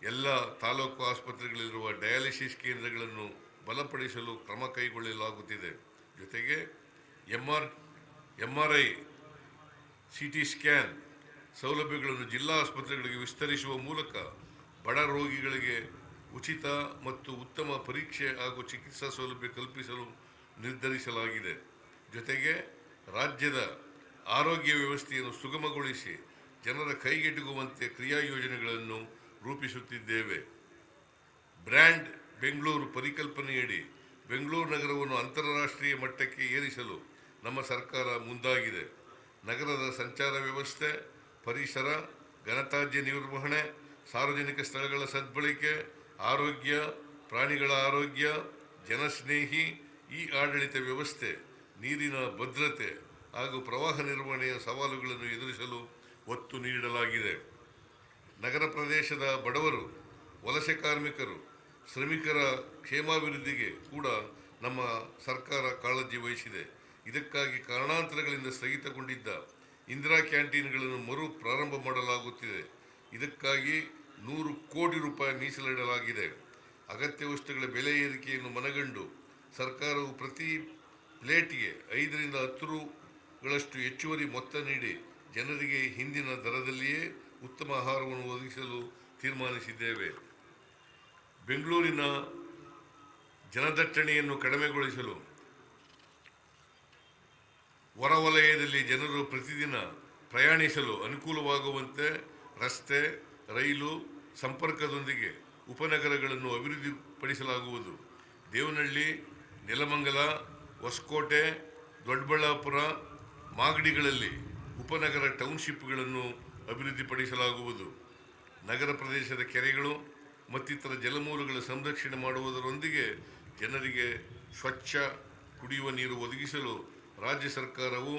S3: ಎಲ್ಲ ತಾಲೂಕು ಆಸ್ಪತ್ರೆಗಳಲ್ಲಿರುವ ಡಯಾಲಿಸಿಸ್ ಕೇಂದ್ರಗಳನ್ನು ಬಲಪಡಿಸಲು ಕ್ರಮ ಕೈಗೊಳ್ಳಲಾಗುತ್ತಿದೆ. ಜೊತೆಗೆ MRI, CT ಸ್ಕ್ಯಾನ್ ಸೌಲಭ್ಯಗಳನ್ನು ಜಿಲ್ಲಾ ಆಸ್ಪತ್ರೆಗಳಿಗೆ ವಿಸ್ತರಿಸುವ ಮೂಲಕ ಬಡ ರೋಗಿಗಳಿಗೆ ಉಚಿತ ಮತ್ತು ಉತ್ತಮ ಪರೀಕ್ಷೆ ಹಾಗೂ ಚಿಕಿತ್ಸಾ ಸೌಲಭ್ಯ ಕಲ್ಪಿಸಲು ನಿರ್ಧರಿಸಲಾಗಿದೆ. ಜೊತೆಗೆ ರಾಜ್ಯದ ಆರೋಗ್ಯ ವ್ಯವಸ್ಥೆಯನ್ನು ಸುಗಮಗೊಳಿಸಿ ಜನರ ಕೈಗೆಟುಕುವಂತೆ ಕ್ರಿಯಾ ಯೋಜನೆಗಳನ್ನು ರೂಪಿಸುತ್ತಿದ್ದೇವೆ. ಬ್ರ್ಯಾಂಡ್ ಬೆಂಗಳೂರು ಪರಿಕಲ್ಪನೆಯಡಿ ಬೆಂಗಳೂರು ನಗರವನ್ನು ಅಂತಾರಾಷ್ಟ್ರೀಯ ಮಟ್ಟಕ್ಕೆ ಏರಿಸಲು ನಮ್ಮ ಸರ್ಕಾರ ಮುಂದಾಗಿದೆ. ನಗರದ ಸಂಚಾರ ವ್ಯವಸ್ಥೆ, ಪರಿಸರ, ಘನತ್ಯಾಜ್ಯ ನಿರ್ವಹಣೆ, ಸಾರ್ವಜನಿಕ ಸ್ಥಳಗಳ ಸದ್ಬಳಕೆ, ಆರೋಗ್ಯ, ಪ್ರಾಣಿಗಳ ಆರೋಗ್ಯ, ಜನಸ್ನೇಹಿ ಆಡಳಿತ ವ್ಯವಸ್ಥೆ, ನೀರಿನ ಭದ್ರತೆ ಹಾಗೂ ಪ್ರವಾಹ ನಿರ್ವಹಣೆಯ ಸವಾಲುಗಳನ್ನು ಎದುರಿಸಲು ಒತ್ತು ನೀಡಲಾಗಿದೆ. ನಗರ ಪ್ರದೇಶದ ಬಡವರು, ವಲಸೆ ಕಾರ್ಮಿಕರು, ಶ್ರಮಿಕರ ಕ್ಷೇಮಾಭಿವೃದ್ಧಿಗೆ ಕೂಡ ನಮ್ಮ ಸರ್ಕಾರ ಕಾಳಜಿ ವಹಿಸಿದೆ. ಇದಕ್ಕಾಗಿ ಕಾರಣಾಂತರಗಳಿಂದ ಸ್ಥಗಿತಗೊಂಡಿದ್ದ ಇಂದಿರಾ ಕ್ಯಾಂಟೀನ್ಗಳನ್ನು ಮರು ಪ್ರಾರಂಭ ಮಾಡಲಾಗುತ್ತಿದೆ. ಇದಕ್ಕಾಗಿ 100 ಕೋಟಿ ರೂಪಾಯಿ ಮೀಸಲಿಡಲಾಗಿದೆ. ಅಗತ್ಯ ವಸ್ತುಗಳ ಬೆಲೆ ಏರಿಕೆಯನ್ನು ಮನಗಂಡು ಸರ್ಕಾರವು ಪ್ರತಿ ಪ್ಲೇಟ್ಗೆ 5 ರಿಂದ 10 ರೂಗಳಷ್ಟು ಹೆಚ್ಚುವರಿ ಮೊತ್ತ ನೀಡಿ ಜನರಿಗೆ ಹಿಂದಿನ ದರದಲ್ಲಿಯೇ ಉತ್ತಮ ಆಹಾರವನ್ನು ಒದಗಿಸಲು ತೀರ್ಮಾನಿಸಿದ್ದೇವೆ. ಬೆಂಗಳೂರಿನ ಜನದಟ್ಟಣೆಯನ್ನು ಕಡಿಮೆಗೊಳಿಸಲು ಹೊರವಲಯದಲ್ಲಿ ಜನರು ಪ್ರತಿದಿನ ಪ್ರಯಾಣಿಸಲು ಅನುಕೂಲವಾಗುವಂತೆ ರಸ್ತೆ, ರೈಲು ಸಂಪರ್ಕದೊಂದಿಗೆ ಉಪನಗರಗಳನ್ನು ಅಭಿವೃದ್ಧಿಪಡಿಸಲಾಗುವುದು. ದೇವನಹಳ್ಳಿ, ನೆಲಮಂಗಲ, ಹೊಸಕೋಟೆ, ದೊಡ್ಡಬಳ್ಳಾಪುರ, ಮಾಗಡಿಗಳಲ್ಲಿ ಉಪನಗರ ಟೌನ್ಶಿಪ್ಗಳನ್ನು ಅಭಿವೃದ್ಧಿಪಡಿಸಲಾಗುವುದು. ನಗರ ಪ್ರದೇಶದ ಕೆರೆಗಳು ಮತ್ತಿತರ ಜಲಮೂಲಗಳ ಸಂರಕ್ಷಣೆ ಮಾಡುವುದರೊಂದಿಗೆ ಜನರಿಗೆ ಸ್ವಚ್ಛ ಕುಡಿಯುವ ನೀರು ಒದಗಿಸಲು ರಾಜ್ಯ ಸರ್ಕಾರವು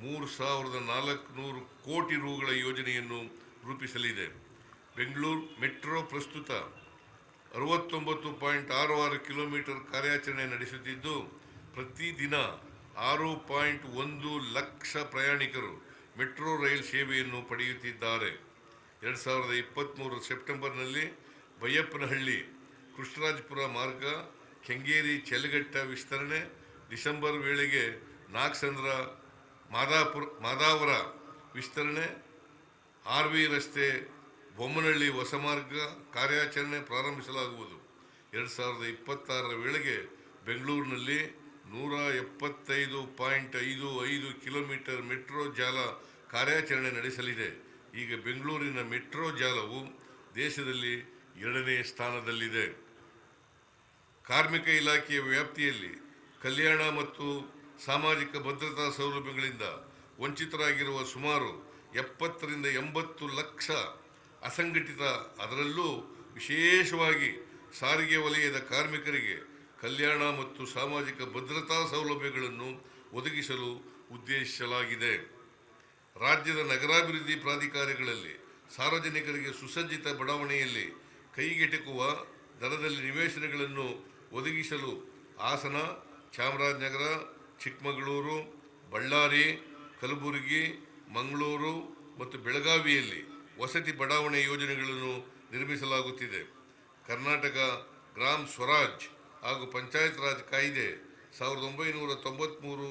S3: 3,400 ಕೋಟಿ ರೂಗಳ ಯೋಜನೆಯನ್ನು ರೂಪಿಸಲಿದೆ. ಬೆಂಗಳೂರು ಮೆಟ್ರೋ ಪ್ರಸ್ತುತ 69.66 ಕಿಲೋಮೀಟರ್ ಕಾರ್ಯಾಚರಣೆ ನಡೆಸುತ್ತಿದ್ದು, ಪ್ರತಿದಿನ 6.1 ಲಕ್ಷ ಪ್ರಯಾಣಿಕರು ಮೆಟ್ರೋ ರೈಲು ಸೇವೆಯನ್ನು ಪಡೆಯುತ್ತಿದ್ದಾರೆ. 2023 ಸೆಪ್ಟೆಂಬರ್ನಲ್ಲಿ ಬೈಯಪ್ಪನಹಳ್ಳಿ ಕೃಷ್ಣರಾಜಪುರ ಮಾರ್ಗ ಕೆಂಗೇರಿ ಚೆಲಗಟ್ಟ ವಿಸ್ತರಣೆ, ಡಿಸೆಂಬರ್ ವೇಳೆಗೆ ನಾಗಸಂದ್ರ ಮಾದಾವರ ವಿಸ್ತರಣೆ, RV ರಸ್ತೆ ಬೊಮ್ಮನಹಳ್ಳಿ ಹೊಸ ಮಾರ್ಗ ಕಾರ್ಯಾಚರಣೆ ಪ್ರಾರಂಭಿಸಲಾಗುವುದು. 2026 ವೇಳೆಗೆ ಬೆಂಗಳೂರಿನಲ್ಲಿ 175.55 ಕಿಲೋಮೀಟರ್ ಮೆಟ್ರೋ ಜಾಲ ಕಾರ್ಯಾಚರಣೆ ನಡೆಸಲಿದೆ. ಈಗ ಬೆಂಗಳೂರಿನ ಮೆಟ್ರೋ ಜಾಲವು ದೇಶದಲ್ಲಿ 2ನೇ ಸ್ಥಾನದಲ್ಲಿದೆ. ಕಾರ್ಮಿಕ ಇಲಾಖೆಯ ವ್ಯಾಪ್ತಿಯಲ್ಲಿ ಕಲ್ಯಾಣ ಮತ್ತು ಸಾಮಾಜಿಕ ಭದ್ರತಾ ಸೌಲಭ್ಯಗಳಿಂದ ವಂಚಿತರಾಗಿರುವ ಸುಮಾರು 70 ರಿಂದ 80 ಲಕ್ಷ ಅಸಂಘಟಿತ, ಅದರಲ್ಲೂ ವಿಶೇಷವಾಗಿ ಸಾರಿಗೆ ವಲಯದ ಕಾರ್ಮಿಕರಿಗೆ ಕಲ್ಯಾಣ ಮತ್ತು ಸಾಮಾಜಿಕ ಭದ್ರತಾ ಸೌಲಭ್ಯಗಳನ್ನು ಒದಗಿಸಲು ಉದ್ದೇಶಿಸಲಾಗಿದೆ. ರಾಜ್ಯದ ನಗರಾಭಿವೃದ್ಧಿ ಪ್ರಾಧಿಕಾರಗಳಲ್ಲಿ ಸಾರ್ವಜನಿಕರಿಗೆ ಸುಸಜ್ಜಿತ ಬಡಾವಣೆಯಲ್ಲಿ ಕೈಗೆಟುಕುವ ದರದಲ್ಲಿ ನಿವೇಶನಗಳನ್ನು ಒದಗಿಸಲು ಹಾಸನ, ಚಾಮರಾಜನಗರ, ಚಿಕ್ಕಮಗಳೂರು, ಬಳ್ಳಾರಿ, ಕಲಬುರಗಿ, ಮಂಗಳೂರು ಮತ್ತು ಬೆಳಗಾವಿಯಲ್ಲಿ ವಸತಿ ಬಡಾವಣೆ ಯೋಜನೆಗಳನ್ನು ನಿರ್ಮಿಸಲಾಗುತ್ತಿದೆ. ಕರ್ನಾಟಕ ಗ್ರಾಮ್ ಸ್ವರಾಜ್ ಹಾಗೂ ಪಂಚಾಯತ್ ರಾಜ್ ಕಾಯ್ದೆ 1993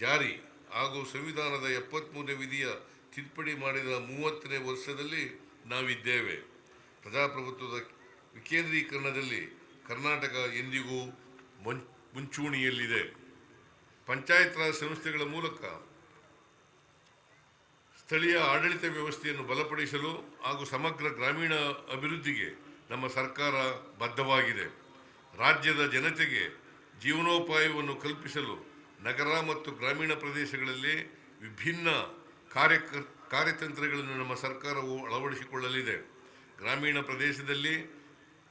S3: ಜಾರಿ ಹಾಗೂ ಸಂವಿಧಾನದ 73ನೇ ವಿಧಿಯ ತಿದ್ದುಪಡಿ ಮಾಡಿದ 30ನೇ ವರ್ಷದಲ್ಲಿ ನಾವಿದ್ದೇವೆ. ಪ್ರಜಾಪ್ರಭುತ್ವದ ವಿಕೇಂದ್ರೀಕರಣದಲ್ಲಿ ಕರ್ನಾಟಕ ಎಂದಿಗೂ ಮುಂಚೂಣಿಯಲ್ಲಿದೆ. ಪಂಚಾಯತ್ ರಾಜ್ ಸಂಸ್ಥೆಗಳ ಮೂಲಕ ಸ್ಥಳೀಯ ಆಡಳಿತ ವ್ಯವಸ್ಥೆಯನ್ನು ಬಲಪಡಿಸಲು ಹಾಗೂ ಸಮಗ್ರ ಗ್ರಾಮೀಣ ಅಭಿವೃದ್ಧಿಗೆ ನಮ್ಮ ಸರ್ಕಾರ ಬದ್ಧವಾಗಿದೆ. ರಾಜ್ಯದ ಜನತೆಗೆ ಜೀವನೋಪಾಯವನ್ನು ಕಲ್ಪಿಸಲು ನಗರ ಮತ್ತು ಗ್ರಾಮೀಣ ಪ್ರದೇಶಗಳಲ್ಲಿ ವಿಭಿನ್ನ ಕಾರ್ಯತಂತ್ರಗಳನ್ನು ನಮ್ಮ ಸರ್ಕಾರವು ಅಳವಡಿಸಿಕೊಳ್ಳಲಿದೆ. ಗ್ರಾಮೀಣ ಪ್ರದೇಶದಲ್ಲಿ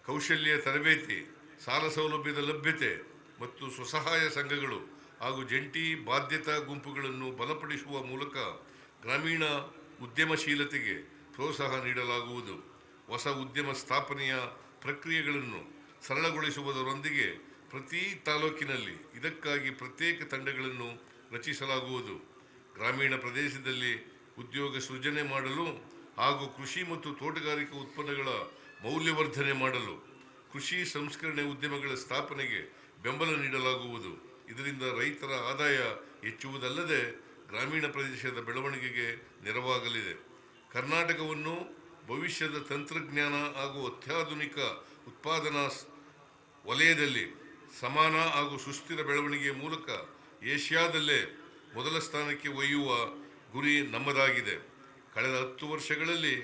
S3: ಕೌಶಲ್ಯ ತರಬೇತಿ, ಸಾಲ ಸೌಲಭ್ಯದ ಲಭ್ಯತೆ ಮತ್ತು ಸ್ವಸಹಾಯ ಸಂಘಗಳು ಹಾಗೂ ಜಂಟಿ ಬಾಧ್ಯತಾ ಗುಂಪುಗಳನ್ನು ಬಲಪಡಿಸುವ ಮೂಲಕ ಗ್ರಾಮೀಣ ಉದ್ಯಮಶೀಲತೆಗೆ ಪ್ರೋತ್ಸಾಹ ನೀಡಲಾಗುವುದು. ಹೊಸ ಉದ್ಯಮ ಸ್ಥಾಪನೆಯ ಪ್ರಕ್ರಿಯೆಗಳನ್ನು ಸರಳಗೊಳಿಸುವುದರೊಂದಿಗೆ ಪ್ರತಿ ತಾಲೂಕಿನಲ್ಲಿ ಇದಕ್ಕಾಗಿ ಪ್ರತ್ಯೇಕ ತಂಡಗಳನ್ನು ರಚಿಸಲಾಗುವುದು. ಗ್ರಾಮೀಣ ಪ್ರದೇಶದಲ್ಲಿ ಉದ್ಯೋಗ ಸೃಜನೆ ಮಾಡಲು ಹಾಗೂ ಕೃಷಿ ಮತ್ತು ತೋಟಗಾರಿಕಾ ಉತ್ಪನ್ನಗಳ ಮೌಲ್ಯವರ್ಧನೆ ಮಾಡಲು ಕೃಷಿ ಸಂಸ್ಕರಣೆ ಉದ್ಯಮಗಳ ಸ್ಥಾಪನೆಗೆ ಬೆಂಬಲ ನೀಡಲಾಗುವುದು. ಇದರಿಂದ ರೈತರ ಆದಾಯ ಹೆಚ್ಚುವುದಲ್ಲದೆ ಗ್ರಾಮೀಣ ಪ್ರದೇಶದ ಬೆಳವಣಿಗೆಗೆ ನೆರವಾಗಲಿದೆ. ಕರ್ನಾಟಕವನ್ನು ಭವಿಷ್ಯದ ತಂತ್ರಜ್ಞಾನ ಹಾಗೂ ಅತ್ಯಾಧುನಿಕ ಉತ್ಪಾದನಾ ವಲಯದಲ್ಲಿ ಸಮಾನ ಹಾಗೂ ಸುಸ್ಥಿರ ಬೆಳವಣಿಗೆಯ ಮೂಲಕ ಏಷ್ಯಾದಲ್ಲೇ ಮೊದಲ ಸ್ಥಾನಕ್ಕೆ ಒಯ್ಯುವ ಗುರಿ ನಮ್ಮದಾಗಿದೆ. ಕಳೆದ 10 ವರ್ಷಗಳಲ್ಲಿ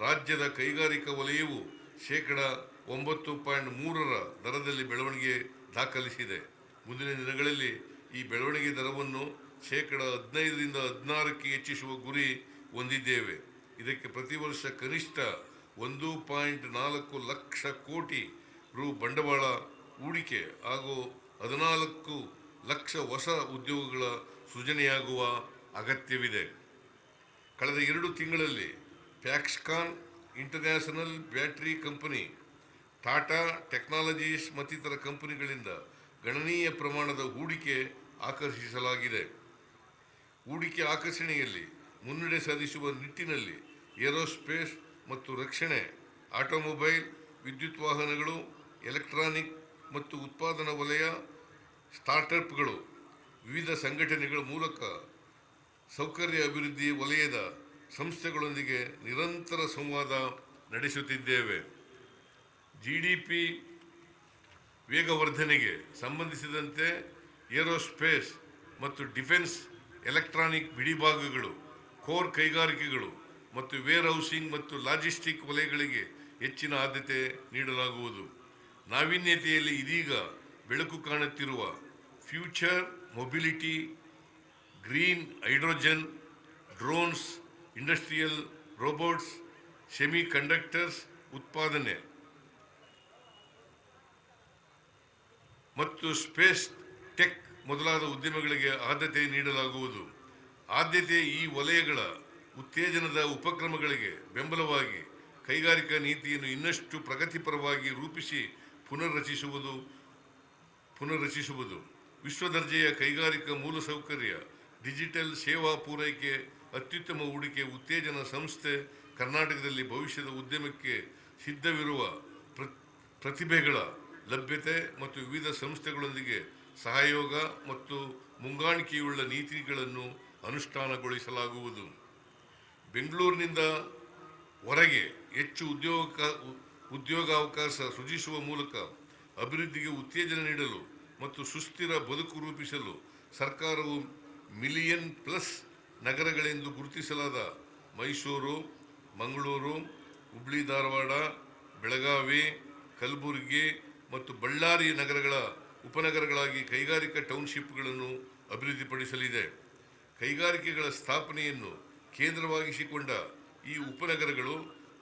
S3: ರಾಜ್ಯದ ಕೈಗಾರಿಕಾ ವಲಯವು ಶೇಕಡ 9.3 ದರದಲ್ಲಿ ಬೆಳವಣಿಗೆ ದಾಖಲಿಸಿದೆ. ಮುಂದಿನ ದಿನಗಳಲ್ಲಿ ಈ ಬೆಳವಣಿಗೆ ದರವನ್ನು ಶೇಕಡ 15ರಿಂದ 16ಕ್ಕೆ ಹೆಚ್ಚಿಸುವ ಗುರಿ ಹೊಂದಿದ್ದೇವೆ. ಇದಕ್ಕೆ ಪ್ರತಿ ವರ್ಷ ಕನಿಷ್ಠ 1.4 ಲಕ್ಷ ಕೋಟಿ ರು ಬಂಡವಾಳ ಹೂಡಿಕೆ ಹಾಗೂ 14 ಲಕ್ಷ ಹೊಸ ಉದ್ಯೋಗಗಳ ಸೃಜನೆಯಾಗುವ ಅಗತ್ಯವಿದೆ. ಕಳೆದ 2 ತಿಂಗಳಲ್ಲಿ Foxconn international battery company, Tata Technologies ಮತ್ತಿತರ ಕಂಪನಿಗಳಿಂದ ಗಣನೀಯ ಪ್ರಮಾಣದ ಹೂಡಿಕೆ ಆಕರ್ಷಿಸಲಾಗಿದೆ. ಹೂಡಿಕೆ ಆಕರ್ಷಣೆಯಲ್ಲಿ ಮುನ್ನಡೆ ಸಾಧಿಸುವ ನಿಟ್ಟಿನಲ್ಲಿ ಏರೋಸ್ಪೇಸ್ ಮತ್ತು ರಕ್ಷಣೆ, ಆಟೋಮೊಬೈಲ್, ವಿದ್ಯುತ್ ವಾಹನಗಳು, ಎಲೆಕ್ಟ್ರಾನಿಕ್ ಮತ್ತು ಉತ್ಪಾದನಾ ವಲಯ, ಸ್ಟಾರ್ಟ್ಅಪ್ಗಳು, ವಿವಿಧ ಸಂಘಟನೆಗಳ ಮೂಲಕ ಸೌಕರ್ಯ ಅಭಿವೃದ್ಧಿ ವಲಯದ ಸಂಸ್ಥೆಗಳೊಂದಿಗೆ ನಿರಂತರ ಸಂವಾದ ನಡೆಸುತ್ತಿದ್ದೇವೆ. GDP ವೇಗವರ್ಧನೆಗೆ ಸಂಬಂಧಿಸಿದಂತೆ ಏರೋಸ್ಪೇಸ್ ಮತ್ತು ಡಿಫೆನ್ಸ್, ಎಲೆಕ್ಟ್ರಾನಿಕ್ ಬಿಡಿಭಾಗಗಳು, ಕೋರ್ ಕೈಗಾರಿಕೆಗಳು ಮತ್ತು ವೇರ್ ಹೌಸಿಂಗ್ ಮತ್ತು ಲಾಜಿಸ್ಟಿಕ್ ವಲಯಗಳಿಗೆ ಹೆಚ್ಚಿನ ಆದ್ಯತೆ ನೀಡಲಾಗುವುದು. ನಾವೀನ್ಯತೆಯಲ್ಲಿ ಇದೀಗ ಬೆಳಕು ಕಾಣುತ್ತಿರುವ future mobility, green hydrogen, drones, industrial robots, semi conductors ಉತ್ಪಾದನೆ ಮತ್ತು ಸ್ಪೇಸ್ ಟೆಕ್ ಮೊದಲಾದ ಉದ್ಯಮಗಳಿಗೆ ಆದ್ಯತೆ ನೀಡಲಾಗುವುದು. ಈ ವಲಯಗಳ ಉತ್ತೇಜನದ ಉಪಕ್ರಮಗಳಿಗೆ ಬೆಂಬಲವಾಗಿ ಕೈಗಾರಿಕಾ ನೀತಿಯನ್ನು ಇನ್ನಷ್ಟು ಪ್ರಗತಿಪರವಾಗಿ ರೂಪಿಸಿ ಪುನರ್ರಚಿಸುವುದು. ವಿಶ್ವದರ್ಜೆಯ ಕೈಗಾರಿಕಾ ಮೂಲಸೌಕರ್ಯ, ಡಿಜಿಟಲ್ ಸೇವಾ ಪೂರೈಕೆ, ಅತ್ಯುತ್ತಮ ಹೂಡಿಕೆ ಉತ್ತೇಜನ ಸಂಸ್ಥೆ ಕರ್ನಾಟಕದಲ್ಲಿ ಭವಿಷ್ಯದ ಉದ್ಯಮಕ್ಕೆ ಸಿದ್ಧವಿರುವ ಪ್ರತಿಭೆಗಳ ಲಭ್ಯತೆ ಮತ್ತು ವಿವಿಧ ಸಂಸ್ಥೆಗಳೊಂದಿಗೆ ಸಹಯೋಗ ಮತ್ತು ಮುಂಗಾಣಿಕೆಯುಳ್ಳ ನೀತಿಗಳನ್ನು ಅನುಷ್ಠಾನಗೊಳಿಸಲಾಗುವುದು. ಬೆಂಗಳೂರಿನಿಂದ ಹೊರಗೆ ಹೆಚ್ಚು ಉದ್ಯೋಗಾವಕಾಶ ಸೃಜಿಸುವ ಮೂಲಕ ಅಭಿವೃದ್ಧಿಗೆ ಉತ್ತೇಜನ ನೀಡಲು ಮತ್ತು ಸುಸ್ಥಿರ ಬದುಕು ರೂಪಿಸಲು ಸರ್ಕಾರವು ಮಿಲಿಯನ್ ಪ್ಲಸ್ ನಗರಗಳೆಂದು ಗುರುತಿಸಲಾದ ಮೈಸೂರು, ಮಂಗಳೂರು, ಹುಬ್ಳಿ ಧಾರವಾಡ, ಬೆಳಗಾವಿ, ಕಲಬುರಗಿ ಮತ್ತು ಬಳ್ಳಾರಿ ನಗರಗಳ ಉಪನಗರಗಳಾಗಿ ಕೈಗಾರಿಕಾ ಟೌನ್ಶಿಪ್ಗಳನ್ನು ಅಭಿವೃದ್ಧಿಪಡಿಸಲಿದೆ. ಕೈಗಾರಿಕೆಗಳ ಸ್ಥಾಪನೆಯನ್ನು ಕೇಂದ್ರವಾಗಿಸಿಕೊಂಡ ಈ ಉಪನಗರಗಳು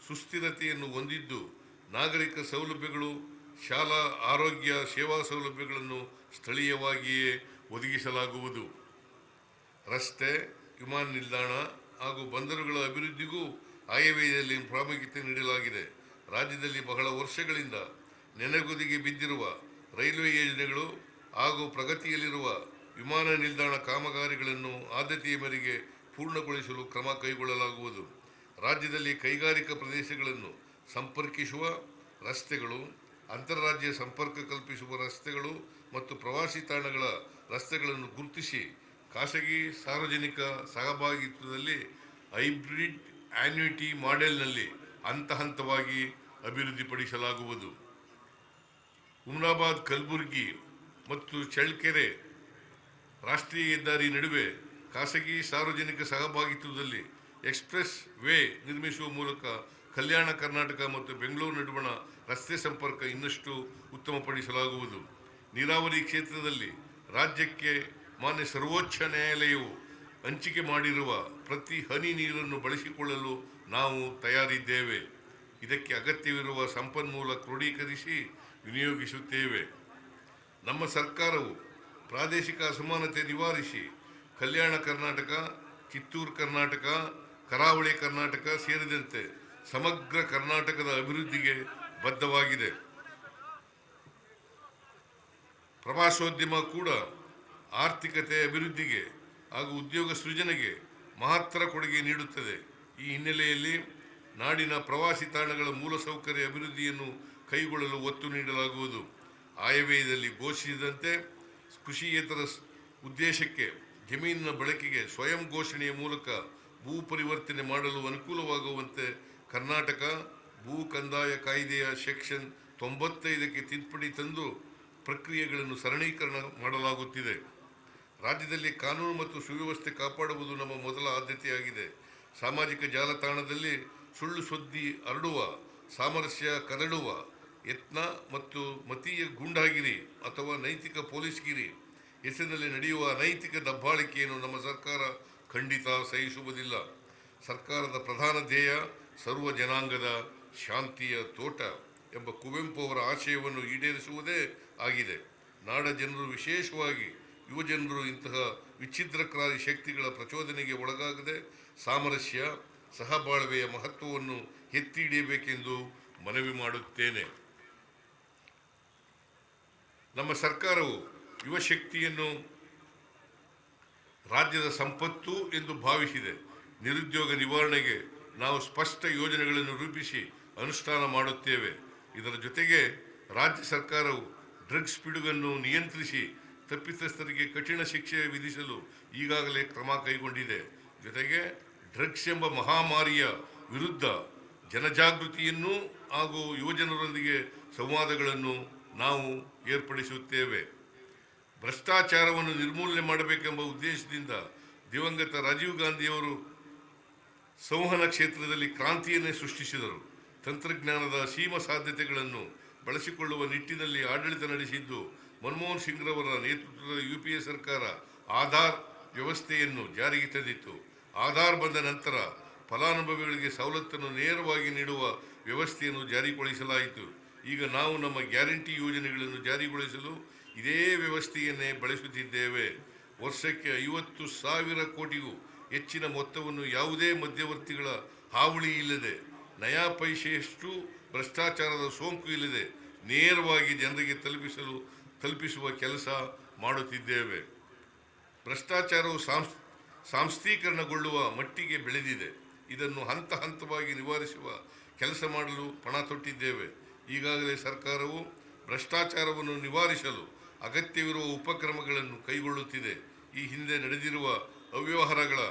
S3: ಸುಸ್ಥಿರತೆಯನ್ನು ಹೊಂದಿದ್ದು, ನಾಗರಿಕ ಸೌಲಭ್ಯಗಳು, ಶಾಲಾ ಆರೋಗ್ಯ ಸೇವಾ ಸೌಲಭ್ಯಗಳನ್ನು ಸ್ಥಳೀಯವಾಗಿಯೇ ಒದಗಿಸಲಾಗುವುದು. ರಸ್ತೆ, ವಿಮಾನ ನಿಲ್ದಾಣ ಹಾಗೂ ಬಂದರುಗಳ ಅಭಿವೃದ್ಧಿಗೂ ಆಯವ್ಯಯದಲ್ಲಿ ಪ್ರಾಮುಖ್ಯತೆ ನೀಡಲಾಗಿದೆ. ರಾಜ್ಯದಲ್ಲಿ ಬಹಳ ವರ್ಷಗಳಿಂದ ನೆನೆಗುದಿಗೆ ಬಿದ್ದಿರುವ ರೈಲ್ವೆ ಯೋಜನೆಗಳು ಹಾಗೂ ಪ್ರಗತಿಯಲ್ಲಿರುವ ವಿಮಾನ ನಿಲ್ದಾಣ ಕಾಮಗಾರಿಗಳನ್ನು ಆದ್ಯತೆಯ ಮೇರೆಗೆ ಪೂರ್ಣಗೊಳಿಸಲು ಕ್ರಮ ಕೈಗೊಳ್ಳಲಾಗುವುದು. ರಾಜ್ಯದಲ್ಲಿ ಕೈಗಾರಿಕಾ ಪ್ರದೇಶಗಳನ್ನು ಸಂಪರ್ಕಿಸುವ ರಸ್ತೆಗಳು, ಅಂತಾರಾಜ್ಯ ಸಂಪರ್ಕ ಕಲ್ಪಿಸುವ ರಸ್ತೆಗಳು ಮತ್ತು ಪ್ರವಾಸಿ ತಾಣಗಳ ರಸ್ತೆಗಳನ್ನು ಗುರುತಿಸಿ ಖಾಸಗಿ ಸಾರ್ವಜನಿಕ ಸಹಭಾಗಿತ್ವದಲ್ಲಿ ಹೈಬ್ರಿಡ್ ಆನ್ಯುಯಿಟಿ ಮಾಡೆಲ್ನಲ್ಲಿ ಹಂತ ಹಂತವಾಗಿ ಅಭಿವೃದ್ಧಿಪಡಿಸಲಾಗುವುದು. ಹುಮನಾಬಾದ್ ಕಲಬುರಗಿ ಮತ್ತು ಚಳ್ಳಕೆರೆ ರಾಷ್ಟ್ರೀಯ ಹೆದ್ದಾರಿ ನಡುವೆ ಖಾಸಗಿ ಸಾರ್ವಜನಿಕ ಸಹಭಾಗಿತ್ವದಲ್ಲಿ ಎಕ್ಸ್ಪ್ರೆಸ್ ವೇ ನಿರ್ಮಿಸುವ ಮೂಲಕ ಕಲ್ಯಾಣ ಕರ್ನಾಟಕ ಮತ್ತು ಬೆಂಗಳೂರು ನಡುವಣ ರಸ್ತೆ ಸಂಪರ್ಕ ಇನ್ನಷ್ಟು ಉತ್ತಮಪಡಿಸಲಾಗುವುದು. ನೀರಾವರಿ ಕ್ಷೇತ್ರದಲ್ಲಿ ರಾಜ್ಯಕ್ಕೆ ಮಾನ್ಯ ಸರ್ವೋಚ್ಚ ನ್ಯಾಯಾಲಯವು ಹಂಚಿಕೆ ಮಾಡಿರುವ ಪ್ರತಿ ಹನಿ ನೀರನ್ನು ಬಳಸಿಕೊಳ್ಳಲು ನಾವು ತಯಾರಿದ್ದೇವೆ. ಇದಕ್ಕೆ ಅಗತ್ಯವಿರುವ ಸಂಪನ್ಮೂಲ ಕ್ರೋಢೀಕರಿಸಿ ವಿನಿಯೋಗಿಸುತ್ತೇವೆ. ನಮ್ಮ ಸರ್ಕಾರವು ಪ್ರಾದೇಶಿಕ ಅಸಮಾನತೆ ನಿವಾರಿಸಿ ಕಲ್ಯಾಣ ಕರ್ನಾಟಕ, ಕಿತ್ತೂರು ಕರ್ನಾಟಕ, ಕರಾವಳಿ ಕರ್ನಾಟಕ ಸೇರಿದಂತೆ ಸಮಗ್ರ ಕರ್ನಾಟಕದ ಅಭಿವೃದ್ಧಿಗೆ ಬದ್ಧವಾಗಿದೆ. ಪ್ರವಾಸೋದ್ಯಮ ಕೂಡ ಆರ್ಥಿಕತೆ ಅಭಿವೃದ್ಧಿಗೆ ಹಾಗೂ ಉದ್ಯೋಗ ಸೃಜನೆಗೆ ಮಹತ್ತರ ಕೊಡುಗೆ ನೀಡುತ್ತದೆ. ಈ ಹಿನ್ನೆಲೆಯಲ್ಲಿ ನಾಡಿನ ಪ್ರವಾಸಿ ತಾಣಗಳ ಮೂಲಸೌಕರ್ಯ ಅಭಿವೃದ್ಧಿಯನ್ನು ಕೈಗೊಳ್ಳಲು ಒತ್ತು ನೀಡಲಾಗುವುದು. ಆಯವ್ಯಯದಲ್ಲಿ ಘೋಷಿಸಿದಂತೆ ಕೃಷಿಯೇತರ ಉದ್ದೇಶಕ್ಕೆ ಜಮೀನಿನ ಬಳಕೆಗೆ ಸ್ವಯಂ ಘೋಷಣೆಯ ಮೂಲಕ ಭೂ ಪರಿವರ್ತನೆ ಮಾಡಲು ಅನುಕೂಲವಾಗುವಂತೆ ಕರ್ನಾಟಕ ಭೂ ಕಂದಾಯ ಕಾಯ್ದೆಯ ಸೆಕ್ಷನ್ 95ಕ್ಕೆ ತಿದ್ದುಪಡಿ ತಂದು ಪ್ರಕ್ರಿಯೆಗಳನ್ನು ಸರಳೀಕರಣ ಮಾಡಲಾಗುತ್ತಿದೆ. ರಾಜ್ಯದಲ್ಲಿ ಕಾನೂನು ಮತ್ತು ಸುವ್ಯವಸ್ಥೆ ಕಾಪಾಡುವುದು ನಮ್ಮ ಮೊದಲ ಆದ್ಯತೆಯಾಗಿದೆ. ಸಾಮಾಜಿಕ ಜಾಲತಾಣದಲ್ಲಿ ಸುಳ್ಳು ಸುದ್ದಿ ಹರಡುವ, ಸಾಮರಸ್ಯ ಕದಡುವ ಯತ್ನ ಮತ್ತು ಮತೀಯ ಗೂಂಡಾಗಿರಿ ಅಥವಾ ನೈತಿಕ ಪೊಲೀಸ್ಗಿರಿ ಹೆಸರಿನಲ್ಲಿ ನಡೆಯುವ ಅನೈತಿಕ ದಬ್ಬಾಳಿಕೆಯನ್ನು ನಮ್ಮ ಸರ್ಕಾರ ಖಂಡಿತ ಸಹಿಸುವುದಿಲ್ಲ. ಸರ್ಕಾರದ ಪ್ರಧಾನ ಧ್ಯೇಯ ಸರ್ವ ಜನಾಂಗದ ಶಾಂತಿಯ ತೋಟ ಎಂಬ ಕುವೆಂಪು ಅವರ ಆಶಯವನ್ನು ಈಡೇರಿಸುವುದೇ ಆಗಿದೆ. ನಾಡ ಜನರು, ವಿಶೇಷವಾಗಿ ಯುವಜನರು ಇಂತಹ ವಿಚ್ಛಿದ್ರಕಾರಿ ಶಕ್ತಿಗಳ ಪ್ರಚೋದನೆಗೆ ಒಳಗಾಗದೆ ಸಾಮರಸ್ಯ ಸಹಬಾಳ್ವೆಯ ಮಹತ್ವವನ್ನು ಎತ್ತಿ ಹಿಡಿಯಬೇಕೆಂದು ಮನವಿ ಮಾಡುತ್ತೇನೆ. ನಮ್ಮ ಸರ್ಕಾರವು ಯುವಶಕ್ತಿಯನ್ನು ರಾಜ್ಯದ ಸಂಪತ್ತು ಎಂದು ಭಾವಿಸಿದೆ. ನಿರುದ್ಯೋಗ ನಿವಾರಣೆಗೆ ನಾವು ಸ್ಪಷ್ಟ ಯೋಜನೆಗಳನ್ನು ರೂಪಿಸಿ ಅನುಷ್ಠಾನ ಮಾಡುತ್ತೇವೆ. ಇದರ ಜೊತೆಗೆ ರಾಜ್ಯ ಸರ್ಕಾರವು ಡ್ರಗ್ಸ್ ಪಿಡುಗನ್ನು ನಿಯಂತ್ರಿಸಿ ತಪ್ಪಿತಸ್ಥರಿಗೆ ಕಠಿಣ ಶಿಕ್ಷೆ ವಿಧಿಸಲು ಈಗಾಗಲೇ ಕ್ರಮ ಕೈಗೊಂಡಿದೆ. ಜೊತೆಗೆ ಡ್ರಗ್ಸ್ ಎಂಬ ಮಹಾಮಾರಿಯ ವಿರುದ್ಧ ಜನಜಾಗೃತಿಯನ್ನು ಹಾಗೂ ಯುವಜನರೊಂದಿಗೆ ಸಂವಾದಗಳನ್ನು ನಾವು ಏರ್ಪಡಿಸುತ್ತೇವೆ. ಭ್ರಷ್ಟಾಚಾರವನ್ನು ನಿರ್ಮೂಲನೆ ಮಾಡಬೇಕೆಂಬ ಉದ್ದೇಶದಿಂದ ದಿವಂಗತ ರಾಜೀವ್ ಗಾಂಧಿಯವರು ಸಂವಹನ ಕ್ಷೇತ್ರದಲ್ಲಿ ಕ್ರಾಂತಿಯನ್ನೇ ಸೃಷ್ಟಿಸಿದರು. ತಂತ್ರಜ್ಞಾನದ ಅಸೀಮ ಸಾಧ್ಯತೆಗಳನ್ನು ಬಳಸಿಕೊಳ್ಳುವ ನಿಟ್ಟಿನಲ್ಲಿ ಆಡಳಿತ ನಡೆಸಿದ್ದು ಮನಮೋಹನ್ ಸಿಂಗ್ರವರ ನೇತೃತ್ವದ UPA ಸರ್ಕಾರ ಆಧಾರ್ ವ್ಯವಸ್ಥೆಯನ್ನು ಜಾರಿಗೆ ತಂದಿತ್ತು. ಆಧಾರ್ ಬಂದ ನಂತರ ಫಲಾನುಭವಿಗಳಿಗೆ ಸವಲತ್ತನ್ನು ನೇರವಾಗಿ ನೀಡುವ ವ್ಯವಸ್ಥೆಯನ್ನು ಜಾರಿಗೊಳಿಸಲಾಯಿತು. ಈಗ ನಾವು ನಮ್ಮ ಗ್ಯಾರಂಟಿ ಯೋಜನೆಗಳನ್ನು ಜಾರಿಗೊಳಿಸಲು ಇದೇ ವ್ಯವಸ್ಥೆಯನ್ನೇ ಬಳಸುತ್ತಿದ್ದೇವೆ. ವರ್ಷಕ್ಕೆ 50,000 ಕೋಟಿಗೂ ಹೆಚ್ಚಿನ ಮೊತ್ತವನ್ನು ಯಾವುದೇ ಮಧ್ಯವರ್ತಿಗಳ ಹಾವಳಿ ಇಲ್ಲದೆ, ನಯಾ ಪೈಸೆಯಷ್ಟು ಭ್ರಷ್ಟಾಚಾರದ ಸೋಂಕು ಇಲ್ಲದೆ ನೇರವಾಗಿ ಜನರಿಗೆ ತಲುಪಿಸುವ ಕೆಲಸ ಮಾಡುತ್ತಿದ್ದೇವೆ. ಭ್ರಷ್ಟಾಚಾರವು ಸಾಂಸ್ಥೀಕರಣಗೊಳ್ಳುವ ಮಟ್ಟಿಗೆ ಬೆಳೆದಿದೆ. ಇದನ್ನು ಹಂತ ಹಂತವಾಗಿ ನಿವಾರಿಸುವ ಕೆಲಸ ಮಾಡಲು ಪಣ ತೊಟ್ಟಿದ್ದೇವೆ. ಈಗಾಗಲೇ ಸರ್ಕಾರವು ಭ್ರಷ್ಟಾಚಾರವನ್ನು ನಿವಾರಿಸಲು ಅಗತ್ಯವಿರುವ ಉಪಕ್ರಮಗಳನ್ನು ಕೈಗೊಳ್ಳುತ್ತಿದೆ. ಈ ಹಿಂದೆ ನಡೆದಿರುವ ಅವ್ಯವಹಾರಗಳ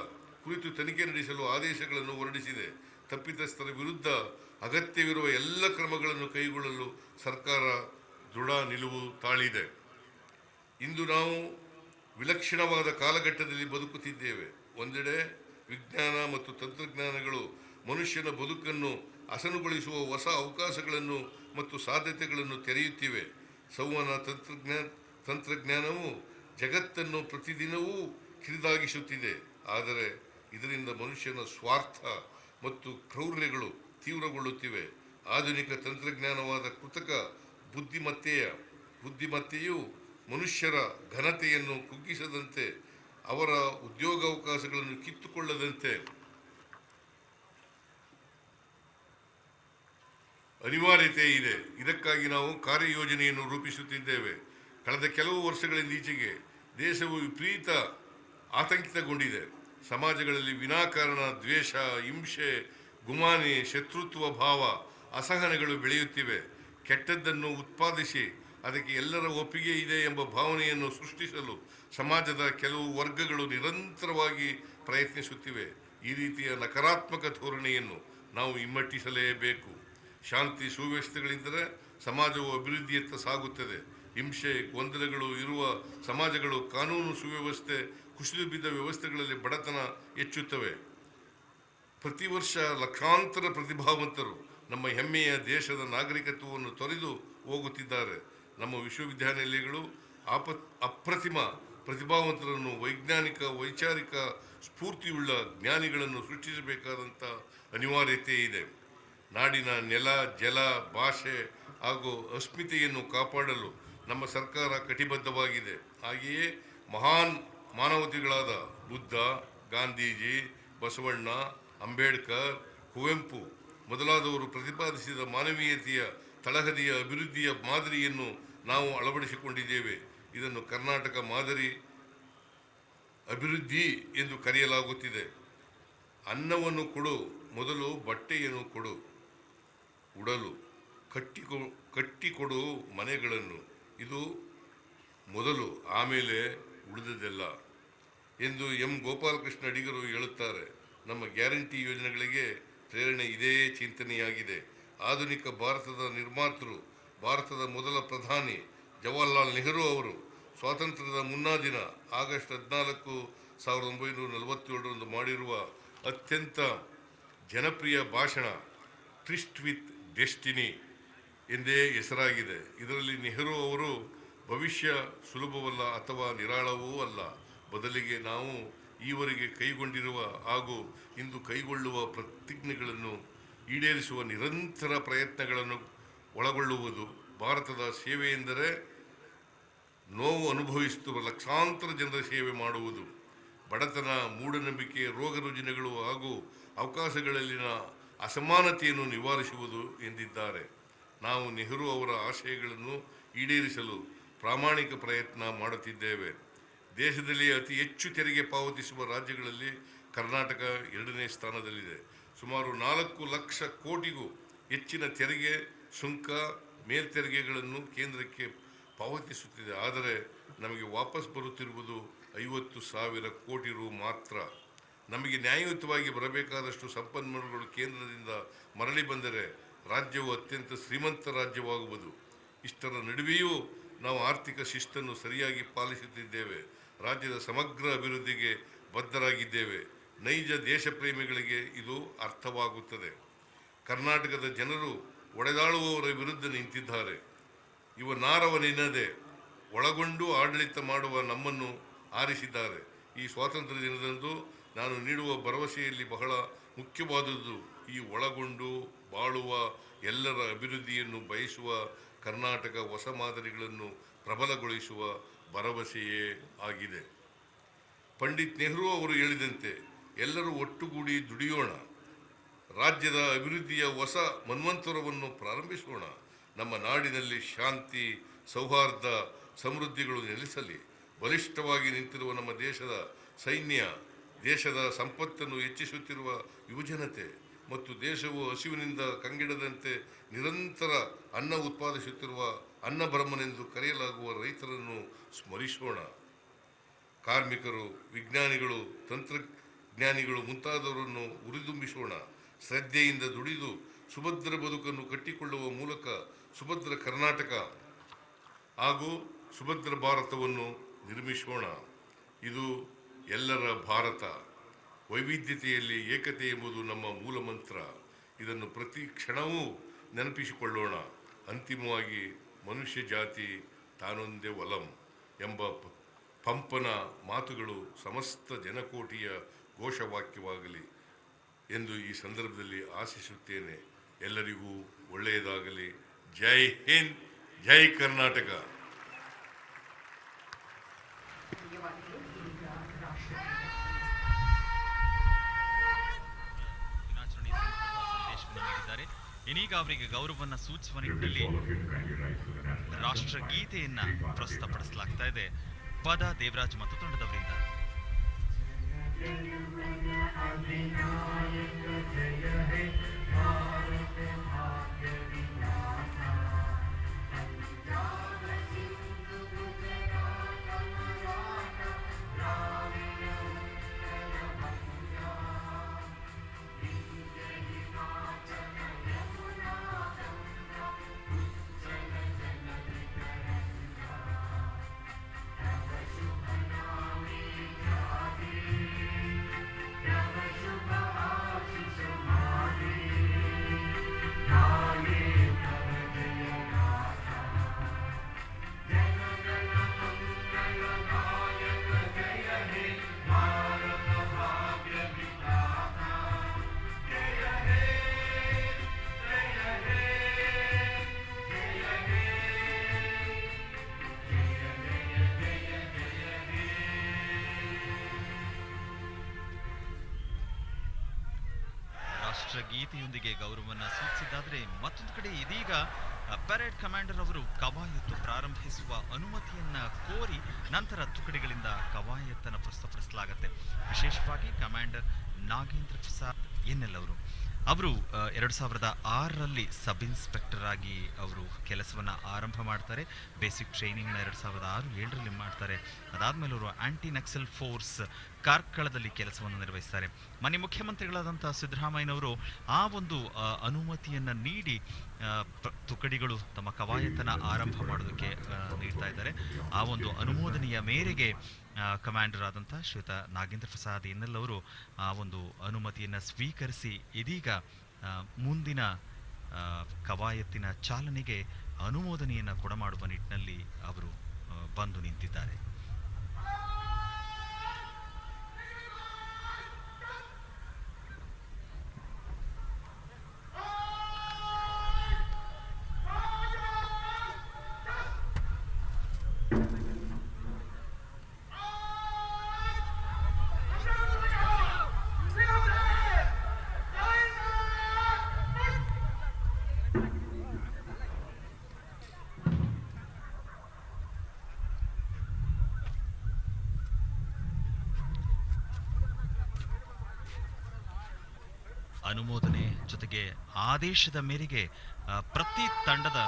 S3: ಕುರಿತು ತನಿಖೆ ನಡೆಸಲು ಆದೇಶಗಳನ್ನು ಹೊರಡಿಸಿದೆ. ತಪ್ಪಿತಸ್ಥರ ವಿರುದ್ಧ ಅಗತ್ಯವಿರುವ ಎಲ್ಲ ಕ್ರಮಗಳನ್ನು ಕೈಗೊಳ್ಳಲು ಸರ್ಕಾರ ದೃಢ ನಿಲುವು ತಾಳಿದೆ. ಇಂದು ನಾವು ವಿಲಕ್ಷಣವಾದ ಕಾಲಘಟ್ಟದಲ್ಲಿ ಬದುಕುತ್ತಿದ್ದೇವೆ. ಒಂದೆಡೆ ವಿಜ್ಞಾನ ಮತ್ತು ತಂತ್ರಜ್ಞಾನಗಳು ಮನುಷ್ಯನ ಬದುಕನ್ನು ಹಸನುಗೊಳಿಸುವ ಹೊಸ ಅವಕಾಶಗಳನ್ನು ಮತ್ತು ಸಾಧ್ಯತೆಗಳನ್ನು ತೆರೆಯುತ್ತಿವೆ. ಸಂವಹನ ತಂತ್ರಜ್ಞಾನವು ಜಗತ್ತನ್ನು ಪ್ರತಿದಿನವೂ ಕಿರಿದಾಗಿಸುತ್ತಿದೆ. ಆದರೆ ಇದರಿಂದ ಮನುಷ್ಯನ ಸ್ವಾರ್ಥ ಮತ್ತು ಕ್ರೌರ್ಯಗಳು ತೀವ್ರಗೊಳ್ಳುತ್ತಿವೆ. ಆಧುನಿಕ ತಂತ್ರಜ್ಞಾನವಾದ ಕೃತಕ ಬುದ್ಧಿಮತ್ತೆಯು ಮನುಷ್ಯರ ಘನತೆಯನ್ನು ಕುಗ್ಗಿಸದಂತೆ, ಅವರ ಉದ್ಯೋಗಾವಕಾಶಗಳನ್ನು ಕಿತ್ತುಕೊಳ್ಳದಂತೆ ಅನಿವಾರ್ಯತೆ ಇದೆ. ಇದಕ್ಕಾಗಿ ನಾವು ಕಾರ್ಯಯೋಜನೆಯನ್ನು ರೂಪಿಸುತ್ತಿದ್ದೇವೆ. ಕಳೆದ ಕೆಲವು ವರ್ಷಗಳಿಂದೀಚೆಗೆ ದೇಶವು ವಿಪರೀತ ಆತಂಕಿತಗೊಂಡಿದೆ. ಸಮಾಜಗಳಲ್ಲಿ ವಿನಾಕಾರಣ ದ್ವೇಷ, ಹಿಂಸೆ, ಗುಮಾನಿ, ಶತ್ರುತ್ವ ಭಾವ, ಅಸಹನೆಗಳು ಬೆಳೆಯುತ್ತಿವೆ. ಕೆಟ್ಟದ್ದನ್ನು ಉತ್ಪಾದಿಸಿ ಅದಕ್ಕೆ ಎಲ್ಲರ ಒಪ್ಪಿಗೆ ಇದೆ ಎಂಬ ಭಾವನೆಯನ್ನು ಸೃಷ್ಟಿಸಲು ಸಮಾಜದ ಕೆಲವು ವರ್ಗಗಳು ನಿರಂತರವಾಗಿ ಪ್ರಯತ್ನಿಸುತ್ತಿವೆ. ಈ ರೀತಿಯ ನಕಾರಾತ್ಮಕ ಧೋರಣೆಯನ್ನು ನಾವು ಹಿಮ್ಮೆಟ್ಟಿಸಲೇಬೇಕು. ಶಾಂತಿ ಸುವ್ಯವಸ್ಥೆಗಳಿದ್ದರೆ ಸಮಾಜವು ಅಭಿವೃದ್ಧಿಯತ್ತ ಸಾಗುತ್ತದೆ. ಹಿಂಸೆ ಗೊಂದಲಗಳು ಇರುವ ಸಮಾಜಗಳು ಕಾನೂನು ಸುವ್ಯವಸ್ಥೆ ಕುಸಿದು ಬಿದ್ದ ವ್ಯವಸ್ಥೆಗಳಲ್ಲಿ ಬಡತನ ಹೆಚ್ಚುತ್ತವೆ. ಪ್ರತಿ ವರ್ಷ ಲಕ್ಷಾಂತರ ಪ್ರತಿಭಾವಂತರು ನಮ್ಮ ಹೆಮ್ಮೆಯ ದೇಶದ ನಾಗರಿಕತ್ವವನ್ನು ತೊರೆದು ಹೋಗುತ್ತಿದ್ದಾರೆ. ನಮ್ಮ ವಿಶ್ವವಿದ್ಯಾನಿಲಯಗಳು ಅಪ್ರತಿಮ ಪ್ರತಿಭಾವಂತರನ್ನು ವೈಜ್ಞಾನಿಕ ವೈಚಾರಿಕ ಸ್ಫೂರ್ತಿಯುಳ್ಳ ಜ್ಞಾನಿಗಳನ್ನು ಸೃಷ್ಟಿಸಬೇಕಾದಂಥ ಅನಿವಾರ್ಯತೆ ಇದೆ. ನಾಡಿನ ನೆಲ, ಜಲ, ಭಾಷೆ ಹಾಗೂ ಅಸ್ಮಿತೆಯನ್ನು ಕಾಪಾಡಲು ನಮ್ಮ ಸರ್ಕಾರ ಕಟಿಬದ್ಧವಾಗಿದೆ. ಹಾಗೆಯೇ ಮಹಾನ್ ಮಾನವತೆಗಳಾದ ಬುದ್ಧ, ಗಾಂಧೀಜಿ, ಬಸವಣ್ಣ, ಅಂಬೇಡ್ಕರ್, ಕುವೆಂಪು ಮೊದಲಾದವರು ಪ್ರತಿಪಾದಿಸಿದ ಮಾನವೀಯತೆಯ ತಳಹದಿಯ ಅಭಿವೃದ್ಧಿಯ ಮಾದರಿಯನ್ನು ನಾವು ಅಳವಡಿಸಿಕೊಂಡಿದ್ದೇವೆ. ಇದನ್ನು ಕರ್ನಾಟಕ ಮಾದರಿ ಅಭಿವೃದ್ಧಿ ಎಂದು ಕರೆಯಲಾಗುತ್ತಿದೆ. ಅನ್ನವನ್ನು ಕೊಡು, ಮೊದಲು ಬಟ್ಟೆಯನ್ನು ಕೊಡು, ಉಡಲು ಕಟ್ಟಿಕೊಡು ಮನೆಗಳನ್ನು, ಇದು ಮೊದಲು, ಆಮೇಲೆ ಉಳಿದದೆಲ್ಲ ಎಂದು ಎಂ ಗೋಪಾಲಕೃಷ್ಣ ಅಡಿಗರು ಹೇಳುತ್ತಾರೆ. ನಮ್ಮ ಗ್ಯಾರಂಟಿ ಯೋಜನೆಗಳಿಗೆ ಪ್ರೇರಣೆ ಇದೇ ಚಿಂತನೆಯಾಗಿದೆ. ಆಧುನಿಕ ಭಾರತದ ನಿರ್ಮಾತೃ, ಭಾರತದ ಮೊದಲ ಪ್ರಧಾನಿ ಜವಾಹರ್ಲಾಲ್ ನೆಹರು ಅವರು ಸ್ವಾತಂತ್ರ್ಯದ ಮುನ್ನಾ ದಿನ ಆಗಸ್ಟ್ 14, 1947 ಮಾಡಿರುವ ಅತ್ಯಂತ ಜನಪ್ರಿಯ ಭಾಷಣ ಟ್ರಿಸ್ಟ್ ವಿತ್ ಡೆಸ್ಟಿನಿ ಎಂದೇ ಹೆಸರಾಗಿದೆ. ಇದರಲ್ಲಿ ನೆಹರು ಅವರು ಭವಿಷ್ಯ ಸುಲಭವಲ್ಲ ಅಥವಾ ನಿರಾಳವೂ ಅಲ್ಲ, ಬದಲಿಗೆ ನಾವು ಈವರೆಗೆ ಕೈಗೊಂಡಿರುವ ಹಾಗೂ ಇಂದು ಕೈಗೊಳ್ಳುವ ಪ್ರತಿಜ್ಞೆಗಳನ್ನು ಈಡೇರಿಸುವ ನಿರಂತರ ಪ್ರಯತ್ನಗಳನ್ನು ಒಳಗೊಳ್ಳುವುದು. ಭಾರತದ ಸೇವೆ ಎಂದರೆ ನೋವು ಅನುಭವಿಸುತ್ತಿರುವ ಲಕ್ಷಾಂತರ ಜನರ ಸೇವೆ ಮಾಡುವುದು. ಬಡತನ, ಮೂಢನಂಬಿಕೆ, ರೋಗ ರುಜಿನಗಳು ಹಾಗೂ ಅವಕಾಶಗಳಲ್ಲಿನ ಅಸಮಾನತೆಯನ್ನು ನಿವಾರಿಸುವುದು ಎಂದಿದ್ದಾರೆ. ನಾವು ನೆಹರು ಅವರ ಆಶಯಗಳನ್ನು ಈಡೇರಿಸಲು ಪ್ರಾಮಾಣಿಕ ಪ್ರಯತ್ನ ಮಾಡುತ್ತಿದ್ದೇವೆ. ದೇಶದಲ್ಲಿ ಅತಿ ಹೆಚ್ಚು ತೆರಿಗೆ ಪಾವತಿಸುವ ರಾಜ್ಯಗಳಲ್ಲಿ ಕರ್ನಾಟಕ 2ನೇ ಸ್ಥಾನದಲ್ಲಿದೆ. ಸುಮಾರು 4 ಲಕ್ಷ ಕೋಟಿಗೂ ಹೆಚ್ಚಿನ ತೆರಿಗೆ, ಸುಂಕ, ಮೇಲ್ತೆರಿಗೆಗಳನ್ನು ಕೇಂದ್ರಕ್ಕೆ ಪಾವತಿಸುತ್ತಿದೆ. ಆದರೆ ನಮಗೆ ವಾಪಸ್ ಬರುತ್ತಿರುವುದು 50,000 ಕೋಟಿ ರು ಮಾತ್ರ. ನಮಗೆ ನ್ಯಾಯಯುತವಾಗಿ ಬರಬೇಕಾದಷ್ಟು ಸಂಪನ್ಮೂಲಗಳು ಕೇಂದ್ರದಿಂದ ಮರಳಿ ಬಂದರೆ ರಾಜ್ಯವು ಅತ್ಯಂತ ಶ್ರೀಮಂತ ರಾಜ್ಯವಾಗುವುದು. ಇಷ್ಟರ ನಡುವೆಯೂ ನಾವು ಆರ್ಥಿಕ ಶಿಸ್ತನ್ನು ಸರಿಯಾಗಿ ಪಾಲಿಸುತ್ತಿದ್ದೇವೆ. ರಾಜ್ಯದ ಸಮಗ್ರ ಅಭಿವೃದ್ಧಿಗೆ ಬದ್ಧರಾಗಿದ್ದೇವೆ. ನೈಜ ದೇಶಪ್ರೇಮಿಗಳಿಗೆ ಇದು ಅರ್ಥವಾಗುತ್ತದೆ. ಕರ್ನಾಟಕದ ಜನರು ಒಡೆದಾಳುವವರ ವಿರುದ್ಧ ನಿಂತಿದ್ದಾರೆ. ಇವ ನಾರವನೆನ್ನದೆ ಒಳಗೊಂಡು ಆಡಳಿತ ಮಾಡುವ ನಮ್ಮನ್ನು ಆರಿಸಿದ್ದಾರೆ. ಈ ಸ್ವಾತಂತ್ರ್ಯ ದಿನದಂದು ನಾನು ನೀಡುವ ಭರವಸೆಯಲ್ಲಿ ಬಹಳ ಮುಖ್ಯವಾದುದು ಈ ಒಳಗೊಂಡು ಬಾಳುವ ಎಲ್ಲರ ಅಭಿವೃದ್ಧಿಯನ್ನು ಬಯಸುವ ಕರ್ನಾಟಕ ಹೊಸ ಮಾದರಿಗಳನ್ನು ಪ್ರಬಲಗೊಳಿಸುವ ಭರವಸೆಯೇ ಆಗಿದೆ. ಪಂಡಿತ್ ನೆಹರು ಅವರು ಹೇಳಿದಂತೆ ಎಲ್ಲರೂ ಒಟ್ಟುಗೂಡಿ ದುಡಿಯೋಣ, ರಾಜ್ಯದ ಅಭಿವೃದ್ಧಿಯ ಹೊಸ ಮನ್ವಂತರವನ್ನು ಪ್ರಾರಂಭಿಸೋಣ. ನಮ್ಮ ನಾಡಿನಲ್ಲಿ ಶಾಂತಿ, ಸೌಹಾರ್ದ, ಸಮೃದ್ಧಿಗಳು ನೆಲೆಸಲಿ. ಬಲಿಷ್ಠವಾಗಿ ನಿಂತಿರುವ ನಮ್ಮ ದೇಶದ ಸೈನ್ಯ, ದೇಶದ ಸಂಪತ್ತನ್ನು ಹೆಚ್ಚಿಸುತ್ತಿರುವ ಯುವಜನತೆ ಮತ್ತು ದೇಶವು ಹಸಿವಿನಿಂದ ಕಂಗೆಡದಂತೆ ನಿರಂತರ ಅನ್ನ ಉತ್ಪಾದಿಸುತ್ತಿರುವ ಅನ್ನಬ್ರಹ್ಮನೆಂದು ಕರೆಯಲಾಗುವ ರೈತರನ್ನು ಸ್ಮರಿಸೋಣ. ಕಾರ್ಮಿಕರು, ವಿಜ್ಞಾನಿಗಳು, ತಂತ್ರಜ್ಞಾನಿಗಳು ಮುಂತಾದವರನ್ನು ಉರಿದುಂಬಿಸೋಣ. ಶ್ರದ್ಧೆಯಿಂದ ದುಡಿದು ಸುಭದ್ರ ಬದುಕನ್ನು ಕಟ್ಟಿಕೊಳ್ಳುವ ಮೂಲಕ ಸುಭದ್ರ ಕರ್ನಾಟಕ ಹಾಗೂ ಸುಭದ್ರ ಭಾರತವನ್ನು ನಿರ್ಮಿಸೋಣ. ಇದು ಎಲ್ಲರ ಭಾರತ. ವೈವಿಧ್ಯತೆಯಲ್ಲಿ ಏಕತೆ ಎಂಬುದು ನಮ್ಮ ಮೂಲ ಮಂತ್ರ. ಇದನ್ನು ಪ್ರತಿ ಕ್ಷಣವೂ ನೆನಪಿಸಿಕೊಳ್ಳೋಣ. ಅಂತಿಮವಾಗಿ ಮನುಷ್ಯ ಜಾತಿ ತಾನೊಂದೇ ಒಲಂ ಎಂಬ ಪಂಪನ ಮಾತುಗಳು ಸಮಸ್ತ ಜನಕೋಟಿಯ ಘೋಷವಾಕ್ಯವಾಗಲಿ ಎಂದು ಈ ಸಂದರ್ಭದಲ್ಲಿ ಆಶಿಸುತ್ತೇನೆ. ಎಲ್ಲರಿಗೂ ಒಳ್ಳೆಯದಾಗಲಿ. ಜೈ ಹಿಂದ್, ಜೈ ಕರ್ನಾಟಕ.
S2: ಇನ್ನೀಗ ಅವರಿಗೆ ಗೌರವವನ್ನ ಸೂಚಿಸುವ ನಿಟ್ಟಿನಲ್ಲಿ ರಾಷ್ಟ್ರಗೀತೆಯನ್ನ ಪ್ರಸ್ತುತಪಡಿಸಲಾಗ್ತಾ ಇದೆ. ಪದ ದೇವರಾಜ್ ಮತ್ತು ತಂಡದವರಿಂದ. ರಾಷ್ಟ್ರ ಗೀತೆಯೊಂದಿಗೆ ಗೌರವವನ್ನು ಸೂಚಿಸಿದ್ದಾದರೆ ಮತ್ತೊಂದು ಕಡೆ ಇದೀಗ ಪರೇಡ್ ಕಮಾಂಡರ್ ಅವರು ಕವಾಯತ್ತು ಪ್ರಾರಂಭಿಸುವ ಅನುಮತಿಯನ್ನ ಕೋರಿ ನಂತರ ತುಕಡಿಗಳಿಂದ ಕವಾಯತ್ತನ್ನು ಪ್ರಸ್ತುತಪಡಿಸಲಾಗುತ್ತೆ. ವಿಶೇಷವಾಗಿ ಕಮಾಂಡರ್ ನಾಗೇಂದ್ರ ಪ್ರಸಾದ್ ಎನ್ಎಲ್ ಅವರು 2006ರಲ್ಲಿ ಸಬ್ ಇನ್ಸ್ಪೆಕ್ಟರ್ ಆಗಿ ಅವರು ಕೆಲಸವನ್ನು ಆರಂಭ ಮಾಡ್ತಾರೆ. ಬೇಸಿಕ್ ಟ್ರೈನಿಂಗ್ನ 2006-7ರಲ್ಲಿ ಮಾಡ್ತಾರೆ. ಅದಾದಮೇಲೆ ಅವರು ಆಂಟಿ ನಕ್ಸಲ್ ಫೋರ್ಸ್ ಕಾರ್ಕಳದಲ್ಲಿ ಕೆಲಸವನ್ನು ನಿರ್ವಹಿಸ್ತಾರೆ. ಮಾನ್ಯ ಮುಖ್ಯಮಂತ್ರಿಗಳಾದಂಥ ಸಿದ್ದರಾಮಯ್ಯನವರು ಆ ಒಂದು ಅನುಮತಿಯನ್ನು ನೀಡಿ ತುಕಡಿಗಳು ತಮ್ಮ ಕವಾಯತನ ಆರಂಭ ಮಾಡೋದಕ್ಕೆ ನೀಡ್ತಾ ಇದ್ದಾರೆ. ಆ ಒಂದು ಅನುಮೋದನೆಯ ಮೇರೆಗೆ ಕಮಾಂಡರ್ ಆದಂಥ ಶ್ರೀಯುತ ನಾಗೇಂದ್ರ ಪ್ರಸಾದ್ ಎನ್ಎಲ್ ಅವರು ಆ ಒಂದು ಅನುಮತಿಯನ್ನು ಸ್ವೀಕರಿಸಿ ಇದೀಗ ಮುಂದಿನ ಕವಾಯತ್ತಿನ ಚಾಲನೆಗೆ ಅನುಮೋದನೆಯನ್ನು ಕೊಡಮಾಡುವ ನಿಟ್ಟಿನಲ್ಲಿ ಅವರು ಬಂದು ನಿಂತಿದ್ದಾರೆ. ಅನುಮೋದನೆ ಜೊತೆಗೆ ಆದೇಶದ ಮೇರೆಗೆ ಪ್ರತಿ ತಂಡದ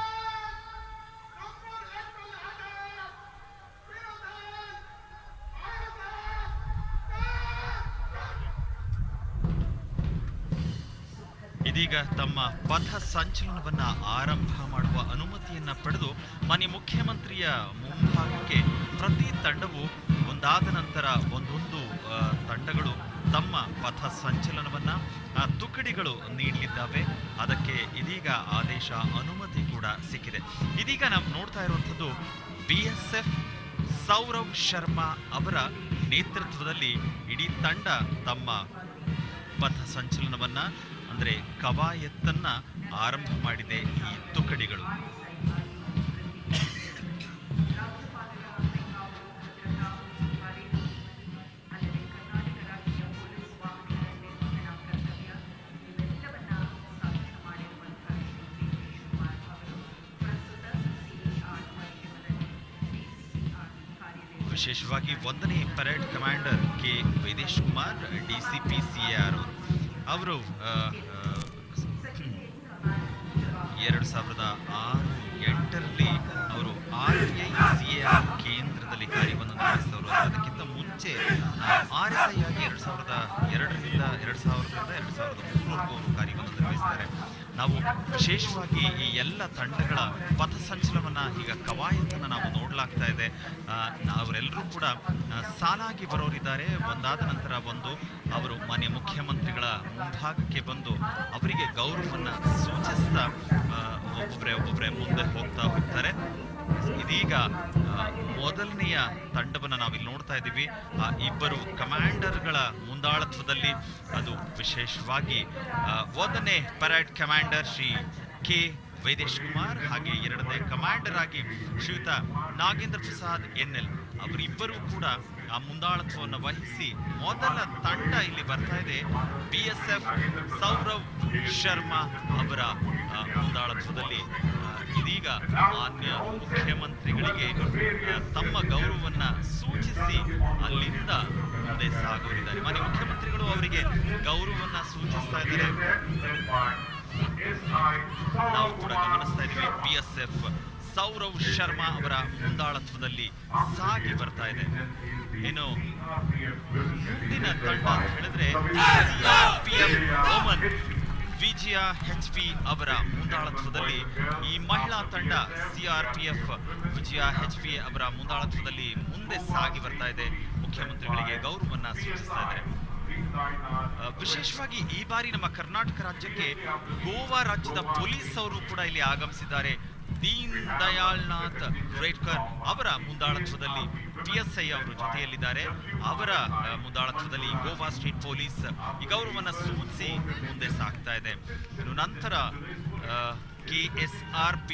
S2: ಇದೀಗ ತಮ್ಮ ಪಥ ಸಂಚಲನವನ್ನ ಆರಂಭ ಮಾಡುವ ಅನುಮತಿಯನ್ನ ಪಡೆದು ಮಾನ್ಯ ಮುಖ್ಯಮಂತ್ರಿಯ ಮುಂಭಾಗಕ್ಕೆ ಪ್ರತಿ ತಂಡವು ಒಂದಾದ ನಂತರ ಒಂದೊಂದು ತಂಡಗಳು ತಮ್ಮ ಪಥ ಸಂಚಲನವನ್ನ ತುಕಡಿಗಳು ನೀಡಲಿದ್ದಾವೆ. ಅದಕ್ಕೆ ಇದೀಗ ಆದೇಶ ಅನುಮತಿ ಕೂಡ ಸಿಕ್ಕಿದೆ. ಇದೀಗ ನಾವು ನೋಡ್ತಾ ಇರುವಂಥದ್ದು BSF ಸೌರವ್ ಶರ್ಮಾ ಅವರ ನೇತೃತ್ವದಲ್ಲಿ ಇಡೀ ತಂಡ ತಮ್ಮ ಪಥ ಸಂಚಲನವನ್ನ ಅಂದ್ರೆ ಕವಾಯತ್ತನ್ನ ಆರಂಭ ಮಾಡಿದೆ ಈ ತುಕಡಿಗಳು. ವಿಶೇಷವಾಗಿ 1ನೇ parade commander K Vedesh Kumar DCP CAR ಅವರು 2006-8ರಲ್ಲಿ ಅವರು RTI CAR ಕೇಂದ್ರದಲ್ಲಿ ಕಾರ್ಯವನ್ನು ನಿರ್ವಹಿಸಿದವರು. ಅದಕ್ಕಿಂತ ಮುಂಚೆ RSI ಆಗಿ 2002ರಿಂದ 2003ವರೆಗೂ ಅವರು ಕಾರ್ಯವನ್ನು ನಿರ್ವಹಿಸಿದ್ದಾರೆ. ನಾವು ವಿಶೇಷವಾಗಿ ಈ ಎಲ್ಲ ತಂಡಗಳ ಪಥಸಂಚಲನವನ್ನ ಈಗ ಕವಾಯತನ್ನ ನಾವು ನೋಡಲಾಗ್ತಾ ಇದೆ. ಅವರೆಲ್ಲರೂ ಕೂಡ ಸಾಲಾಗಿ ಬರೋರಿದ್ದಾರೆ. ಒಂದಾದ ನಂತರ ಒಂದು ಅವರು ಮಾನ್ಯ ಮುಖ್ಯಮಂತ್ರಿಗಳ ಮುಂಭಾಗಕ್ಕೆ ಬಂದು ಅವರಿಗೆ ಗೌರವವನ್ನು ಸೂಚಿಸ್ತಾ ಒಬ್ಬೊಬ್ಬರೇ ಮುಂದೆ ಹೋಗ್ತಾರೆ. ಇದೀಗ ಮೊದಲನೆಯ ತಂಡವನ್ನು ನಾವಿಲ್ಲಿ ನೋಡ್ತಾ ಇದ್ದೀವಿ. ಇಬ್ಬರು ಕಮಾಂಡರ್ಗಳ ಮುಂದಾಳತ್ವದಲ್ಲಿ ಅದು ವಿಶೇಷವಾಗಿ 1ನೇ parade commander Shri K Vedesh Kumar ಹಾಗೆ 2ನೇ ಕಮಾಂಡರ್ ಆಗಿ ಶ್ರೀಯುತ ನಾಗೇಂದ್ರ ಪ್ರಸಾದ್ ಎನ್ಎಲ್ ಅವರಿಬ್ಬರೂ ಕೂಡ ಆ ಮುಂದಾಳತ್ವವನ್ನು ವಹಿಸಿ ಮೊದಲ ತಂಡ ಇಲ್ಲಿ ಬರ್ತಾ ಇದೆ. BSF ಸೌರವ್ ಶರ್ಮಾ ಅವರ ಮುಂದಾಳತ್ವದಲ್ಲಿ ಇದೀಗ ಮಾನ್ಯ ಮುಖ್ಯಮಂತ್ರಿಗಳಿಗೆ ತಮ್ಮ ಗೌರವವನ್ನ ಸೂಚಿಸಿ ಅಲ್ಲಿಂದ ಮುಂದೆ ಸಾಗೋರಿದ್ದಾರೆ. ಮಾನ್ಯ ಮುಖ್ಯಮಂತ್ರಿಗಳು ಅವರಿಗೆ ಗೌರವವನ್ನ ಸೂಚಿಸ್ತಾ ಇದ್ದಾರೆ. ನಾವು ಕೂಡ ಗಮನಿಸ್ತಾ ಇದ್ದೀವಿ BSF ಸೌರವ್ ಶರ್ಮಾ ಅವರ ಮುಂದಾಳತ್ವದಲ್ಲಿ ಸಾಗಿ ಬರ್ತಾ ಇದೆ. ಏನು ಮುಂದಿನ ತಂಡ ಅಂತ ಹೇಳಿದ್ರೆ CRPF ಓಮನ್ ವಿಜಯ HP ಅವರ ಮುಂದಾಳತ್ವದಲ್ಲಿ ಈ ಮಹಿಳಾ ತಂಡ CRPF ವಿಜಯ HP ಅವರ ಮುಂದಾಳತ್ವದಲ್ಲಿ ಮುಂದೆ ಸಾಗಿ ಬರ್ತಾ ಇದೆ. ಮುಖ್ಯಮಂತ್ರಿಗಳಿಗೆ ಗೌರವವನ್ನ ಸೂಚಿಸ್ತಾ ಇದ್ದಾರೆ. ವಿಶೇಷವಾಗಿ ಈ ಬಾರಿ ನಮ್ಮ ಕರ್ನಾಟಕ ರಾಜ್ಯಕ್ಕೆ ಗೋವಾ ರಾಜ್ಯದ ಪೊಲೀಸ್ ಅವರು ಕೂಡ ಇಲ್ಲಿ ಆಗಮಿಸಿದ್ದಾರೆ. ದೀನ್ ದಯಾಳ್ ನಾಥ್ ರೇಡ್ಕರ್ ಅವರ ಮುಂದಾಳತ್ವದಲ್ಲಿ PSI ಅವರು ಜೊತೆಯಲ್ಲಿದ್ದಾರೆ. ಅವರ ಮುಂದಾಳತ್ವದಲ್ಲಿ ಗೋವಾ ಸ್ಟೇಟ್ ಪೊಲೀಸ್ ಈ ಗೌರವವನ್ನು ಸೂಚಿಸಿ ಮುಂದೆ ಸಾಗ್ತಾ ಇದೆ. ಇನ್ನು ನಂತರ KSRP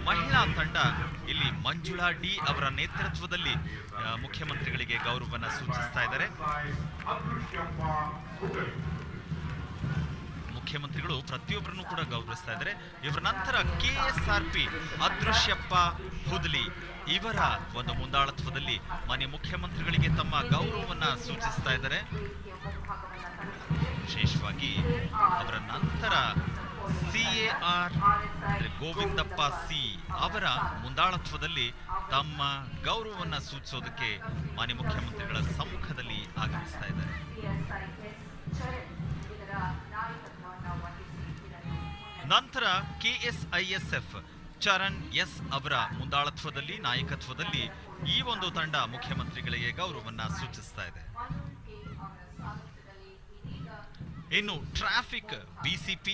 S2: ಮಹಿಳಾ ತಂಡ ಇಲ್ಲಿ ಮಂಜುಳಾ D ಅವರ ನೇತೃತ್ವದಲ್ಲಿ ಮುಖ್ಯಮಂತ್ರಿಗಳಿಗೆ ಗೌರವವನ್ನು ಸೂಚಿಸ್ತಾ ಇದ್ದಾರೆ. ಮುಖ್ಯಮಂತ್ರಿಗಳು ಪ್ರತಿಯೊಬ್ಬರನ್ನು ಕೂಡ ಗೌರವಿಸ್ತಾ ಇದ್ದಾರೆ. ಇವರ ನಂತರ KSRP ಅದೃಶ್ಯಪ್ಪ ಹುದಲಿ ಇವರ ಒಂದು ಮುಂದಾಳತ್ವದಲ್ಲಿ ಮಾನ್ಯ ಮುಖ್ಯಮಂತ್ರಿಗಳಿಗೆ ತಮ್ಮ ಗೌರವವನ್ನ ಸೂಚಿಸ್ತಾ ಇದ್ದಾರೆ. ವಿಶೇಷವಾಗಿ ಅವರ ನಂತರ CAR ಗೋವಿಂದಪ್ಪ ಸಿ ಅವರ ಮುಂದಾಳತ್ವದಲ್ಲಿ ತಮ್ಮ ಗೌರವವನ್ನ ಸೂಚಿಸೋದಕ್ಕೆ ಮಾನ್ಯ ಮುಖ್ಯಮಂತ್ರಿಗಳ ಸಮ್ಮುಖದಲ್ಲಿ ಆಗಮಿಸ್ತಾ ಇದ್ದಾರೆ. ನಂತರ KSISF ಚರಣ್ ಎಸ್ ಅವರ ಮುಂದಾಳತ್ವದಲ್ಲಿ ನಾಯಕತ್ವದಲ್ಲಿ ಈ ಒಂದು ತಂಡ ಮುಖ್ಯಮಂತ್ರಿಗಳಿಗೆ ಗೌರವವನ್ನ ಸೂಚಿಸ್ತಾ ಇದೆ. ಇನ್ನು ಟ್ರಾಫಿಕ್ BCP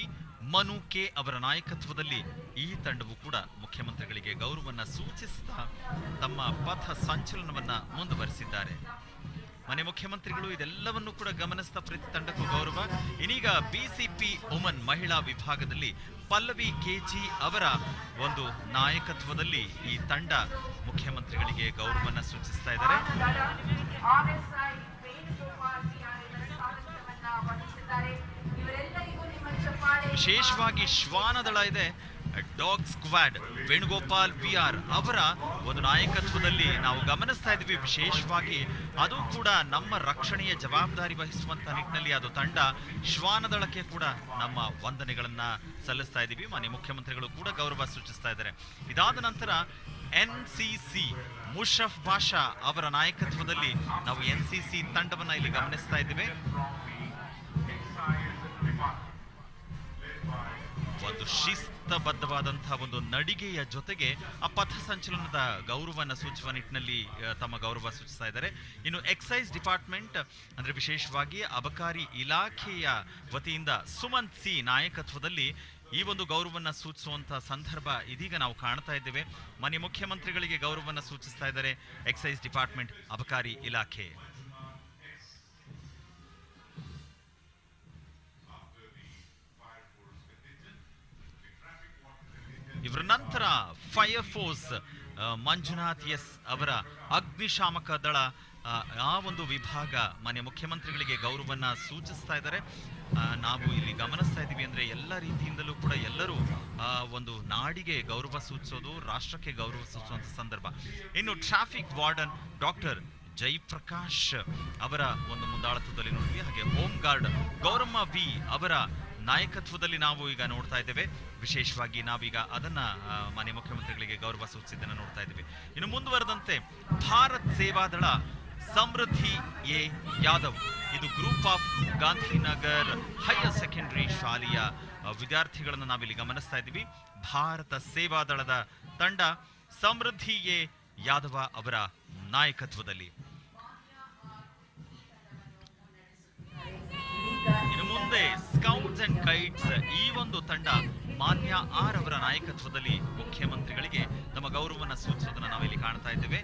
S2: ಮನು ಕೆ ಅವರ ನಾಯಕತ್ವದಲ್ಲಿ ಈ ತಂಡವು ಕೂಡ ಮುಖ್ಯಮಂತ್ರಿಗಳಿಗೆ ಗೌರವವನ್ನ ಸೂಚಿಸುತ್ತಾ ತಮ್ಮ ಪಥ ಸಂಚಲನವನ್ನ ಮುಂದುವರಿಸಿದ್ದಾರೆ. ಮನೆ ಮುಖ್ಯಮಂತ್ರಿಗಳು ಇದೆಲ್ಲವನ್ನು ಕೂಡ ಗಮನಿಸಿದ ಪ್ರತಿ ತಂಡಕ್ಕೂ ಗೌರವ. ಇನ್ನೀಗ BCP ವುಮನ್ ಮಹಿಳಾ ವಿಭಾಗದಲ್ಲಿ ಪಲ್ಲವಿ KG ಅವರ ಒಂದು ನಾಯಕತ್ವದಲ್ಲಿ ಈ ತಂಡ ಮುಖ್ಯಮಂತ್ರಿಗಳಿಗೆ ಗೌರವವನ್ನ ಸೂಚಿಸ್ತಾ ಇದ್ದಾರೆ. ವಿಶೇಷವಾಗಿ ಶ್ವಾನದಳ ಇದೆ, ಡಾಗ್ ಸ್ಕ್ವಾಡ್ ವೇಣುಗೋಪಾಲ್ VR ಅವರ ಒಂದು ನಾಯಕತ್ವದಲ್ಲಿ ನಾವು ಗಮನಿಸ್ತಾ ಇದ್ವಿ. ವಿಶೇಷವಾಗಿ ಅದು ಕೂಡ ನಮ್ಮ ರಕ್ಷಣೆಯ ಜವಾಬ್ದಾರಿ ವಹಿಸುವಂತ ನಿಟ್ಟಿನಲ್ಲಿ ಅದು ತಂಡ ಶ್ವಾನದಳಕ್ಕೆ ಕೂಡ ನಮ್ಮ ವಂದನೆಗಳನ್ನ ಸಲ್ಲಿಸ್ತಾ ಇದ್ದೀವಿ. ಮಾನ್ಯ ಮುಖ್ಯಮಂತ್ರಿಗಳು ಕೂಡ ಗೌರವ ಸೂಚಿಸ್ತಾ ಇದ್ದಾರೆ. ಇದಾದ ನಂತರ NCC ಮುಷರಫ್ ಬಾಷಾ ಅವರ ನಾಯಕತ್ವದಲ್ಲಿ ನಾವು NCC ತಂಡವನ್ನ ಇಲ್ಲಿ ಗಮನಿಸ್ತಾ ಇದ್ದೇವೆ. ಒಂದು ಶಿಸ್ತಬದ್ಧವಾದಂತಹ ಒಂದು ನಡಿಗೆಯ ಜೊತೆಗೆ ಆ ಪಥ ಸಂಚಲನದ ಗೌರವವನ್ನು ಸೂಚಿಸುವ ನಿಟ್ಟಿನಲ್ಲಿ ತಮ್ಮ ಗೌರವ ಸೂಚಿಸ್ತಾ ಇದ್ದಾರೆ. ಇನ್ನು ಎಕ್ಸೈಸ್ ಡಿಪಾರ್ಟ್ಮೆಂಟ್ ಅಂದ್ರೆ ವಿಶೇಷವಾಗಿ ಅಬಕಾರಿ ಇಲಾಖೆಯ ವತಿಯಿಂದ ಸುಮಂತ್ ಸಿ ನಾಯಕತ್ವದಲ್ಲಿ ಈ ಒಂದು ಗೌರವವನ್ನು ಸೂಚಿಸುವಂತಹ ಸಂದರ್ಭ ಇದೀಗ ನಾವು ಕಾಣ್ತಾ ಇದ್ದೇವೆ. ಮಾನ್ಯ ಮುಖ್ಯಮಂತ್ರಿಗಳಿಗೆ ಗೌರವವನ್ನು ಸೂಚಿಸ್ತಾ ಇದ್ದಾರೆ ಎಕ್ಸೈಸ್ ಡಿಪಾರ್ಟ್ಮೆಂಟ್ ಅಬಕಾರಿ ಇಲಾಖೆ. ಇವರ ನಂತರ ಫೈರ್ ಫೋರ್ಸ್ ಮಂಜುನಾಥ್ ಎಸ್ ಅವರ ಅಗ್ನಿಶಾಮಕ ದಳ ಆ ಒಂದು ವಿಭಾಗ ಮಾನ್ಯ ಮುಖ್ಯಮಂತ್ರಿಗಳಿಗೆ ಗೌರವವನ್ನ ಸೂಚಿಸ್ತಾ ಇದ್ದಾರೆ. ನಾವು ಇಲ್ಲಿ ಗಮನಿಸ್ತಾ ಇದ್ದೀವಿ ಅಂದ್ರೆ ಎಲ್ಲ ರೀತಿಯಿಂದಲೂ ಕೂಡ ಎಲ್ಲರೂ ಒಂದು ನಾಡಿಗೆ ಗೌರವ ಸೂಚಿಸೋದು, ರಾಷ್ಟ್ರಕ್ಕೆ ಗೌರವ ಸೂಚಿಸುವಂತ ಸಂದರ್ಭ. ಇನ್ನು ಟ್ರಾಫಿಕ್ ವಾರ್ಡನ್ ಡಾಕ್ಟರ್ ಜಯಪ್ರಕಾಶ್ ಅವರ ಒಂದು ಮುಂದಾಳತ್ವದಲ್ಲಿ ನೋಡಿದ್ವಿ. ಹಾಗೆ ಹೋಮ್ ಗಾರ್ಡ್ ಗೌರಮ್ಮ V ಅವರ ನಾಯಕತ್ವದಲ್ಲಿ ನಾವು ಈಗ ನೋಡ್ತಾ ಇದ್ದೇವೆ. ವಿಶೇಷವಾಗಿ ನಾವೀಗ ಅದನ್ನ ಮಾನ್ಯ ಮುಖ್ಯಮಂತ್ರಿಗಳಿಗೆ ಗೌರವ ಸೂಚಿಸಿದ್ದನ್ನು ನೋಡ್ತಾ ಇದ್ದೇವೆ. ಇನ್ನು ಮುಂದುವರೆದಂತೆ ಭಾರತ್ ಸೇವಾದಳ ಸಮೃದ್ಧಿ ಎ ಯಾದವ್, ಇದು group of Gandhinagar higher secondary ಶಾಲೆಯ ವಿದ್ಯಾರ್ಥಿಗಳನ್ನು ನಾವಿಲ್ಲಿ ಗಮನಿಸ್ತಾ ಇದ್ದೀವಿ. ಭಾರತ ಸೇವಾದಳದ ತಂಡ ಸಮೃದ್ಧಿ ಎ ಯಾದವ ಅವರ ನಾಯಕತ್ವದಲ್ಲಿ. ಇನ್ನು ಮುಂದೆ ಸ್ಕೌಟ್ಸ್ ಅಂಡ್ ಗೈಡ್ಸ್ ಈ ಒಂದು ತಂಡ ಮಾನ್ಯ R ಅವರ ನಾಯಕತ್ವದಲ್ಲಿ ಮುಖ್ಯಮಂತ್ರಿಗಳಿಗೆ ತಮ್ಮ ಗೌರವವನ್ನು ಸೂಚಿಸೋದನ್ನ ನಾವಿಲ್ಲಿ ಕಾಣ್ತಾ ಇದ್ದೇವೆ.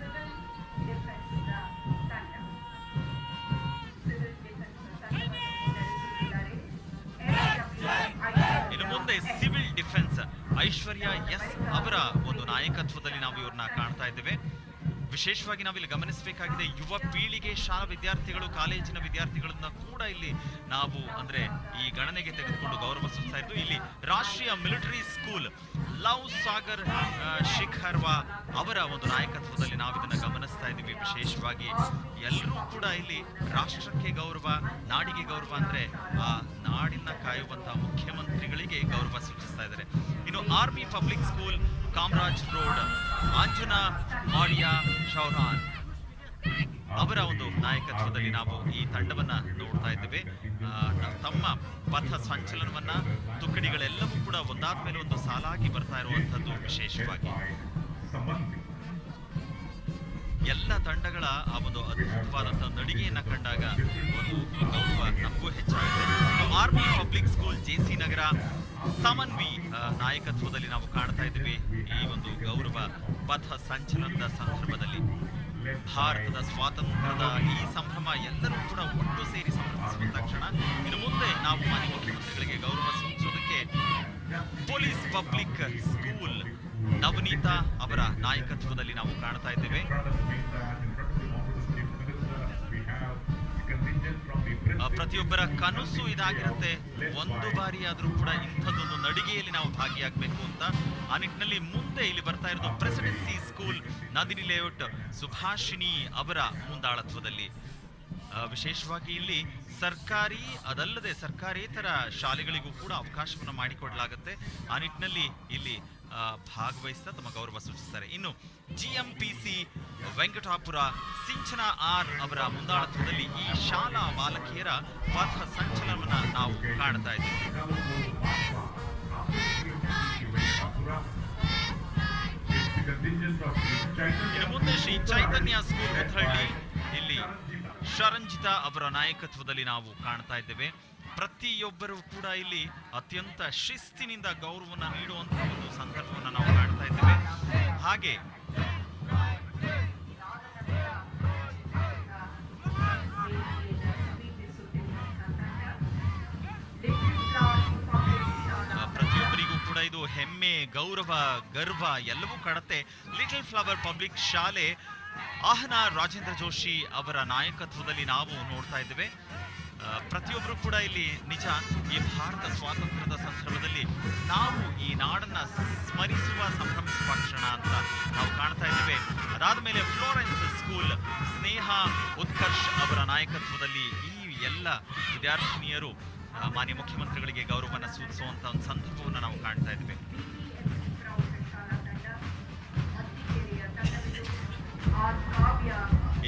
S2: ಇನ್ನು ಮುಂದೆ ಸಿವಿಲ್ ಡಿಫೆನ್ಸ್ ಐಶ್ವರ್ಯ ಎಸ್ ಅವರ ಒಂದು ನಾಯಕತ್ವದಲ್ಲಿ ನಾವು ಇವ್ರನ್ನ ಕಾಣ್ತಾ ಇದ್ದೇವೆ. ವಿಶೇಷವಾಗಿ ನಾವಿಲ್ಲಿ ಗಮನಿಸಬೇಕಾಗಿದೆ, ಯುವ ಪೀಳಿಗೆ ಶಾಲಾ ವಿದ್ಯಾರ್ಥಿಗಳು, ಕಾಲೇಜಿನ ವಿದ್ಯಾರ್ಥಿಗಳನ್ನ ಕೂಡ ಇಲ್ಲಿ ನಾವು ಅಂದ್ರೆ ಈ ಗಣನೆಗೆ ತೆಗೆದುಕೊಂಡು ಗೌರವ ಸೂಚಿಸ್ತಾ ಇದ್ದು. ಇಲ್ಲಿ ರಾಷ್ಟ್ರೀಯ ಮಿಲಿಟರಿ ಸ್ಕೂಲ್ ಲವ್ ಸಾಗರ್ ಶಿಖರ್ವಾ ಅವರ ಒಂದು ನಾಯಕತ್ವದಲ್ಲಿ ನಾವು ಇದನ್ನ ಗಮನಿಸ್ತಾ ಇದ್ದೀವಿ. ವಿಶೇಷವಾಗಿ ಎಲ್ಲರೂ ಕೂಡ ಇಲ್ಲಿ ರಾಷ್ಟ್ರಕ್ಕೆ ಗೌರವ, ನಾಡಿಗೆ ಗೌರವ ಅಂದ್ರೆ ಆ ನಾಡಿನ ಕಾಯುವಂತಹ ಮುಖ್ಯಮಂತ್ರಿಗಳಿಗೆ ಗೌರವ ಸೂಚಿಸ್ತಾ ಇದ್ದಾರೆ. ಇನ್ನು army public school Kamaraj road ಅಂಜುನಾ ಮಾಡಿಯಾ ಶೌರಾನ್ ಅವರ ಒಂದು ನಾಯಕತ್ವದಲ್ಲಿ ನಾವು ಈ ತಂಡವನ್ನ ನೋಡ್ತಾ ಇದ್ದೇವೆ. ತಮ್ಮ ಪಥ ಸಂಚಲನವನ್ನ ತುಕಡಿಗಳೆಲ್ಲವೂ ಕೂಡ ಒಂದಾದ ಮೇಲೆ ಒಂದು ಸಾಲಾಗಿ ಬರ್ತಾ ಇರುವಂತದ್ದು. ವಿಶೇಷವಾಗಿ ಎಲ್ಲ ತಂಡಗಳ ಆ ಒಂದು ಅದ್ಭುತವಾದಂತಹ ನಡಿಗೆಯನ್ನ ಕಂಡಾಗ ಒಂದು ಗೌರವ ನಮಗೂ ಹೆಚ್ಚಾಗಿದೆ. ಆರ್ಮಿ ಪಬ್ಲಿಕ್ ಸ್ಕೂಲ್ JC ನಗರ ಸಮನ್ವಿ ನಾಯಕತ್ವದಲ್ಲಿ ನಾವು ಕಾಣ್ತಾ ಇದ್ದೀವಿ ಈ ಒಂದು ಗೌರವ ಪಥ ಸಂಚಲನದ ಸಂದರ್ಭದಲ್ಲಿ. ಭಾರತದ ಸ್ವಾತಂತ್ರ್ಯದ ಈ ಸಂಭ್ರಮ ಎಲ್ಲರೂ ಕೂಡ ಒಟ್ಟು ಸೇರಿ ಸಂಭ್ರಮಿಸುವಂತ ಕ್ಷಣ. ಇನ್ನು ಮುಂದೆ ನಾವು ಮಾನ್ಯ ಮುಖ್ಯಮಂತ್ರಿಗಳಿಗೆ ಗೌರವ ಸೂಚಿಸೋದಕ್ಕೆ ಪೊಲೀಸ್ ಪಬ್ಲಿಕ್ ಸ್ಕೂಲ್ ನವನೀತಾ ಅವರ ನಾಯಕತ್ವದಲ್ಲಿ ನಾವು ಕಾಣ್ತಾ ಇದ್ದೇವೆ. ಪ್ರತಿಯೊಬ್ಬರ ಕನಸು ಇದಾಗಿರುತ್ತೆ, ಒಂದು ಬಾರಿ ಆದ್ರೂ ಕೂಡ ಇಂಥದ್ದೊಂದು ನಡಿಗೆಯಲ್ಲಿ ನಾವು ಭಾಗಿಯಾಗಬೇಕು ಅಂತ. ಆ ನಿಟ್ಟಿನಲ್ಲಿ ಮುಂದೆ ಇಲ್ಲಿ ಬರ್ತಾ ಇರೋದು presidency school Nandini layout Subhashini ಅವರ ಮುಂದಾಳತ್ವದಲ್ಲಿ. ವಿಶೇಷವಾಗಿ ಇಲ್ಲಿ ಸರ್ಕಾರಿ ಅದಲ್ಲದೆ ಸರ್ಕಾರೇತರ ಶಾಲೆಗಳಿಗೂ ಕೂಡ ಅವಕಾಶವನ್ನು ಮಾಡಿಕೊಡಲಾಗುತ್ತೆ. ಆ ನಿಟ್ಟಿನಲ್ಲಿ ಇಲ್ಲಿ ಭಾಗವಹಿಸ್ತಾ ತಮ್ಮ ಗೌರವ ಸೂಚಿಸ್ತಾರೆ. ಇನ್ನು GMPC ವೆಂಕಟಾಪುರ ಸಿಂಚನಾ ಆರ್ ಅವರ ಮುಂದಾಳತ್ವದಲ್ಲಿ ಈ ಶಾಲಾ ಬಾಲಕಿಯರ ಪಥ ಸಂಚಲನವನ್ನ ನಾವು ಕಾಣ್ತಾ ಇದ್ದೀವಿ. ಇನ್ನು ಮುಂದೆ ಶ್ರೀ ಚೈತನ್ಯ ಸ್ಕೂಲ್ ಮುಥಳ್ಳಿ, ಇಲ್ಲಿ ಶರಂಜಿತಾ ಅವರ ನಾಯಕತ್ವದಲ್ಲಿ ನಾವು ಕಾಣ್ತಾ ಇದ್ದೇವೆ. ಪ್ರತಿಯೊಬ್ಬರು ಕೂಡ ಇಲ್ಲಿ ಅತ್ಯಂತ ಶಿಸ್ತಿನಿಂದ ಗೌರವವನ್ನು ನೀಡುವಂತಹ ಒಂದು ಸಂದರ್ಭವನ್ನು ನಾವು ಕಾಣ್ತಾ ಇದ್ದೇವೆ. ಹಾಗೆ ಪ್ರತಿಯೊಬ್ಬರಿಗೂ ಕೂಡ ಇದು ಹೆಮ್ಮೆ, ಗೌರವ, ಗರ್ವ ಎಲ್ಲವೂ ಕಾಡುತ್ತೆ. ಲಿಟಲ್ ಫ್ಲವರ್ ಪಬ್ಲಿಕ್ ಶಾಲೆ ಆಹ್ನಾ ರಾಜೇಂದ್ರ ಜೋಶಿ ಅವರ ನಾಯಕತ್ವದಲ್ಲಿ ನಾವು ನೋಡ್ತಾ ಇದ್ದೇವೆ. ಪ್ರತಿಯೊಬ್ಬರು ಕೂಡ ಇಲ್ಲಿ ನಿಜ ಈ ಭಾರತ ಸ್ವಾತಂತ್ರ್ಯದ ಸಂದರ್ಭದಲ್ಲಿ ನಾವು ಈ ನಾಡನ್ನ ಸ್ಮರಿಸುವ ಸಂಭ್ರಮಿಸುವ ಕ್ಷಣ ಅಂತ ನಾವು ಕಾಣ್ತಾ ಇದ್ದೇವೆ. ಅದಾದ್ಮೇಲೆ ಫ್ಲೋರೆನ್ಸ್ ಸ್ಕೂಲ್ ಸ್ನೇಹ ಉತ್ಕರ್ಷ್ ಅವರ ನಾಯಕತ್ವದಲ್ಲಿ ಈ ಎಲ್ಲ ವಿದ್ಯಾರ್ಥಿನಿಯರು ಮಾನ್ಯ ಮುಖ್ಯಮಂತ್ರಿಗಳಿಗೆ ಗೌರವವನ್ನು ಸೂಚಿಸುವಂತ ಒಂದು ಸಂದರ್ಭವನ್ನು ನಾವು ಕಾಣ್ತಾ ಇದ್ದೇವೆ.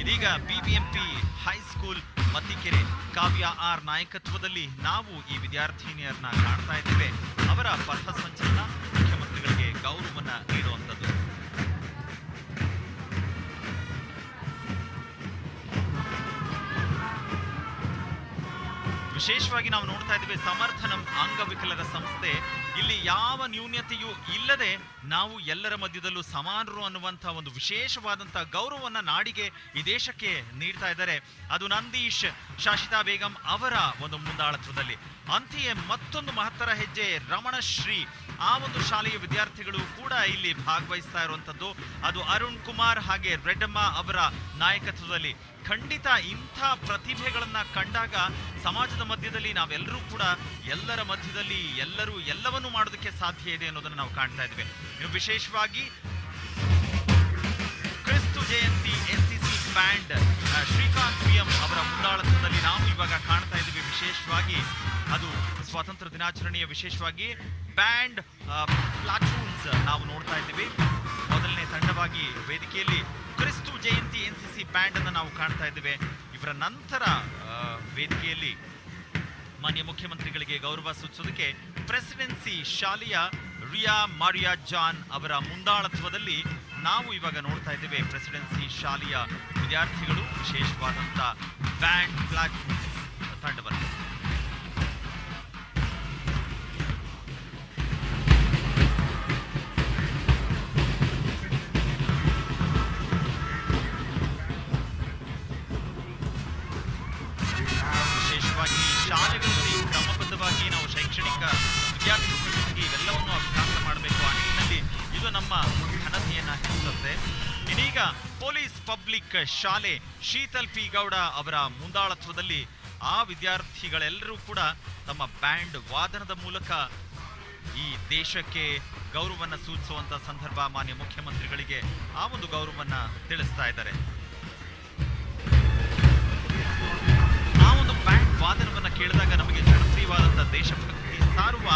S2: ಇದೀಗ BBMP ಹೈಸ್ಕೂಲ್ ಮತ್ತಿಕೆರೆ ಕಾವ್ಯ ಆರ್ ನಾಯಕತ್ವದಲ್ಲಿ ನಾವು ಈ ವಿದ್ಯಾರ್ಥಿನಿಯರನ್ನ ಕಾಣ್ತಾ ಇದ್ದೇವೆ. ಅವರ ಪಥ ಸಂಚಲನ ಮುಖ್ಯಮಂತ್ರಿಗಳಿಗೆ ಗೌರವವನ್ನು ನೀಡುವಂಥದ್ದು. ವಿಶೇಷವಾಗಿ ನಾವು ನೋಡ್ತಾ ಇದ್ದೇವೆ ಸಮರ್ಥನಂ ಅಂಗವಿಕಲರ ಸಂಸ್ಥೆ. ಇಲ್ಲಿ ಯಾವ ನ್ಯೂನ್ಯತೆಯೂ ಇಲ್ಲದೆ ನಾವು ಎಲ್ಲರ ಮಧ್ಯದಲ್ಲೂ ಸಮಾನರು ಅನ್ನುವಂತಹ ಒಂದು ವಿಶೇಷವಾದಂತಹ ಗೌರವವನ್ನ ನಾಡಿಗೆ ಈ ದೇಶಕ್ಕೆ ನೀಡ್ತಾ ಇದ್ದಾರೆ. ಅದು ನಂದೀಶ್ ಶಾಶಿತಾ ಬೇಗಂ ಅವರ ಒಂದು ಮುಂದಾಳತ್ವದಲ್ಲಿ. ಅಂತೆಯೇ ಮತ್ತೊಂದು ಮಹತ್ತರ ಹೆಜ್ಜೆ ರಮಣಶ್ರೀ ಆ ಒಂದು ಶಾಲೆಯ ವಿದ್ಯಾರ್ಥಿಗಳು ಕೂಡ ಇಲ್ಲಿ ಭಾಗವಹಿಸ್ತಾ ಇರುವಂತದ್ದು. ಅದು ಅರುಣ್ ಕುಮಾರ್ ಹಾಗೆ ರೆಡ್ಡಮ್ಮ ಅವರ ನಾಯಕತ್ವದಲ್ಲಿ. ಖಂಡಿತ ಇಂಥ ಪ್ರತಿಭೆಗಳನ್ನ ಕಂಡಾಗ ಸಮಾಜದ ಮಧ್ಯದಲ್ಲಿ ನಾವೆಲ್ಲರೂ ಕೂಡ ಎಲ್ಲರ ಮಧ್ಯದಲ್ಲಿ ಎಲ್ಲರೂ ಎಲ್ಲವನ್ನೂ ಮಾಡೋದಕ್ಕೆ ಸಾಧ್ಯ ಇದೆ ಅನ್ನೋದನ್ನು ನಾವು ಕಾಣ್ತಾ ಇದ್ದೇವೆ. ಇನ್ನು ವಿಶೇಷವಾಗಿ ಕ್ರಿಸ್ತು ಜಯಂತಿ NCC ಬ್ಯಾಂಡ್ ಶ್ರೀಕಾಂತ್ PM ಅವರ ಮುಂದಾಳತ್ವದಲ್ಲಿ ನಾವು ಇವಾಗ ಕಾಣ್ತಾ ಇದ್ದೀವಿ. ವಿಶೇಷವಾಗಿ ಅದು ಸ್ವಾತಂತ್ರ್ಯ ದಿನಾಚರಣೆಯ ವಿಶೇಷವಾಗಿ ಬ್ಯಾಂಡ್ ಪ್ಲಾಟೂನ್ಸ್ ನಾವು ನೋಡ್ತಾ ಇದ್ದೀವಿ. ಮೊದಲನೇ ತಂಡವಾಗಿ ವೇದಿಕೆಯಲ್ಲಿ ಕ್ರಿಸ್ತು ಜಯಂತಿ NCC ಬ್ಯಾಂಡ್ ಅನ್ನು ನಾವು ಕಾಣ್ತಾ ಇದ್ದೇವೆ. ಇವರ ನಂತರ ವೇದಿಕೆಯಲ್ಲಿ ಮಾನ್ಯ ಮುಖ್ಯಮಂತ್ರಿಗಳಿಗೆ ಗೌರವ ಸೂಚಿಸೋದಕ್ಕೆ ಪ್ರೆಸಿಡೆನ್ಸಿ ಶಾಲೆಯ ರಿಯಾ ಮಾರಿಯಾ ಜಾನ್ ಅವರ ಮುಂದಾಳತ್ವದಲ್ಲಿ ನಾವು ಇವಾಗ ನೋಡ್ತಾ ಇದ್ದೇವೆ. ಪ್ರೆಸಿಡೆನ್ಸಿ ಶಾಲೆಯ ವಿದ್ಯಾರ್ಥಿಗಳು ವಿಶೇಷವಾದಂಥ ಬ್ಯಾಂಡ್ ಪ್ಲಾಟೂನ್ಸ್ ತಂಡವನ್ನು. ವಿಶೇಷವಾಗಿ ಶಾಲೆಗಳಲ್ಲಿ ಕ್ರಮಬದ್ಧವಾಗಿ ನಾವು ಶೈಕ್ಷಣಿಕ ವಿದ್ಯಾರ್ಥಿ ಇವೆಲ್ಲವನ್ನು ಅಭ್ಯಾಸ ಮಾಡಬೇಕು. ಆ ನಿಟ್ಟಿನಲ್ಲಿ ಇದು ನಮ್ಮ ಘನತೆಯನ್ನ ಹೆಚ್ಚಿಸುತ್ತೆ. ಇದೀಗ ಪೊಲೀಸ್ ಪಬ್ಲಿಕ್ ಶಾಲೆ ಶೀತಲ್ P ಗೌಡ ಅವರ ಮುಂದಾಳತ್ವದಲ್ಲಿ ಆ ವಿದ್ಯಾರ್ಥಿಗಳೆಲ್ಲರೂ ಕೂಡ ತಮ್ಮ ಬ್ಯಾಂಡ್ ವಾದನದ ಮೂಲಕ ಈ ದೇಶಕ್ಕೆ ಗೌರವವನ್ನು ಸೂಚಿಸುವಂತ ಸಂದರ್ಭ. ಮಾನ್ಯ ಮುಖ್ಯಮಂತ್ರಿಗಳಿಗೆ ಆ ಒಂದು ಗೌರವವನ್ನ ತಿಳಿಸ್ತಾ ಇದ್ದಾರೆ. ಆ ಒಂದು ಬ್ಯಾಂಡ್ ವಾದನವನ್ನ ಕೇಳಿದಾಗ ನಮಗೆ ಜನಪ್ರಿಯವಾದಂತಹ ದೇಶಭಕ್ತಿ ಸಾರುವ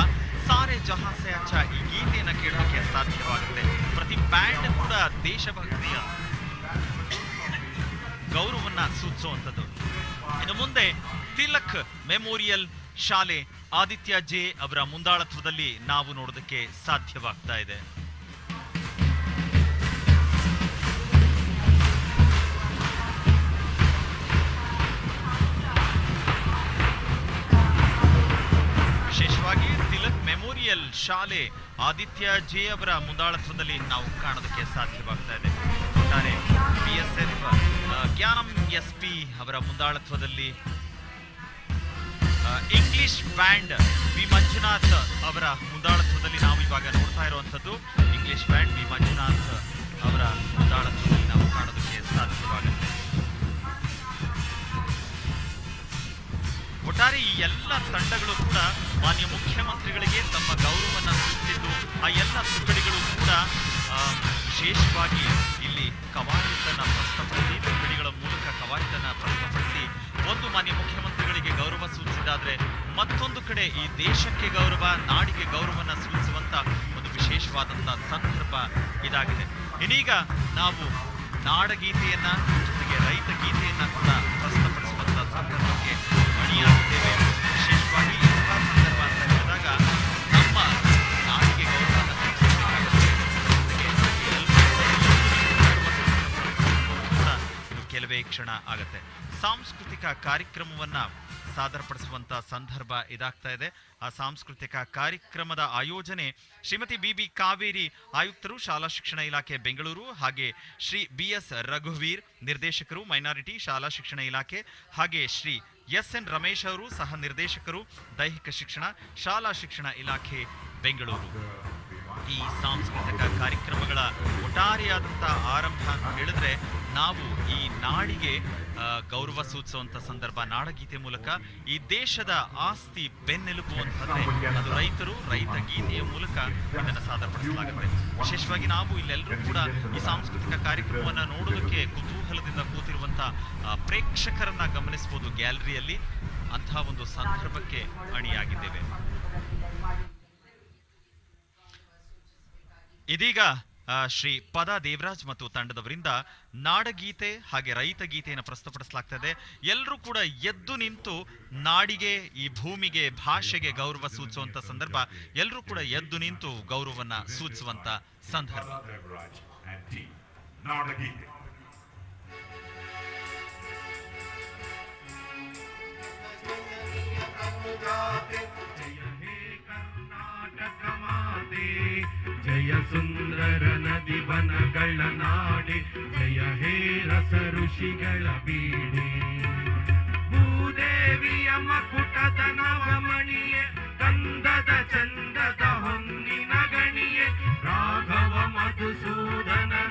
S2: ಸಾರೆ ಜಹಾಂ ಸೆ ಅಚ್ಚಾ ಈ ಗೀತೆಯನ್ನ ಕೇಳೋದಕ್ಕೆ ಸಾಧ್ಯವಾಗುತ್ತೆ. ಪ್ರತಿ ಬ್ಯಾಂಡ್ ಕೂಡ ದೇಶಭಕ್ತಿಯ ಗೌರವವನ್ನ ಸೂಚಿಸುವಂಥದ್ದು. ಇನ್ನು ಮುಂದೆ ತಿಲಕ್ ಮೆಮೋರಿಯಲ್ ಶಾಲೆ ಆದಿತ್ಯ J ಅವರ ಮುಂದಾಳತ್ವದಲ್ಲಿ ನಾವು ನೋಡೋದಕ್ಕೆ ಸಾಧ್ಯವಾಗ್ತಾ ಇದೆ. ವಿಶೇಷವಾಗಿ ತಿಲಕ್ ಮೆಮೋರಿಯಲ್ ಶಾಲೆ ಆದಿತ್ಯ J ಅವರ ಮುಂದಾಳತ್ವದಲ್ಲಿ ನಾವು ಕಾಣೋದಕ್ಕೆ ಸಾಧ್ಯವಾಗ್ತಾ ಇದೆ. ಒಟ್ಟಾರೆ BSF ಜ್ಞಾನಂ SP ಅವರ ಮುಂದಾಳತ್ವದಲ್ಲಿ ಇಂಗ್ಲಿಷ್ ಬ್ಯಾಂಡ್ ವಿ ಮಂಜುನಾಥ್ ಅವರ ಮುಂದಾಳತ್ವದಲ್ಲಿ ನಾವು ಇವಾಗ ನೋಡ್ತಾ ಇರುವಂತದ್ದು. ಇಂಗ್ಲಿಷ್ ಬ್ಯಾಂಡ್ ವಿ ಮಂಜುನಾಥ್ ಅವರ ಮುಂದಾಳತ್ವದಲ್ಲಿ ನಾವು ಕಾಣೋದಕ್ಕೆ ಸಾಧ್ಯವಾಗುತ್ತೆ. ಒಟ್ಟಾರೆ ಈ ಎಲ್ಲ ತಂಡಗಳು ಕೂಡ ಮಾನ್ಯ ಮುಖ್ಯಮಂತ್ರಿಗಳಿಗೆ ತಮ್ಮ ಗೌರವವನ್ನು ಸೂಚಿಸಿದ್ದು, ಆ ಎಲ್ಲ ತುಕಡಿಗಳು ಕೂಡ ವಿಶೇಷವಾಗಿ ಇಲ್ಲಿ ಕವಾಯತನ್ನು ಪ್ರಸ್ತುತಪಡಿಸಿ, ತುಕಡಿಗಳ ಮೂಲಕ ಕವಾಯತನ್ನು ಪ್ರಸ್ತುತಪಡಿಸಿ ಒಂದು ಮಾನ್ಯ ಮುಖ್ಯಮಂತ್ರಿಗಳಿಗೆ ಗೌರವ ಸೂಚಿಸಿದಾದ್ರೆ ಮತ್ತೊಂದು ಕಡೆ ಈ ದೇಶಕ್ಕೆ ಗೌರವ, ನಾಡಿಗೆ ಗೌರವವನ್ನು ಸೂಚಿಸುವಂತ ಒಂದು ವಿಶೇಷವಾದಂತಹ ಸಂದರ್ಭ ಇದಾಗಿದೆ. ಇನ್ನೀಗ ನಾವು ನಾಡಗೀತೆಯನ್ನ ಜೊತೆಗೆ ರೈತ ಗೀತೆಯನ್ನ ಕೂಡ ಪ್ರಸ್ತುತಪಡಿಸುವಂತಹ ಸಂದರ್ಭಕ್ಕೆ ಅಣಿಯಾಗಿದ್ದೇವೆ. ವಿಶೇಷವಾಗಿ ಇಂತಹ ಸಂದರ್ಭ ಅಂತ ಹೇಳಿದಾಗ ನಮ್ಮ ನಾಡಿಗೆ ಗೌರವವನ್ನು ಸೂಚಿಸಬೇಕಾಗುತ್ತೆ. ಇದು ಕೆಲವೇ ಕ್ಷಣ ಆಗತ್ತೆ. ಸಾಂಸ್ಕೃತಿಕ ಕಾರ್ಯಕ್ರಮವನ್ನ ಸಾದರಪಡಿಸುವಂತಹ ಸಂದರ್ಭ ಇದಾಗ್ತಾ ಇದೆ. ಆ ಸಾಂಸ್ಕೃತಿಕ ಕಾರ್ಯಕ್ರಮದ ಆಯೋಜನೆ ಶ್ರೀಮತಿ ಬಿ ಕಾವೇರಿ, ಆಯುಕ್ತರು, ಶಾಲಾ ಶಿಕ್ಷಣ ಇಲಾಖೆ ಬೆಂಗಳೂರು, ಹಾಗೆ ಶ್ರೀ BS ರಘುವೀರ್, ನಿರ್ದೇಶಕರು, ಮೈನಾರಿಟಿ ಶಾಲಾ ಶಿಕ್ಷಣ ಇಲಾಖೆ, ಹಾಗೆ ಶ್ರೀ SN ರಮೇಶ್ ಅವರು, ಸಹ ನಿರ್ದೇಶಕರು, ದೈಹಿಕ ಶಿಕ್ಷಣ, ಶಾಲಾ ಶಿಕ್ಷಣ ಇಲಾಖೆ ಬೆಂಗಳೂರು. ಈ ಸಾಂಸ್ಕೃತಿಕ ಕಾರ್ಯಕ್ರಮಗಳ ಒಟ್ಟಾರೆಯಾದಂತಹ ಆರಂಭ ಅಂತ ಹೇಳಿದ್ರೆ ನಾವು ಈ ನಾಡಿಗೆ ಗೌರವ ಸೂಚಿಸುವಂತ ಸಂದರ್ಭ. ನಾಡಗೀತೆ ಮೂಲಕ ಈ ದೇಶದ ಆಸ್ತಿ ಬೆನ್ನೆಲುಬು ಅಂತಂದ್ರೆ ಅದು ರೈತರು, ರೈತ ಗೀತೆಯ ಮೂಲಕ ಇದನ್ನು ಸಾದರಪಡಿಸಲಾಗುತ್ತೆ. ವಿಶೇಷವಾಗಿ ನಾವು ಇಲ್ಲೆಲ್ಲರೂ ಕೂಡ ಈ ಸಾಂಸ್ಕೃತಿಕ ಕಾರ್ಯಕ್ರಮವನ್ನ ನೋಡೋದಕ್ಕೆ ಕುತೂಹಲದಿಂದ ಕೂತಿರುವಂತಹ ಪ್ರೇಕ್ಷಕರನ್ನ ಗಮನಿಸಬಹುದು ಗ್ಯಾಲರಿಯಲ್ಲಿ. ಅಂತಹ ಒಂದು ಸಂದರ್ಭಕ್ಕೆ ಅಣಿಯಾಗಿದ್ದೇವೆ. ಇದೀಗ ಶ್ರೀ ಪದ ದೇವರಾಜ್ ಮತ್ತು ತಂಡದವರಿಂದ ನಾಡಗೀತೆ ಹಾಗೆ ರೈತ ಗೀತೆಯನ್ನು ಪ್ರಸ್ತುತಪಡಿಸಲಾಗ್ತದೆ. ಎಲ್ಲರೂ ಕೂಡ ಎದ್ದು ನಿಂತು ನಾಡಿಗೆ, ಈ ಭೂಮಿಗೆ, ಭಾಷೆಗೆ ಗೌರವ ಸೂಚಿಸುವಂತ ಸಂದರ್ಭ. ಎಲ್ಲರೂ ಕೂಡ ಎದ್ದು ನಿಂತು ಗೌರವವನ್ನ ಸೂಚಿಸುವಂತ ಸಂದರ್ಭ. ನಾಡಗೀತೆ.
S4: ಜಯ ಸುಂದರ ನದಿ ವನಗಳ ನಾಡಿ, ಜಯ ಹೇ ರಸ ಋಷಿಗಳ ಬೀಡೆ. ಭೂದೇವಿಯ ಮಕುಟದ ನವಮಣಿಯೇ, ಗಂಧದ ಚಂದದ ಹೊನ್ನಿನ ಗಣಿಯೇ, ರಾಘವ ಮಧುಸೂದನರವತರಿಸಿದ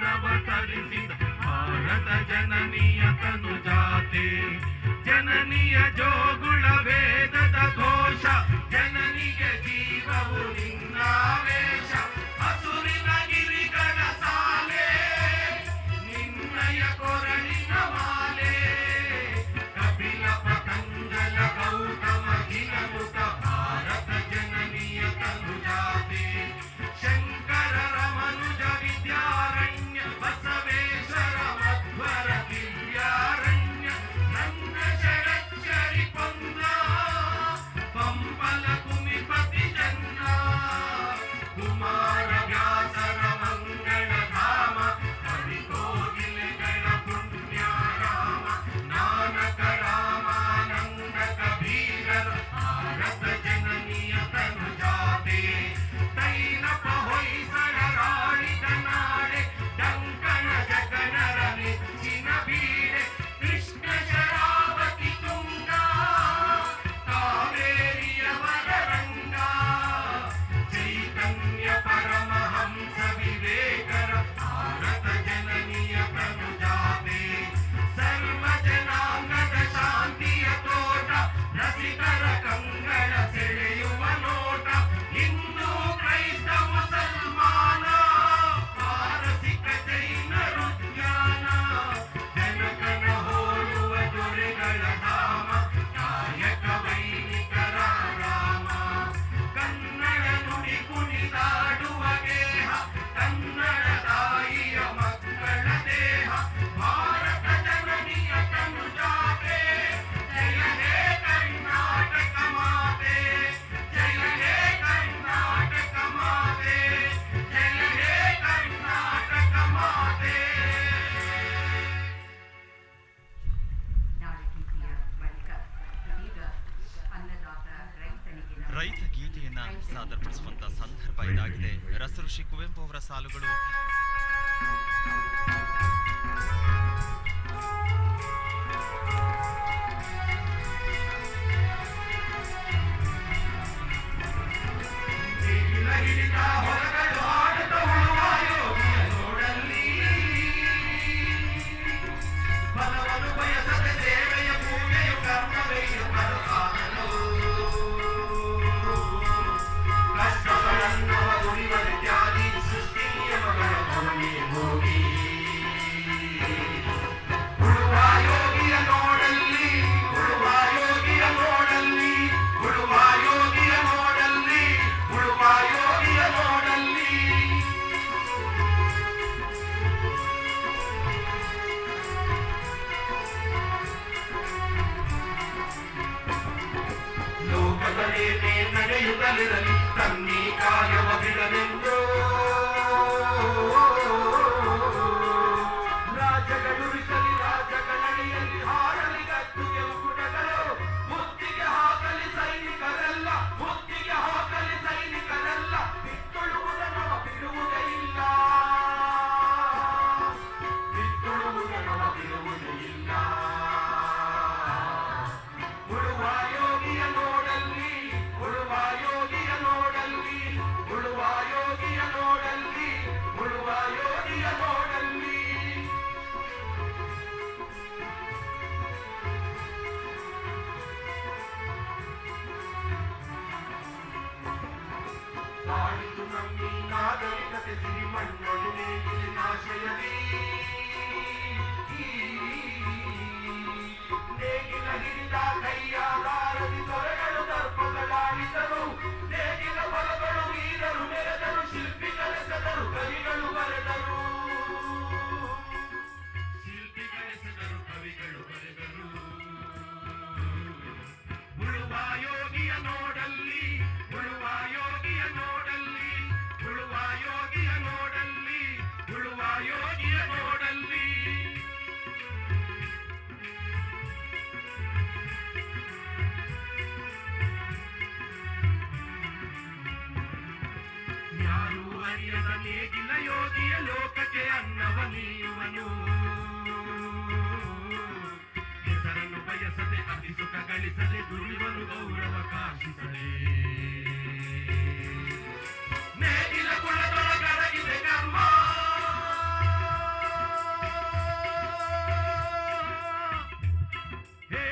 S4: ಭಾರತ ಜನನಿಯ ತನು ಜಾತೆ. ಜನನಿಯ ಜೋಗುಳ ವೇದದ ಘೋಷ, ಜನನಿಗೆ ಜೀವವು ನಿನ್ನಾವೇಶ. ಹಸುರಿನ ಗಿರಿಗಳ ಸಾಲೆ, ನಿನ್ನಯ ಕೊರಳಿನ ಮಾಲೆ. ಕಪಿಲ ಪತಂಜಲ ಗೌತಮ ಗಿನಮುತ ಭಾರತ ಜನನಿಯ ತನು ಜಾತೆ. ಶಂಕರ ರಮನುಜ ವಿದ್ಯಾರಣ್ಯ, ಬಸವೇಶ್ವರ ಮಧ್ವರ ದಿವ್ಯಾರಣ್ಯ. ನನ್ನ ಶರಚ್ಚರಿ ಪೊನ್ನ, ಪಂಪಲ ಕುಮಿಪತಿ ಜನ್ನ. ಕುಮಾರ ವ್ಯಾಸರ ಮಂಗಳ ಧಾಮ, ಹರಿಕೋಗಿಲೆಗಳ ಪುಣ್ಯಾರಾಮ. ನಾನಕ ರಾಮಾನಂದ ಕಬೀರರ ಭಾರತ ಜನನಿಯ ತನು ಜಾತೆ. ತೈಲಪ ಹೊಯ್ಸಳ ರಾಳಿದ ನಾಡೆ, ಡಂಕನ ಜಗನರ ನೆಚ್ಚಿನ ಬೀಡೆ. ಕೃಷ್ಣ ಶರಾವತಿ ತುಂಗ, ಕಾವೇರಿಯವರ ರಂಗ. ಚೈತನ್ಯ ಪರಮಹಂಸ ವಿವೇಕರ ಭಾರತ ಜನನಿಯ ತನು ಜಾತೆ. ಸರ್ವ ಜನಾಂಗದ ಶಾಂತಿಯ ತೋಟ, ರಸಿಕರ ಕಂಗಳ ಸೆಳೆಯುವ ನೋಟ. ಹಿಂದೂ ಕ್ರೈಸ್ತ ಮುಸಲ್ಮಾನ, ಪಾರಸಿಕ ಜೈನರು ಜ್ಞಾನ. ಜನಕನ ಹೋಲುವ ದೊರೆಗಳ ಧಾಮ, ನಾಯಕ ವೈಣಿಕರ ರಾಮ. ಕನ್ನಡ ನುಡಿ ಕುಣಿದಾಡುವ ಗೇಹ, ಕನ್ನಡ ತಾಯಿಯ ಮಕ್ಕಳ ದೇಹ. ಭಾರತ ಜನನಿಯ ತನು ಜಾತೆ. ಜಯ ಹೇ ಕರ್ನಾಟಕ ಮಾತೆ, ಜಯ ಹೇ ಕರ್ನಾಟಕ ಮಾತೆ, ಜಯ ಹೇ ಕರ್ನಾಟಕ ಮಾತೆ.
S1: ನಾಡಗೀತೆಯ ಬಳಿಕ ಇದೀಗ ಅನ್ನದಾತ ರೈತನಿಗೆ
S2: ರೈತ ಗೀತೆಯನ್ನ ಸಾದರಪಡಿಸುವಂತ ಸಂದರ್ಭ ಇದಾಗಿದೆ. ರಸಋಷಿ ಕುವೆಂಪು ಅವರ ಸಾಲುಗಳು.
S4: ಬಲವನ್ನು ಬಯಸದೆ ಸೇವೆಯ ಪೂಜೆಯು ಕರ್ತವ್ಯ ಪರ ಸಾಧನ ಕಾಯುತ್ತಿರಲಿ ತನ್ನಿ ಕಾರ್ಯವ ಬಿಡಲೆಂದು ರಾಜಗಳುರಿಸಲಿ ರಾಜಗಳಡಿಯಲ್ಲಿ ಹಾರಲಿ ಗದ್ದುಗೆ ಉಗುಟಗಳು ಮುತ್ತಿಗೆ ಹಾಕಲಿ ಸೈನಿಕರೆಲ್ಲ ಮುತ್ತಿಗೆ ಹಾಕಲಿ ಸೈನಿಕರೆಲ್ಲ ಬಿತ್ತುಳುವುದನ್ನು ಬಿಡುವುದೇ ಇಲ್ಲ ಬಿತ್ತುಳುವುದನ್ನು ಬಿಡುವುದೇ ಇಲ್ಲ ಉಳುವ ಯೋಗಿಯ ನೋಡಲ್ಲಿ ಉಳುವ ಯೋಗಿಯ ನೋಡಲ್ಲಿ ಉಳುವ ಯೋಗಿಯ ನೋಡಲ್ಲಿ ಉಳುವ ಯೋಗಿಯ ನೋಡಲ್ಲಿ ನಾಡಿದು ನಮ್ಮಿ ನಾಗರಿಕತೆ ಸಿರಿಮಣ್ಣೊಡನೆ ನಾಶಯದಿ ನೇಗಿಲ ಹಿಡಿದ ಕೈಯಾದಾರದಿ ತೊರೆಗಳು ದರ್ಪಗಳಾಡಿದರು ನೇಗಿಲ ಬಲಗಳು ವೀರರು ಮೆರೆದರು ಶಿಲ್ಪಿ ಕಲೆಸದರು ಕವಿಗಳು ಬರೆದರು ಶಿಲ್ಪಿ ಕಲೆಸದರು ಕವಿಗಳು ಬರೆದರು ಉಳುವ ಯೋಗಿಯ ನೋಡಲ್ಲಿ ಉಳುವ ಯೋಗಿಯ ನೋಡಲ್ಲಿ ಉಳುವ ಯೋಗಿಯ ನೋಡಲ್ಲಿ ಉಳುವ ಯೋಗಿಯ ನೋಡಲ್ಲಿ ಯಾರು ಅರಿಯದ ನೇಗಿಲ ಯೋಗಿಯ ಲೋಕಕ್ಕೆ ಅನ್ನವ ನೀಯುವನು ಹೆಸರನ್ನು ಬಯಸದೆ ಅತಿ ಸುಖ ಗಳಿಸದೆ ದುಡಿವನು ಗೌರವ ಕಾಶಿಸದೆ ನೇಗಿಲ ಕುಲದೊಳಗಡಗಿದೆ ಕರ್ಮ ಹೇ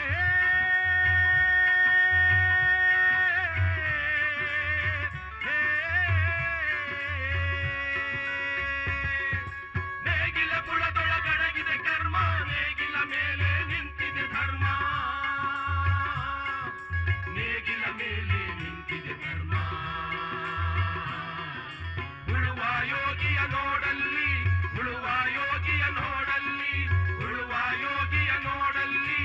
S4: ನೇಗಿಲ ಕುಲದೊಳಗಡಗಿದೆ ಕರ್ಮ ನೇಗಿಲ ಮೇಲೆ ನಿಂತಿದೆ ಧರ್ಮ ನೇಗಿಲ ಮೇಲೆ ನಿಂತಿದೆ ಧರ್ಮ ಉಳುವ ಯೋಗಿಯ ನೋಡಲ್ಲಿ ಉಳುವ ಯೋಗಿಯ ನೋಡಲ್ಲಿ ಉಳುವ ಯೋಗಿಯ ನೋಡಲ್ಲಿ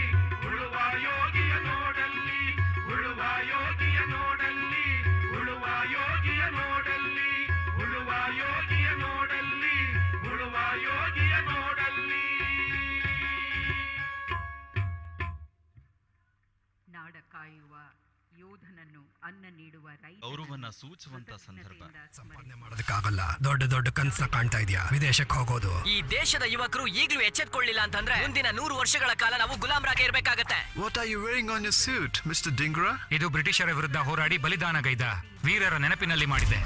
S4: ಉಳುವ ಯೋಗಿಯ ನೋಡಲ್ಲಿ ಉಳುವ ಯೋಗಿಯ ನೋಡಲ್ಲಿ ಉಳುವ ಯೋಗಿಯ ನೋಡಲ್ಲಿ ಉಳುವ ಯೋಗಿಯ ನೋಡಲ್ಲಿ ಉಳುವ ಯೋಗಿಯ ನೋಡಲ್ಲಿ
S1: ನಾಡ ಕಾಯುವ ಯೋಧನನ್ನು ಅನ್ನ ನೀಡುವ ರೈತ
S2: ಗೌರವವನ್ನ ಸೂಚುವಂತ ಸಂದರ್ಭ.
S5: ಸಂಪಾದನೆ ಮಾಡೋದಕ್ಕಾಗಲ್ಲ. ದೊಡ್ಡ ದೊಡ್ಡ ಕನ್ಸನ್ನ ಕಾಣ್ತಾ ಇದೆಯಾ, ವಿದೇಶಕ್ಕೆ ಹೋಗೋದು.
S6: ಈ ದೇಶದ ಯುವಕರು ಈಗಲೂ ಎಚ್ಚೆತ್ಕೊಳ್ಳಿಲ್ಲ ಅಂತಂದ್ರೆ ಮುಂದಿನ 100 ವರ್ಷಗಳ ಕಾಲ ನಾವು ಗುಲಾಮರಾಗಿ ಇರ್ಬೇಕಾಗತ್ತೆ.
S7: What are you wearing on your suit, Mr. Dhingra?
S8: ಇದು ಬ್ರಿಟಿಷರ ವಿರುದ್ಧ ಹೋರಾಡಿ ಬಲಿದಾನಗೈದ ವೀರರ ನೆನಪಿನಲ್ಲಿ ಮಾಡಿದೆ.